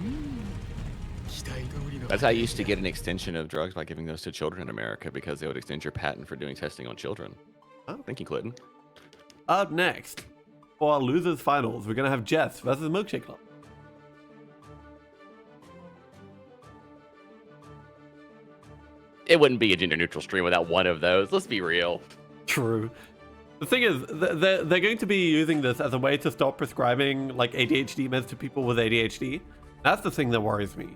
That's how you used to get an extension of drugs by giving those to children in America because they would extend your patent for doing testing on children. Oh. Thank you, Clinton. up next for our losers finals, we're gonna have Jess versus Milkshake Club. It wouldn't be a gender neutral stream without one of those. Let's be real. True. The thing is, they're going to be using this as a way to stop prescribing like ADHD meds to people with ADHD. That's the thing that worries me.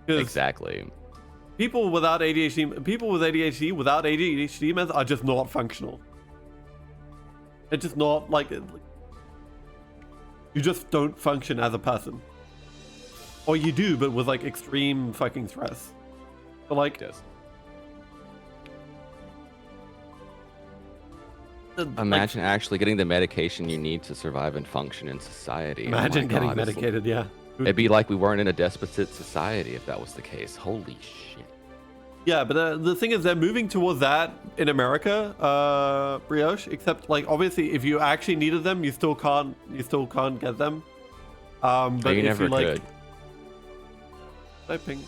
'Cause Exactly. people with ADHD without ADHD meds are just not functional. They're just not like you just don't function as a person. Or you do, but with like extreme fucking stress. But like Yes. Imagine actually getting the medication you need to survive and function in society. Imagine getting God, medicated, yeah. It'd be like we weren't in a despotic society if that was the case. Holy shit. Yeah, but the thing is, they're moving towards that in America, Brioche. Except, like, obviously, if you actually needed them, you still can't get them. But you if never you like, could. typing. You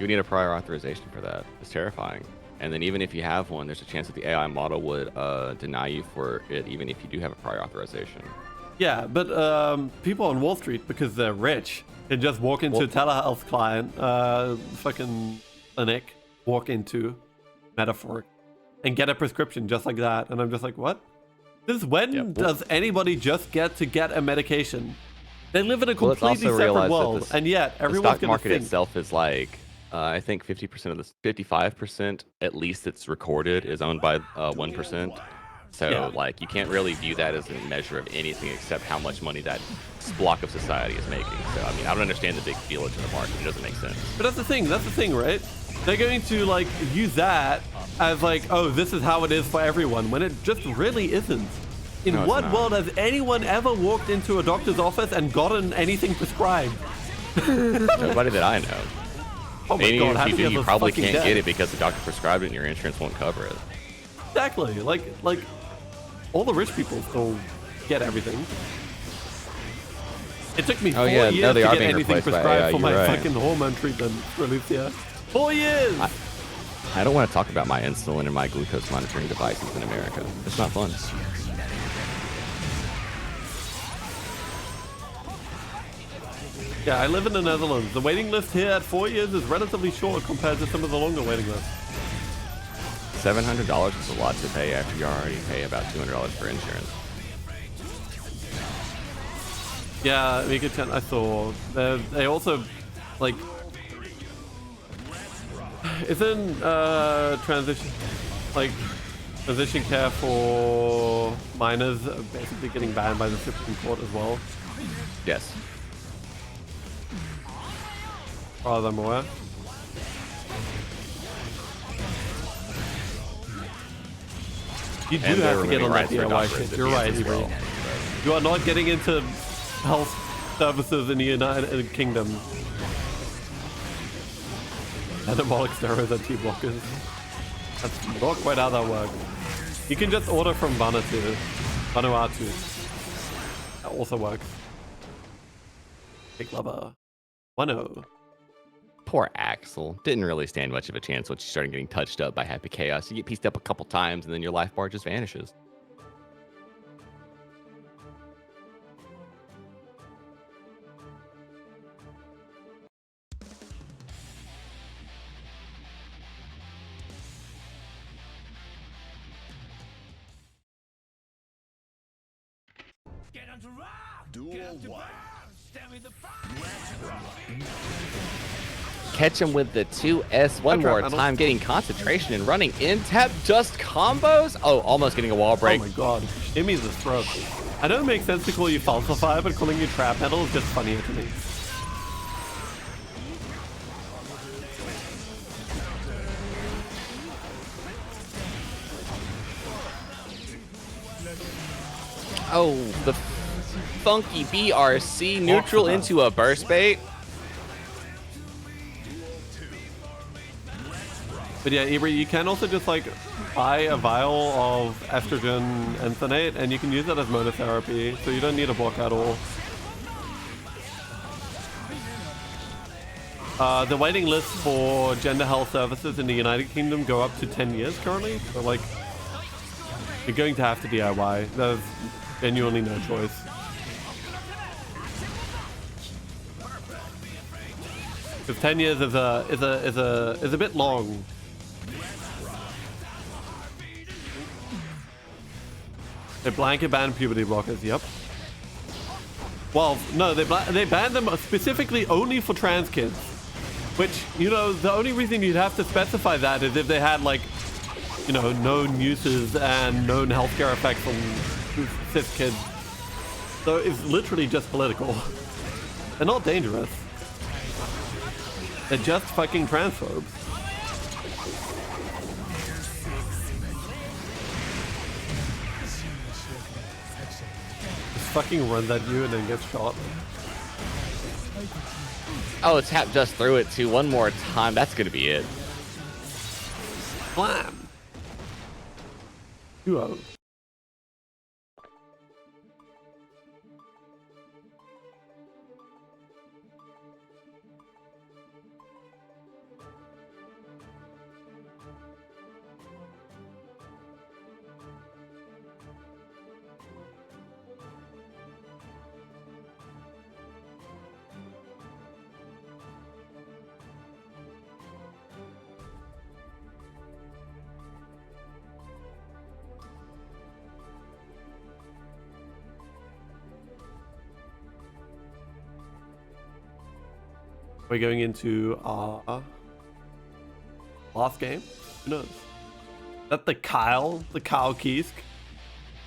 would need a prior authorization for that. It's terrifying. And then even if you have one, there's a chance that the AI model would deny you for it, even if you do have a prior authorization. Yeah, but people on Wall Street, because they're rich, can just walk into a telehealth client, fucking clinic, walk into, metaphoric, and get a prescription just like that. And I'm just like, what? Since when does anybody just get a medication? They live in a completely separate world, and yet everyone's the stock market think itself is like, I think 50% of the 55% at least that's recorded is owned by 1%. So like you can't really view that as a measure of anything except how much money that block of society is making. So I mean, I don't understand the big dealage in the market. It doesn't make sense. But that's the thing, right? They're going to like use that as like, oh, this is how it is for everyone, when it just really isn't. In what world has anyone ever walked into a doctor's office and gotten anything prescribed? Nobody that I know. Oh my God, how if you do do, you probably fucking can't debt? get it because the doctor prescribed it and your insurance won't cover it. Exactly. Like all the rich people still get everything. It took me 4 years to get anything prescribed for my fucking hormone treatment for Lucia. 4 years! I don't want to talk about my insulin and my glucose monitoring devices in America. It's not fun. Yeah, I live in the Netherlands. The waiting list here at 4 years is relatively short compared to some of the longer waiting lists. $700 is a lot to pay after you already pay about $200 for insurance. Yeah, I saw. They also, like, isn't transition care for minors basically getting banned by the Supreme Court as well? Yes. Rather than more. You do have to get on that DIY shit. You're right, Ebro. You are not getting into health services in the United Kingdom. Anabolic steroids and T-blockers. That's not quite how that works. You can just order from Vanuatu. That also works. Big lover. 1-0. Poor Axel. Didn't really stand much of a chance once you started getting touched up by Happy Chaos. You get pieced up a couple times and then your life bar just vanishes. Duel 1. Catch him with the 2S one more time, getting concentration and running in tap just combos. Oh, almost getting a wall break. Oh my God. Shimmy the throat. I know it makes sense to call you falsify, but calling you trap metal is just funnier to me. Oh, the funky BRC neutral into a burst bait. But yeah, Ibri, you can also just like buy a vial of estrogen enthanate and you can use that as monotherapy, so you don't need a block at all. The waiting lists for gender health services in the United Kingdom go up to 10 years currently, so like you're going to have to DIY. There's genuinely no choice. Because 10 years is a bit long. They blanket ban puberty blockers, yep. Well, no, they banned them specifically only for trans kids. Which, you know, the only reason you'd have to specify that is if they had, like, you know, known uses and known healthcare effects on cis kids. So it's literally just political. They're not dangerous. They're just fucking transphobes. fucking runs at you and then gets shot. Oh, tap just through it too. One more time. That's gonna be it. Blam. 2-0. We're going into our last game. Who knows? Is that the Kyle Kiesk?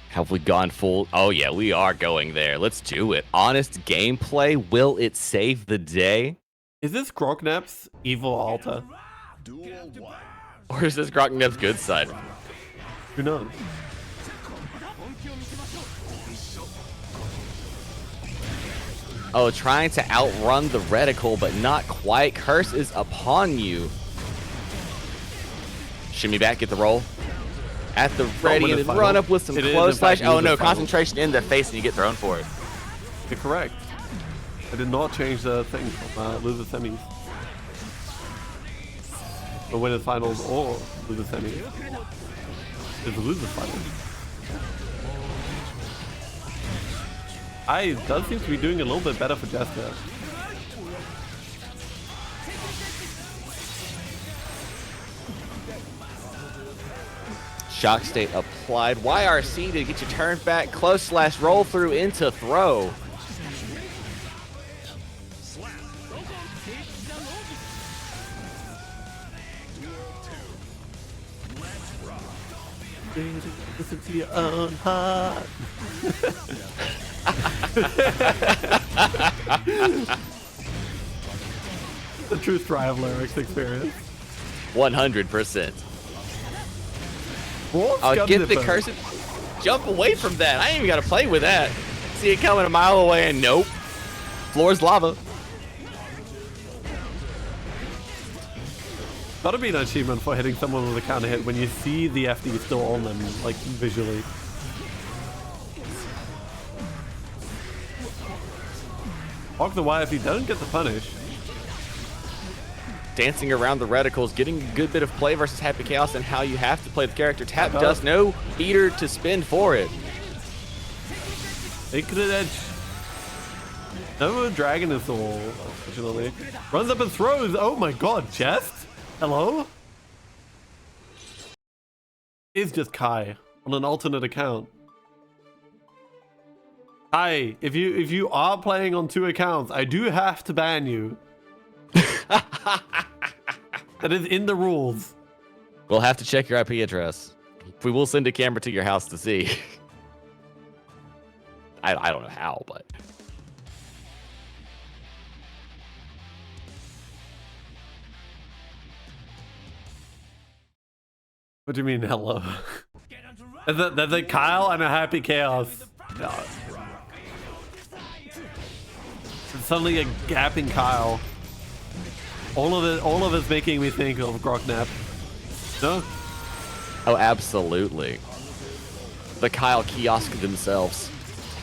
Have we gone full? Oh yeah, we are going there. Let's do it. Honest gameplay. Will it save the day? Is this Groknap's evil altar? Or is this Groknev's good side? Who knows? Oh, trying to outrun the reticle, but not quite. Curse is upon you. Shimmy back, get the roll. At the ready, and then run up with some close slash. Oh no, concentration in the face, and you get thrown for it. You're correct. I did not change the thing from loser semis. Or winners finals or loser semis. It's the loser finals. I does seem to be doing a little bit better for Jester. Shock state applied. YRC to get your turn back. Close slash roll through into throw. Listen to your own heart. The true Strive lyrics experience. 100%. Wolf's I'll gun get the zipper. curse. Jump away from that. I ain't even got to play with that. See it coming a mile away and nope. Floor's lava. Gotta be an achievement for hitting someone with a counter hit when you see the FD still on them, like visually. Walk the wire if you don't get the punish. Dancing around the reticles, getting a good bit of play versus Happy Chaos and how you have to play the character. Tap dust, no eater to spin for it. Sacred Edge. No dragon is all, unfortunately. Runs up and throws. Oh my god, chest? Hello? It's just Kai on an alternate account. Kai, if you are playing on 2 accounts, I do have to ban you. That is in the rules. We'll have to check your IP address. We will send a camera to your house to see. I don't know how, but. What do you mean, hello? There's a Kyle and a Happy Chaos. No. It's suddenly a gapping Kyle. All of it's making me think of Groknap. No? Oh, absolutely. The Kyle kiosk themselves.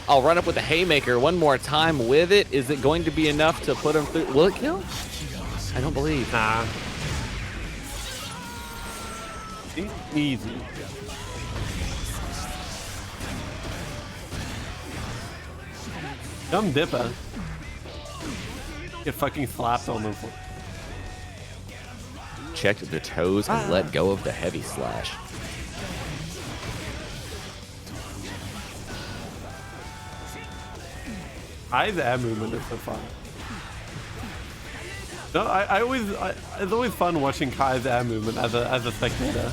I'll run up with the haymaker one more time with it. Is it going to be enough to put him through? Will it kill? I don't believe. Nah. Easy. Dumb Dipper. Get fucking slapped on them. Checked the toes and let go of the heavy slash. Kai's air movement is so fun. No, it's always fun watching Kai's air movement as a spectator.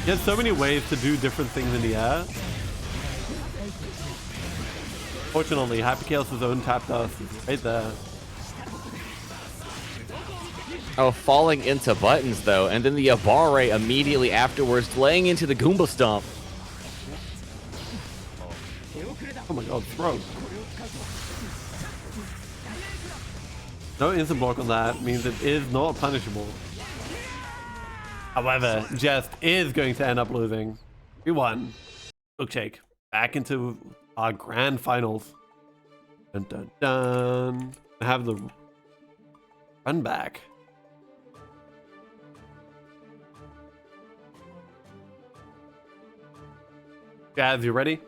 He has so many ways to do different things in the air. Fortunately, Happy Chaos' own tap dust is right there. Oh, falling into buttons though, and then the Abare immediately afterwards, laying into the Goomba Stomp. Oh my god, throw. No instant block on that means it is not punishable. However, Jest is going to end up losing. We won. Milkshake. Back into our grand finals. Dun dun dun. I have the run back. Jazz, you ready?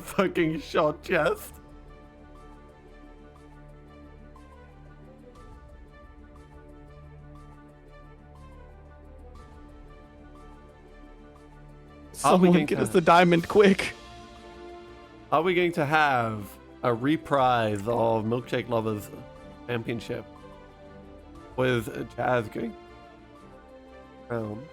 Fucking shot chest. Someone get us the diamond quick. Are we going to have a reprise of Milkshake Lovers Championship with Jazz going around?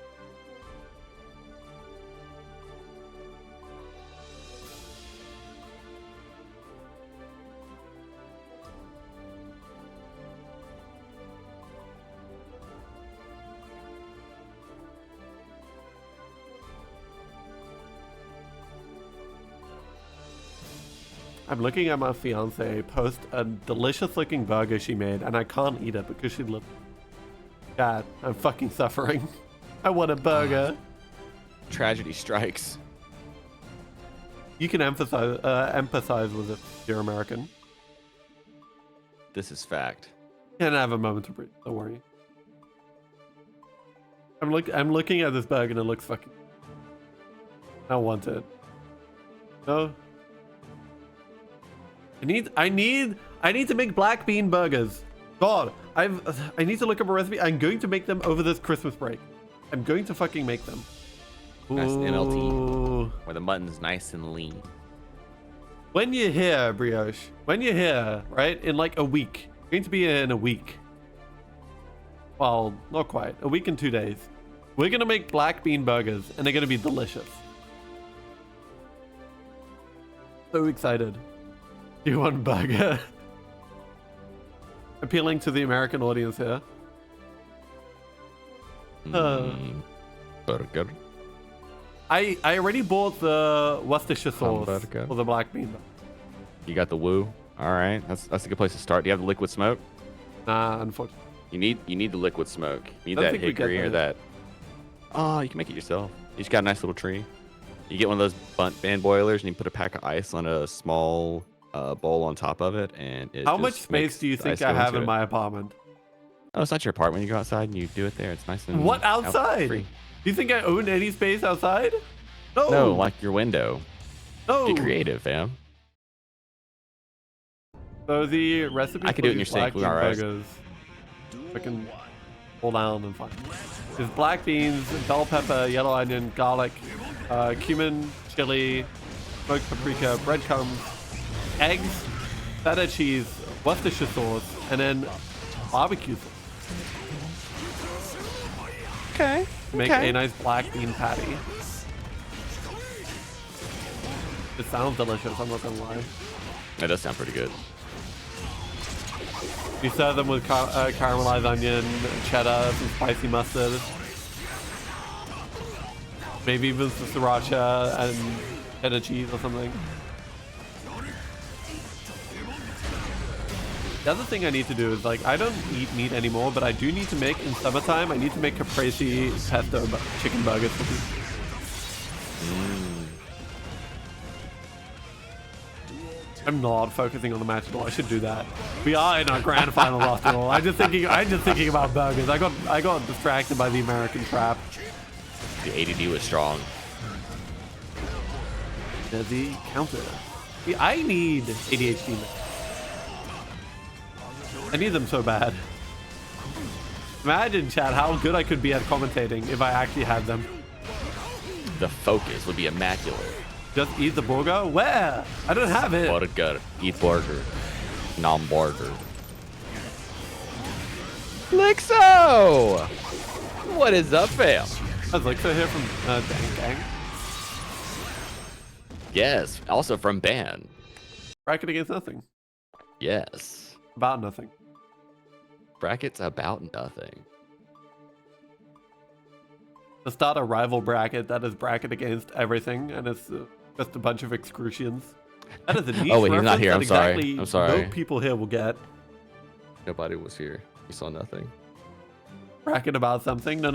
I'm looking at my fiance post a delicious looking burger she made and I can't eat it because she looked bad. I'm fucking suffering. I want a burger. Tragedy strikes. You can empathize with it if you're American. This is fact. Can't have a moment to breathe. Don't worry. I'm looking at this burger and it looks fucking. I want it. No. I need to make black bean burgers. God, I need to look up a recipe. I'm going to make them over this Christmas break. I'm going to fucking make them. Nice NLT. Ooh. Where the mutton's nice and lean. When you're here, Brioche, when you're here, right, in like a week, going to be in a week. Well, not quite. A week and 2 days. We're going to make black bean burgers and they're going to be delicious. So excited. You want burger? Appealing to the American audience here. Burger. I already bought the Worcestershire sauce Hamburger. for the black bean. You got the woo. All right, that's a good place to start. Do you have the liquid smoke? Nah, unfortunately. You need the liquid smoke. You need Don't that think we get hickory or that. that. Oh, you can make it yourself. You just got a nice little tree. You get one of those band boilers and you put a pack of ice on a small bowl on top of it, and it How just much space makes do you the think ice I go have into in it. my apartment? Oh, it's not your apartment. You go outside and you do it there. It's nice and What outside? free. Do you think I own any space outside? No. No, like your window. No. Get creative, fam. So the recipe I could for do it in these your black sink, bean all right. burgers, I can pull down and find. There's black beans, bell pepper, yellow onion, garlic, cumin, chili, smoked paprika, breadcrumbs, eggs, feta cheese, Worcestershire sauce, and then barbecue sauce. Okay. Make a nice black bean patty. It sounds delicious, I'm not gonna lie. That does sound pretty good. You serve them with caramelized onion, cheddar, some spicy mustard. Maybe even some sriracha and cheddar cheese or something. The other thing I need to do is, like, I don't eat meat anymore, but I do need to make, in summertime, I need to make caprese pesto chicken burgers for people. I'm not focusing on the match at all. I should do that. We are in our grand final after all. I'm just thinking about burgers. I got distracted by the American trap. The ADD was strong. There's the counter. See, I need ADHD now. I need them so bad. Imagine, chat, how good I could be at commentating if I actually had them. The focus would be immaculate. Just eat the burger? Where? I don't have it. Burger. Eat burger. Non-burger. Lixo! What is up, fam? I was like, so here from Dang Gang. Yes. Also from Ban. Bracket against nothing. Yes. About nothing. Brackets about nothing. To start a rival bracket that is bracket against everything, and it's just a bunch of excrucians. That is a niche Oh, wait, he's not reference here. that I'm sorry. exactly I'm sorry. no people here will get. Nobody was here. You saw nothing. Bracket about something? No.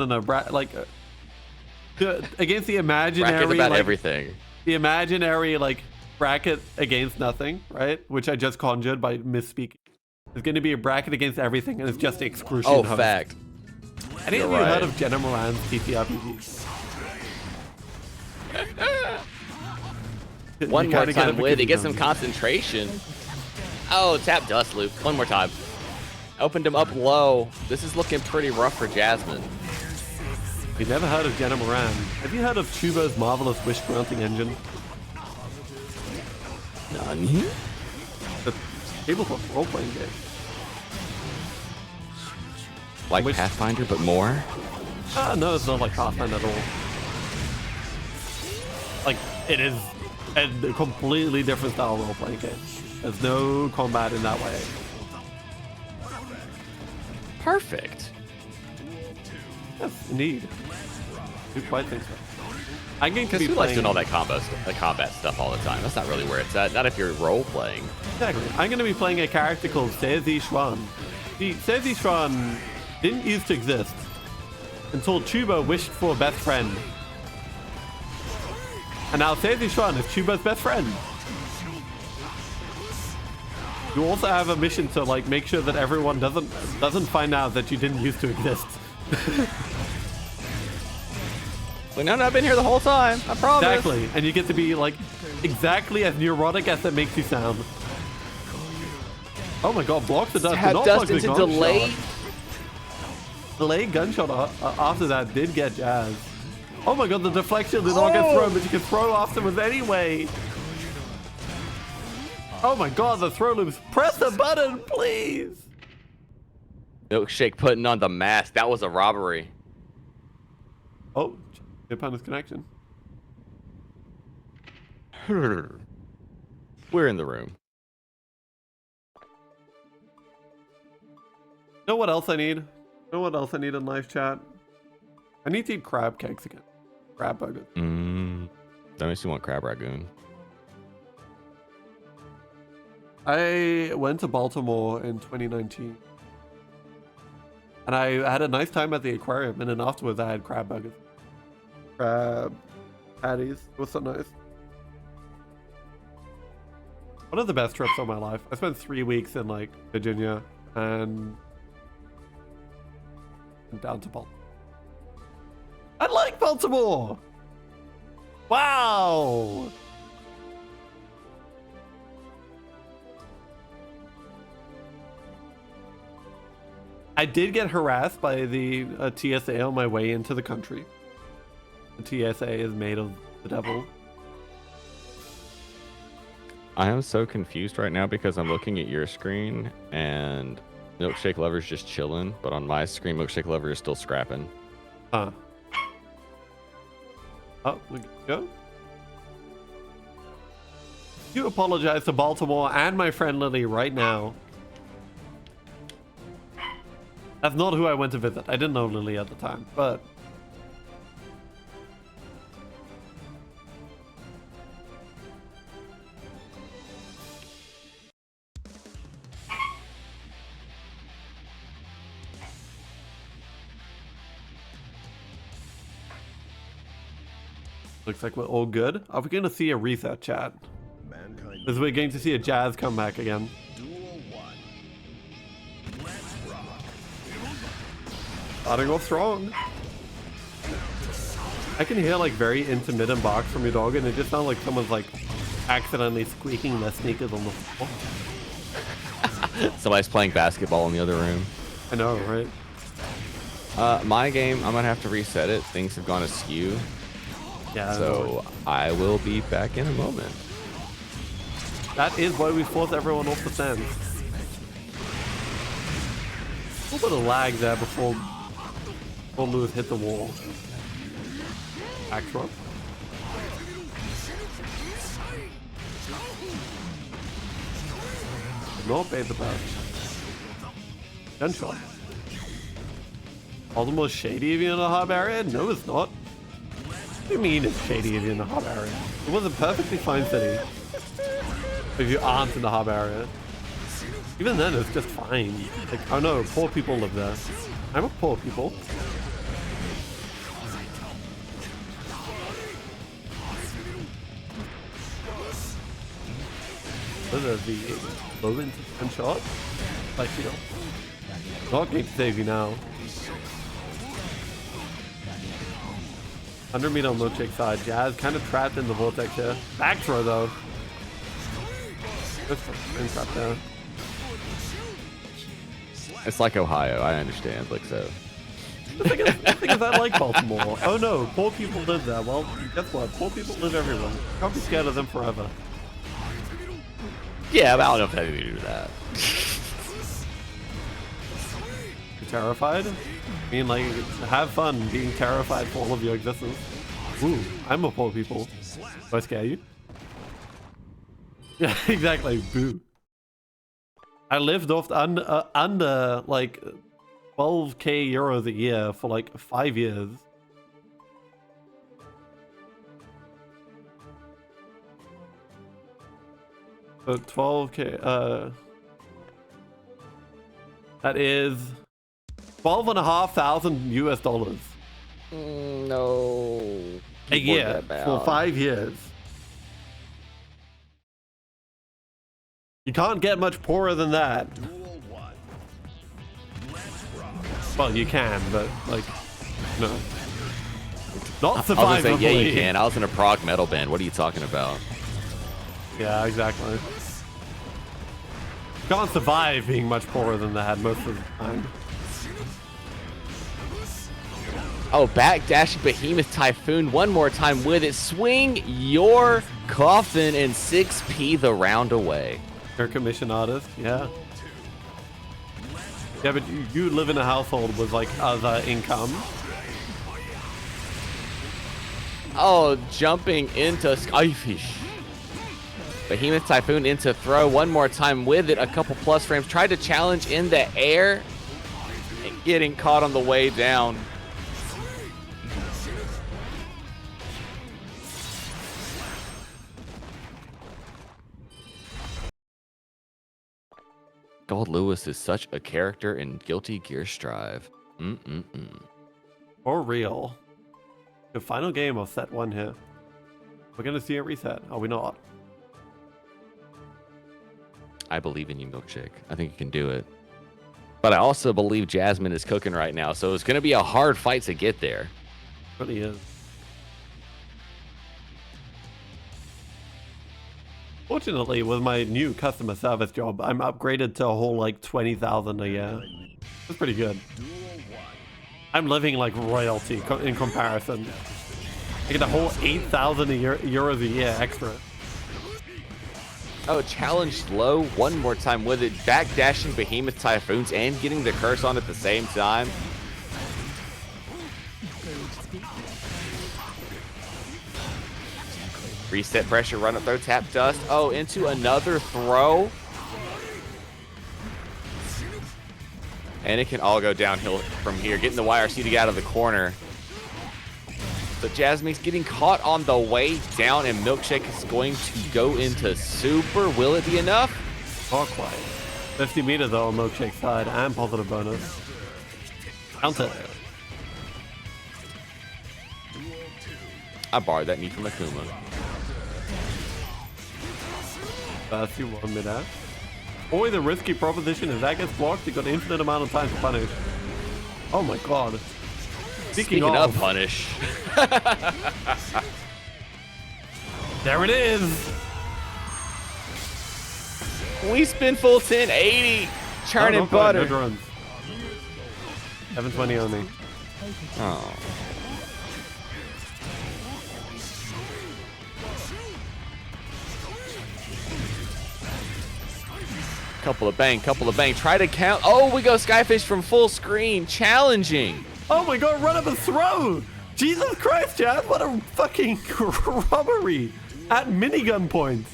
Against the imaginary. Bracket about like, everything. The imaginary bracket against nothing, right? Which I just conjured by misspeaking. There's going to be a bracket against everything, and it's just the excrucian. Oh, host. fact. Any of you You're heard right. of Jenna Moran's TTRPG? One You more kinda get time it with because it. Get you some know. concentration. Oh, tap dust loop. One more time. Opened him up low. This is looking pretty rough for Jasmine. You've never heard of Jenna Moran. Have you heard of Chuba's marvelous wish granting engine? None. The tabletop role-playing game. Like Which- Pathfinder, but more? No, it's not like Pathfinder at all. Like, it is a completely different style role-playing game. There's no combat in that way. Perfect. Yes, indeed. Do quite think so. I'm going to Because be who likes playing... doing all that combat stuff all the time? That's not really where it's at. Not if you're role playing. Exactly. I'm going to be playing a character called Sezi Schwan. See, Sezi Schwan didn't used to exist until Chuba wished for a best friend. And now Sezi Schwan is Chuba's best friend. You also have a mission to make sure that everyone doesn't find out that you didn't used to exist. Like, no, I've been here the whole time. I promise. Exactly. And you get to be exactly as neurotic as it makes you sound. Oh my god, block the dust. Tap Not dust block the into gunshot. delay. Delayed gunshot after that did get Jazz. Oh my god, the deflection did not get thrown, but you can throw afterwards anyway. Oh my god, the throw loops. Press the button, please. Milkshake putting on the mask. That was a robbery. Oh, opponent's connection. We're in the room. You know what else I need? You know what else I need in live chat? I need to eat crab cakes again. Crab burgers. That makes you want crab ragoon. I went to Baltimore in 2019. And I had a nice time at the aquarium, and then afterwards I had crab burgers. Crab patties. It was so nice. One of the best trips of my life. I spent 3 weeks in Virginia and down to Baltimore. I like Baltimore! Wow! I did get harassed by the TSA on my way into the country. The TSA is made of the devil. I am so confused right now because I'm looking at your screen and Milkshake Lover's just chilling, but on my screen, Milkshake Lover is still scrapping. Huh. Oh, we go. You apologize to Baltimore and my friend Lily right now. That's not who I went to visit. I didn't know Lily at the time, but... Looks like we're all good. Are we going to see a reset, chat? Mankind Because we're going to see a Jazz come back again. Duel 1. Let's rock. Starting off strong. I can hear very intermittent barks from your dog, and it just sounds like someone's accidentally squeaking their sneakers on the floor. Somebody's playing basketball in the other room. I know, right? My game, I'm going to have to reset it. Things have gone askew. Yeah. So I will be back in a moment. That is why we force everyone off the stand. A little bit of lag there before Lewis hit the wall. Axe rock. Not pay the best. Gunshot. Baltimore's shady if you're in a hub area? No, it's not. What do you mean it's shady if you're in a hub area? It was a perfectly fine city. If you aren't in the hub area. Even then, it's just fine. Like, oh no, poor people live there. I'm a poor people. There's the low into gunshot. Like, you know. Not going to save you now. 100 meter on milkshake side. Jazz kind of trapped in the vortex here. Back throw though. Just trap there. It's like Ohio. I understand. Like so. The thing is, I like Baltimore. Oh no, poor people live there. Well, guess what? Poor people live everywhere. Can't be scared of them forever. Yeah, but I don't know if I have anything to do with that. You're terrified? I mean, like, have fun being terrified for all of your existence. Ooh, I'm a poor people. Do I scare you? Yeah, exactly. Boo. I lived off under like 12k euros a year for like 5 years. So 12k, that is 12,500 US dollars. No. A year for 5 years. You can't get much poorer than that. Well, you can, but like, no. Not survivably. I was gonna say, yeah, you can. I was in a prog metal band. What are you talking about? Yeah, exactly. You can't survive being much poorer than that most of the time. Oh, backdash Behemoth Typhoon one more time with it. Swing your coffin and 6p the round away. You're a commission artist, yeah. Yeah, but you live in a household with like other income. Oh, jumping into Skyfish. Behemoth Typhoon into throw one more time with it. A couple plus frames. Tried to challenge in the air and getting caught on the way down. Gold Lewis is such a character in Guilty Gear Strive. For real. The final game of set 1 here. We're gonna see a reset, are we not? I believe in you, Milkshake. I think you can do it. But I also believe Jasmine is cooking right now, so it's gonna be a hard fight to get there. It really is. Fortunately, with my new customer service job, I'm upgraded to a whole like 20,000 a year. That's pretty good. I'm living like royalty in comparison. I get a whole 8,000 euros a year extra. Oh, challenged low one more time with it. Backdashing Behemoth Typhoons and getting the curse on at the same time. Reset pressure, run up throw, tap dust. Oh, into another throw. And it can all go downhill from here. Getting the YRC to get out of the corner. But Jasmine's getting caught on the way down, and Milkshake is going to go into super. Will it be enough? Not quite. 50 meter though on Milkshake's side, and positive bonus. Counter. I borrowed that knee from Akuma. That's you one mid-air. Always a risky proposition. If that gets blocked, you got an infinite amount of time to punish. Oh my god. Speaking of punish. There it is. We spin full 1080. Churning butter. No drones. 720 only. Oh. Couple of bang. Try to count. Oh, we go Skyfish from full screen. Challenging. Oh my god, run up and throw! Jesus Christ, Chad, what a fucking robbery at minigun point.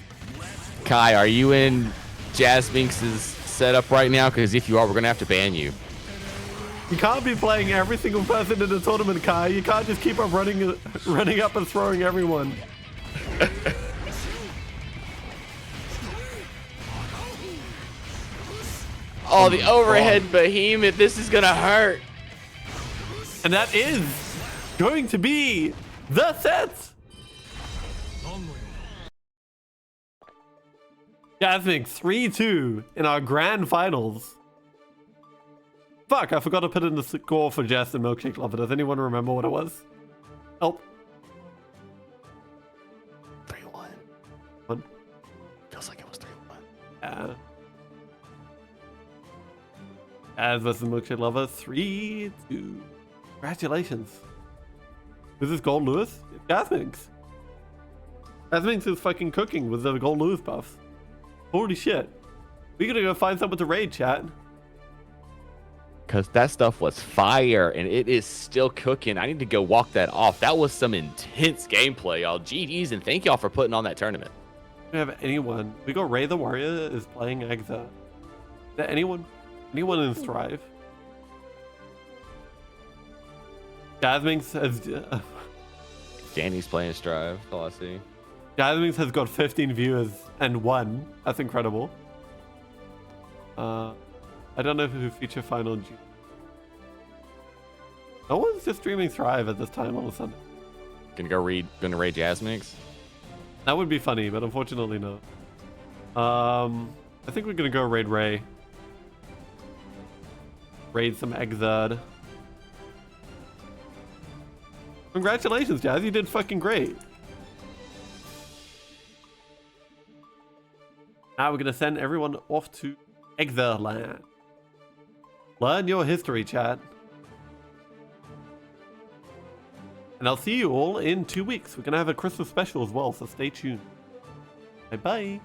Kai, are you in Jazz Binks' set up right now, because if you are, we're gonna have to ban you. You can't be playing every single person in the tournament, Kai. You can't just keep on running up and throwing everyone. Oh, the overhead behemoth. This is gonna hurt. And that is going to be the set. Jasmine 3-2 in our grand finals. Fuck, I forgot to put in the score for Jess and Milkshake Lover. Does anyone remember what it was? Help. 3-1. One. Feels like it was 3-1. Yeah. As versus Milkshake Lover, 3-2. Congratulations. Is this Gold Lewis? It's Jasminx. Jasminx is fucking cooking with the Gold Lewis buffs. Holy shit. We gotta go find someone to raid, chat. Because that stuff was fire, and it is still cooking. I need to go walk that off. That was some intense gameplay, y'all. GG's, and thank y'all for putting on that tournament. We don't have anyone. We got Ray the Warrior is playing Exa. Is there anyone? Anyone in Strive? Jasminx has... Danny's playing Strive. That's all I see. Jasminx has got 15 viewers and 1. That's incredible. I don't know who feature final. No one's just streaming Thrive at this time on a Sunday. Gonna raid Jasminx? That would be funny, but unfortunately no. I think we're gonna go raid Ray. Raid some Exod. Congratulations, Jazz. You did fucking great. Now we're gonna send everyone off to Exerland. Learn your history, chat. And I'll see you all in 2 weeks. We're gonna have a Christmas special as well, so stay tuned. Bye bye.